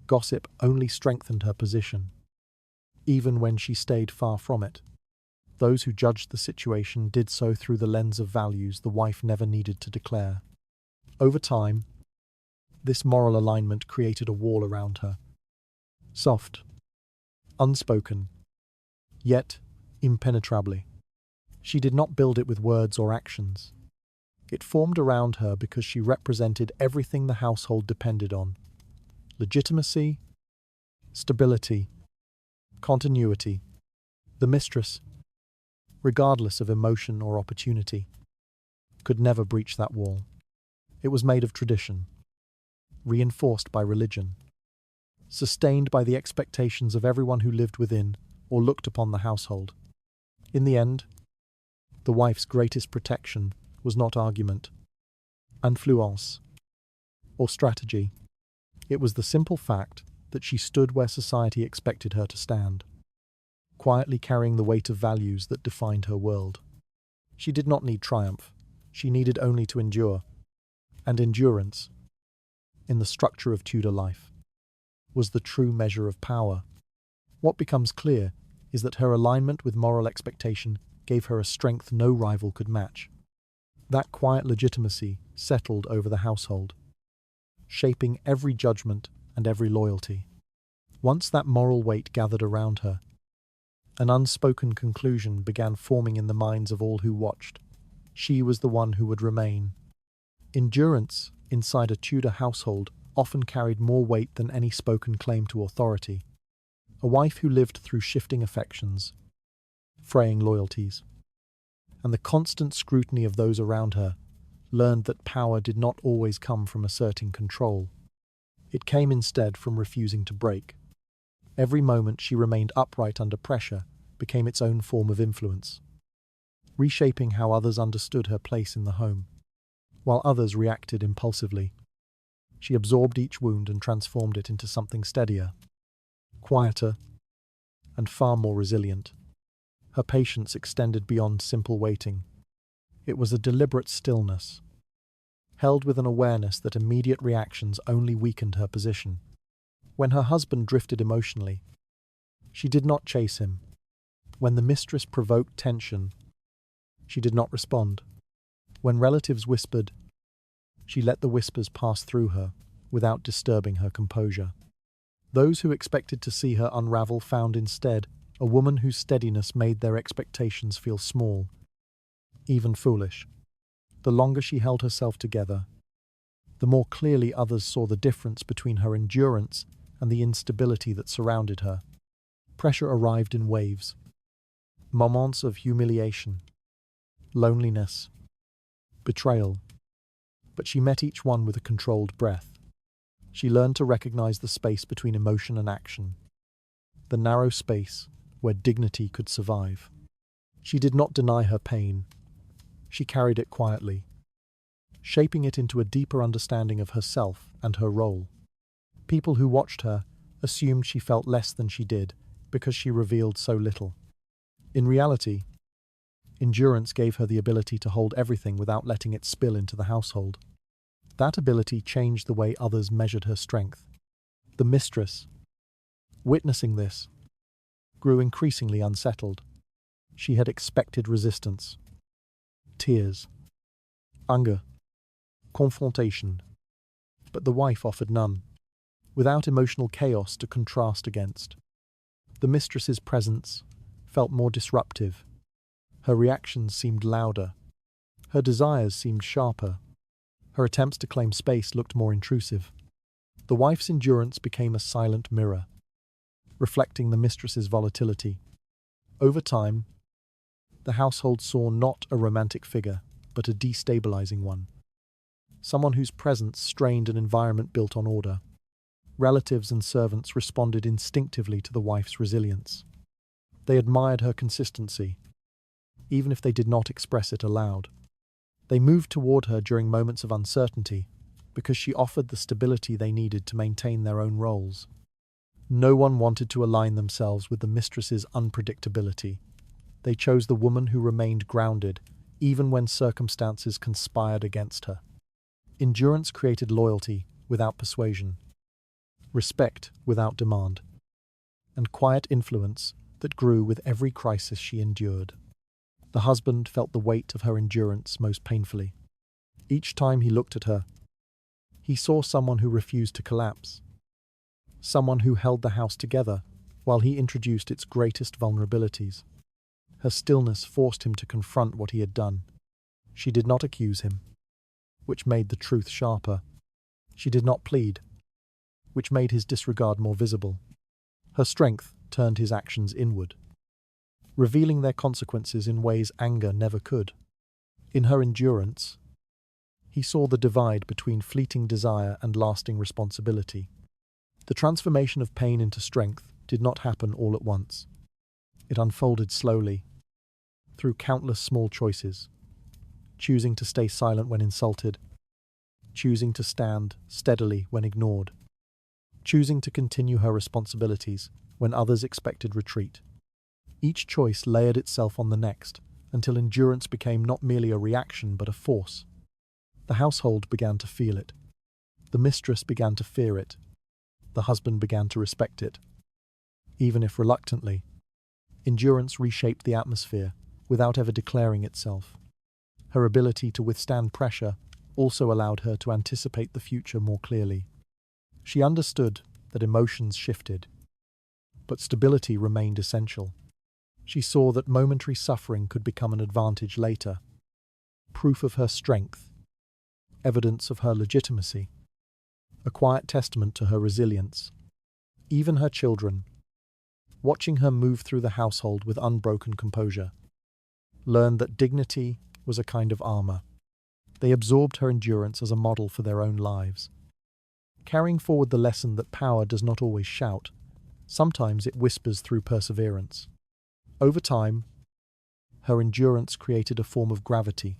Speaker 1: Gossip only strengthened her position, even when she stayed far from it. Those who judged the situation did so through the lens of values the wife never needed to declare. Over time, this moral alignment created a wall around her. Soft, unspoken, yet impenetrably. She did not build it with words or actions. It formed around her because she represented everything the household depended on: legitimacy, stability, continuity. The mistress, regardless of emotion or opportunity, could never breach that wall. It was made of tradition, reinforced by religion, sustained by the expectations of everyone who lived within or looked upon the household. In the end, the wife's greatest protection was not argument, influence, or strategy. It was the simple fact that she stood where society expected her to stand, quietly carrying the weight of values that defined her world. She did not need triumph. She needed only to endure. And endurance, in the structure of Tudor life, was the true measure of power. What becomes clear is that her alignment with moral expectation gave her a strength no rival could match. That quiet legitimacy settled over the household, shaping every judgment and every loyalty. Once that moral weight gathered around her, an unspoken conclusion began forming in the minds of all who watched. She was the one who would remain. Endurance inside a Tudor household often carried more weight than any spoken claim to authority. A wife who lived through shifting affections, fraying loyalties, and the constant scrutiny of those around her, learned that power did not always come from asserting control. It came instead from refusing to break. Every moment she remained upright under pressure became its own form of influence, reshaping how others understood her place in the home. While others reacted impulsively, she absorbed each wound and transformed it into something steadier, quieter, and far more resilient. Her patience extended beyond simple waiting. It was a deliberate stillness, held with an awareness that immediate reactions only weakened her position. When her husband drifted emotionally, she did not chase him. When the mistress provoked tension, she did not respond. When relatives whispered, she let the whispers pass through her without disturbing her composure. Those who expected to see her unravel found instead a woman whose steadiness made their expectations feel small, even foolish. The longer she held herself together, the more clearly others saw the difference between her endurance and the instability that surrounded her. Pressure arrived in waves, moments of humiliation, loneliness, betrayal, but she met each one with a controlled breath. She learned to recognize the space between emotion and action, the narrow space where dignity could survive. She did not deny her pain. She carried it quietly, shaping it into a deeper understanding of herself and her role. People who watched her assumed she felt less than she did because she revealed so little. In reality, endurance gave her the ability to hold everything without letting it spill into the household. That ability changed the way others measured her strength. The mistress, witnessing this, grew increasingly unsettled. She had expected resistance, tears, anger, confrontation, but the wife offered none, without emotional chaos to contrast against. The mistress's presence felt more disruptive. Her reactions seemed louder. Her desires seemed sharper. Her attempts to claim space looked more intrusive. The wife's endurance became a silent mirror, reflecting the mistress's volatility. Over time, the household saw not a romantic figure, but a destabilizing one. Someone whose presence strained an environment built on order. Relatives and servants responded instinctively to the wife's resilience. They admired her consistency, even if they did not express it aloud. They moved toward her during moments of uncertainty because she offered the stability they needed to maintain their own roles. No one wanted to align themselves with the mistress's unpredictability. They chose the woman who remained grounded, even when circumstances conspired against her. Endurance created loyalty without persuasion, respect without demand, and quiet influence that grew with every crisis she endured. The husband felt the weight of her endurance most painfully. Each time he looked at her, he saw someone who refused to collapse, someone who held the house together while he introduced its greatest vulnerabilities. Her stillness forced him to confront what he had done. She did not accuse him, which made the truth sharper. She did not plead, which made his disregard more visible. Her strength turned his actions inward, revealing their consequences in ways anger never could. In her endurance, he saw the divide between fleeting desire and lasting responsibility. The transformation of pain into strength did not happen all at once. It unfolded slowly, through countless small choices, choosing to stay silent when insulted, choosing to stand steadily when ignored, choosing to continue her responsibilities when others expected retreat. Each choice layered itself on the next, until endurance became not merely a reaction but a force. The household began to feel it. The mistress began to fear it. The husband began to respect it. Even if reluctantly, endurance reshaped the atmosphere without ever declaring itself. Her ability to withstand pressure also allowed her to anticipate the future more clearly. She understood that emotions shifted, but stability remained essential. She saw that momentary suffering could become an advantage later, proof of her strength, evidence of her legitimacy, a quiet testament to her resilience. Even her children, watching her move through the household with unbroken composure, learned that dignity was a kind of armor. They absorbed her endurance as a model for their own lives, carrying forward the lesson that power does not always shout. Sometimes it whispers through perseverance. Over time, her endurance created a form of gravity.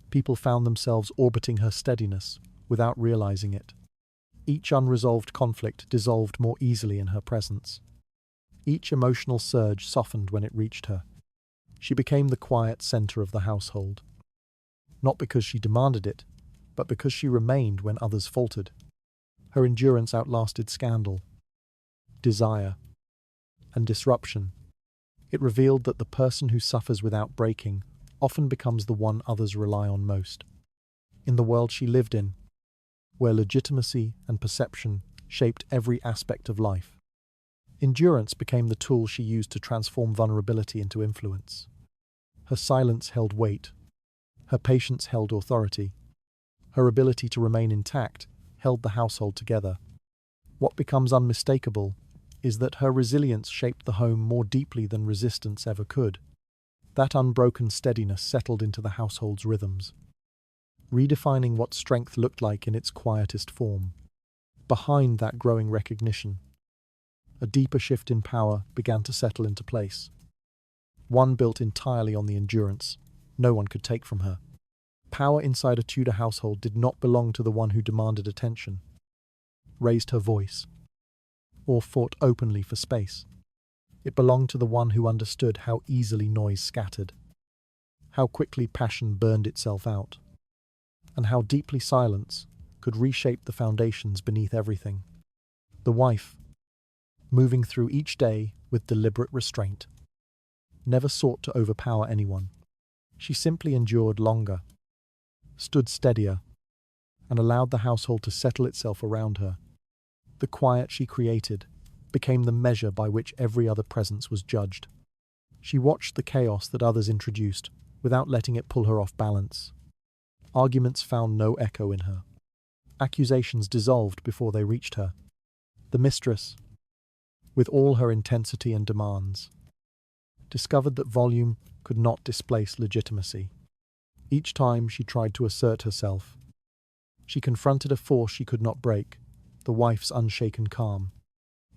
Speaker 1: People found themselves orbiting her steadiness without realizing it. Each unresolved conflict dissolved more easily in her presence. Each emotional surge softened when it reached her. She became the quiet center of the household, not because she demanded it, but because she remained when others faltered. Her endurance outlasted scandal, desire, and disruption. It revealed that the person who suffers without breaking often becomes the one others rely on most. In the world she lived in, where legitimacy and perception shaped every aspect of life, endurance became the tool she used to transform vulnerability into influence. Her silence held weight. Her patience held authority. Her ability to remain intact held the household together. What becomes unmistakable is that her resilience shaped the home more deeply than resistance ever could. That unbroken steadiness settled into the household's rhythms, redefining what strength looked like in its quietest form. Behind that growing recognition, a deeper shift in power began to settle into place, one built entirely on the endurance no one could take from her. Power inside a Tudor household did not belong to the one who demanded attention, raised her voice, or fought openly for space. It belonged to the one who understood how easily noise scattered, how quickly passion burned itself out, and how deeply silence could reshape the foundations beneath everything. The wife, moving through each day with deliberate restraint, never sought to overpower anyone. She simply endured longer, stood steadier, and allowed the household to settle itself around her. The quiet she created became the measure by which every other presence was judged. She watched the chaos that others introduced without letting it pull her off balance. Arguments found no echo in her. Accusations dissolved before they reached her. The mistress, with all her intensity and demands, discovered that volume could not displace legitimacy. Each time she tried to assert herself, she confronted a force she could not break, the wife's unshaken calm.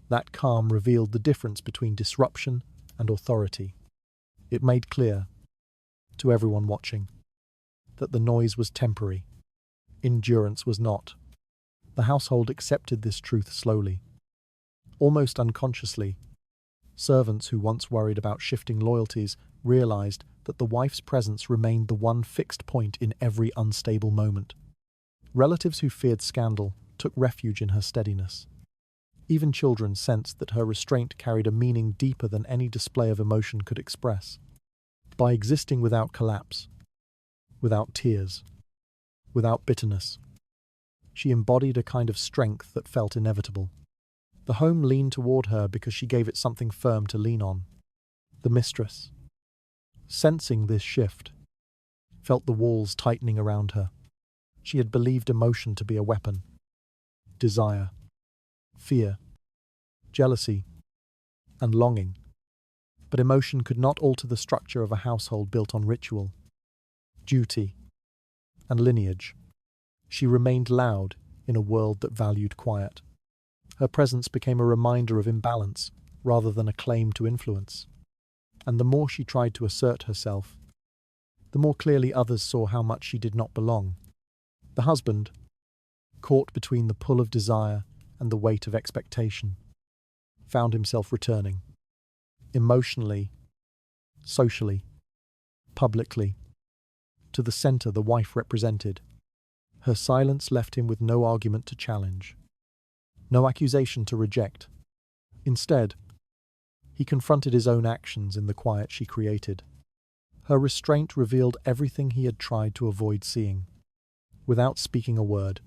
Speaker 1: That calm revealed the difference between disruption and authority. It made clear, to everyone watching, that the noise was temporary. Endurance was not. The household accepted this truth slowly. Almost unconsciously, servants who once worried about shifting loyalties realized that the wife's presence remained the one fixed point in every unstable moment. Relatives who feared scandal took refuge in her steadiness. Even children sensed that her restraint carried a meaning deeper than any display of emotion could express. By existing without collapse, without tears, without bitterness, she embodied a kind of strength that felt inevitable. The home leaned toward her because she gave it something firm to lean on. The mistress, sensing this shift, felt the walls tightening around her. She had believed emotion to be a weapon. Desire, fear, jealousy, and longing. But emotion could not alter the structure of a household built on ritual, duty, and lineage. She remained loud in a world that valued quiet. Her presence became a reminder of imbalance rather than a claim to influence. And the more she tried to assert herself, the more clearly others saw how much she did not belong. The husband, caught between the pull of desire and the weight of expectation, found himself returning. Emotionally, socially, publicly, to the center the wife represented. Her silence left him with no argument to challenge, no accusation to reject. Instead, he confronted his own actions in the quiet she created. Her restraint revealed everything he had tried to avoid seeing. Without speaking a word,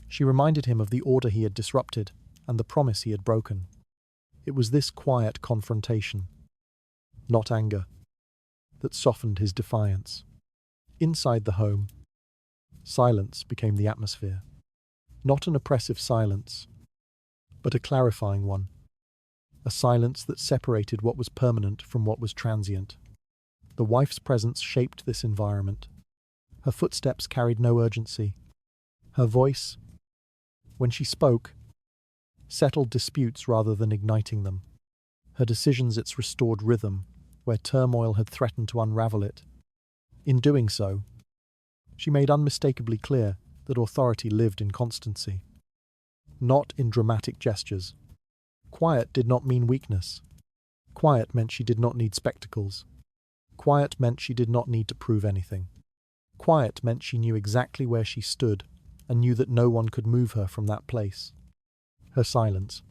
Speaker 1: she reminded him of the order he had disrupted and the promise he had broken. It was this quiet confrontation, not anger, that softened his defiance. Inside the home, silence became the atmosphere. Not an oppressive silence, but a clarifying one. A silence that separated what was permanent from what was transient. The wife's presence shaped this environment. Her footsteps carried no urgency. Her voice, when she spoke, settled disputes rather than igniting them. Her decisions its restored rhythm, where turmoil had threatened to unravel it. In doing so, she made unmistakably clear that authority lived in constancy, not in dramatic gestures. Quiet did not mean weakness. Quiet meant she did not need spectacles. Quiet meant she did not need to prove anything. Quiet meant she knew exactly where she stood and knew that no one could move her from that place. Her silence,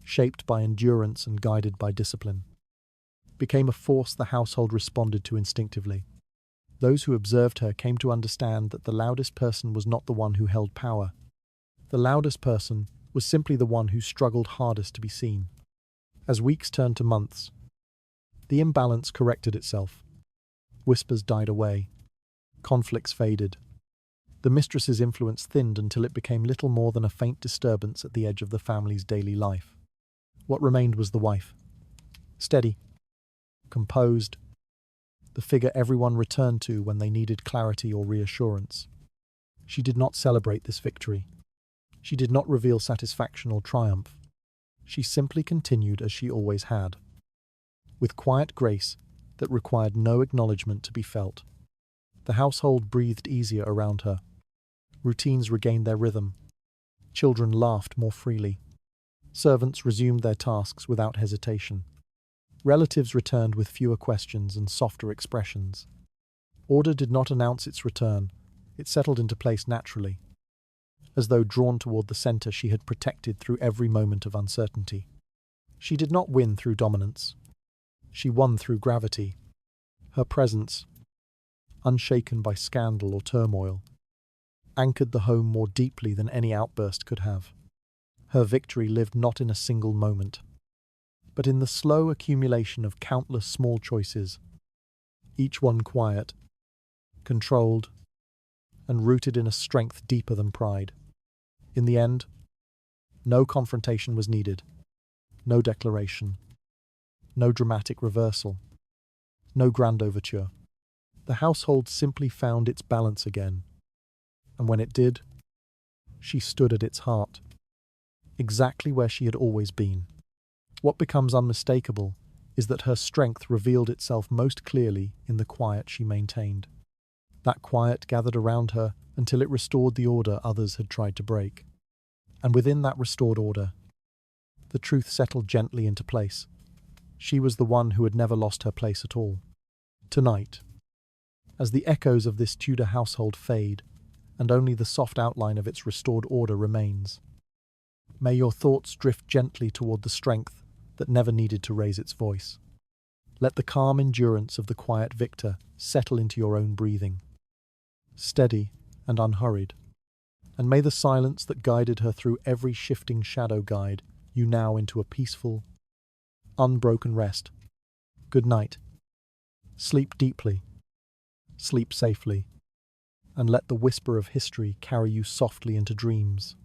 Speaker 1: shaped by endurance and guided by discipline, became a force the household responded to instinctively. Those who observed her came to understand that the loudest person was not the one who held power. The loudest person was simply the one who struggled hardest to be seen. As weeks turned to months, the imbalance corrected itself. Whispers died away. Conflicts faded. The mistress's influence thinned until it became little more than a faint disturbance at the edge of the family's daily life. What remained was the wife. Steady, composed, the figure everyone returned to when they needed clarity or reassurance. She did not celebrate this victory. She did not reveal satisfaction or triumph. She simply continued as she always had, with quiet grace that required no acknowledgement to be felt. The household breathed easier around her. Routines regained their rhythm. Children laughed more freely. Servants resumed their tasks without hesitation. Relatives returned with fewer questions and softer expressions. Order did not announce its return. It settled into place naturally, as though drawn toward the center she had protected through every moment of uncertainty. She did not win through dominance. She won through gravity. Her presence, unshaken by scandal or turmoil, anchored the home more deeply than any outburst could have. Her victory lived not in a single moment, but in the slow accumulation of countless small choices, each one quiet, controlled, and rooted in a strength deeper than pride. In the end, no confrontation was needed, no declaration, no dramatic reversal, no grand overture. The household simply found its balance again, and when it did, she stood at its heart, exactly where she had always been. What becomes unmistakable is that her strength revealed itself most clearly in the quiet she maintained. That quiet gathered around her until it restored the order others had tried to break. And within that restored order, the truth settled gently into place. She was the one who had never lost her place at all. Tonight, as the echoes of this Tudor household fade, and only the soft outline of its restored order remains, may your thoughts drift gently toward the strength that never needed to raise its voice. Let the calm endurance of the quiet victor settle into your own breathing, steady and unhurried, and may the silence that guided her through every shifting shadow guide you now into a peaceful, unbroken rest. Good night. Sleep deeply, sleep safely, and let the whisper of history carry you softly into dreams.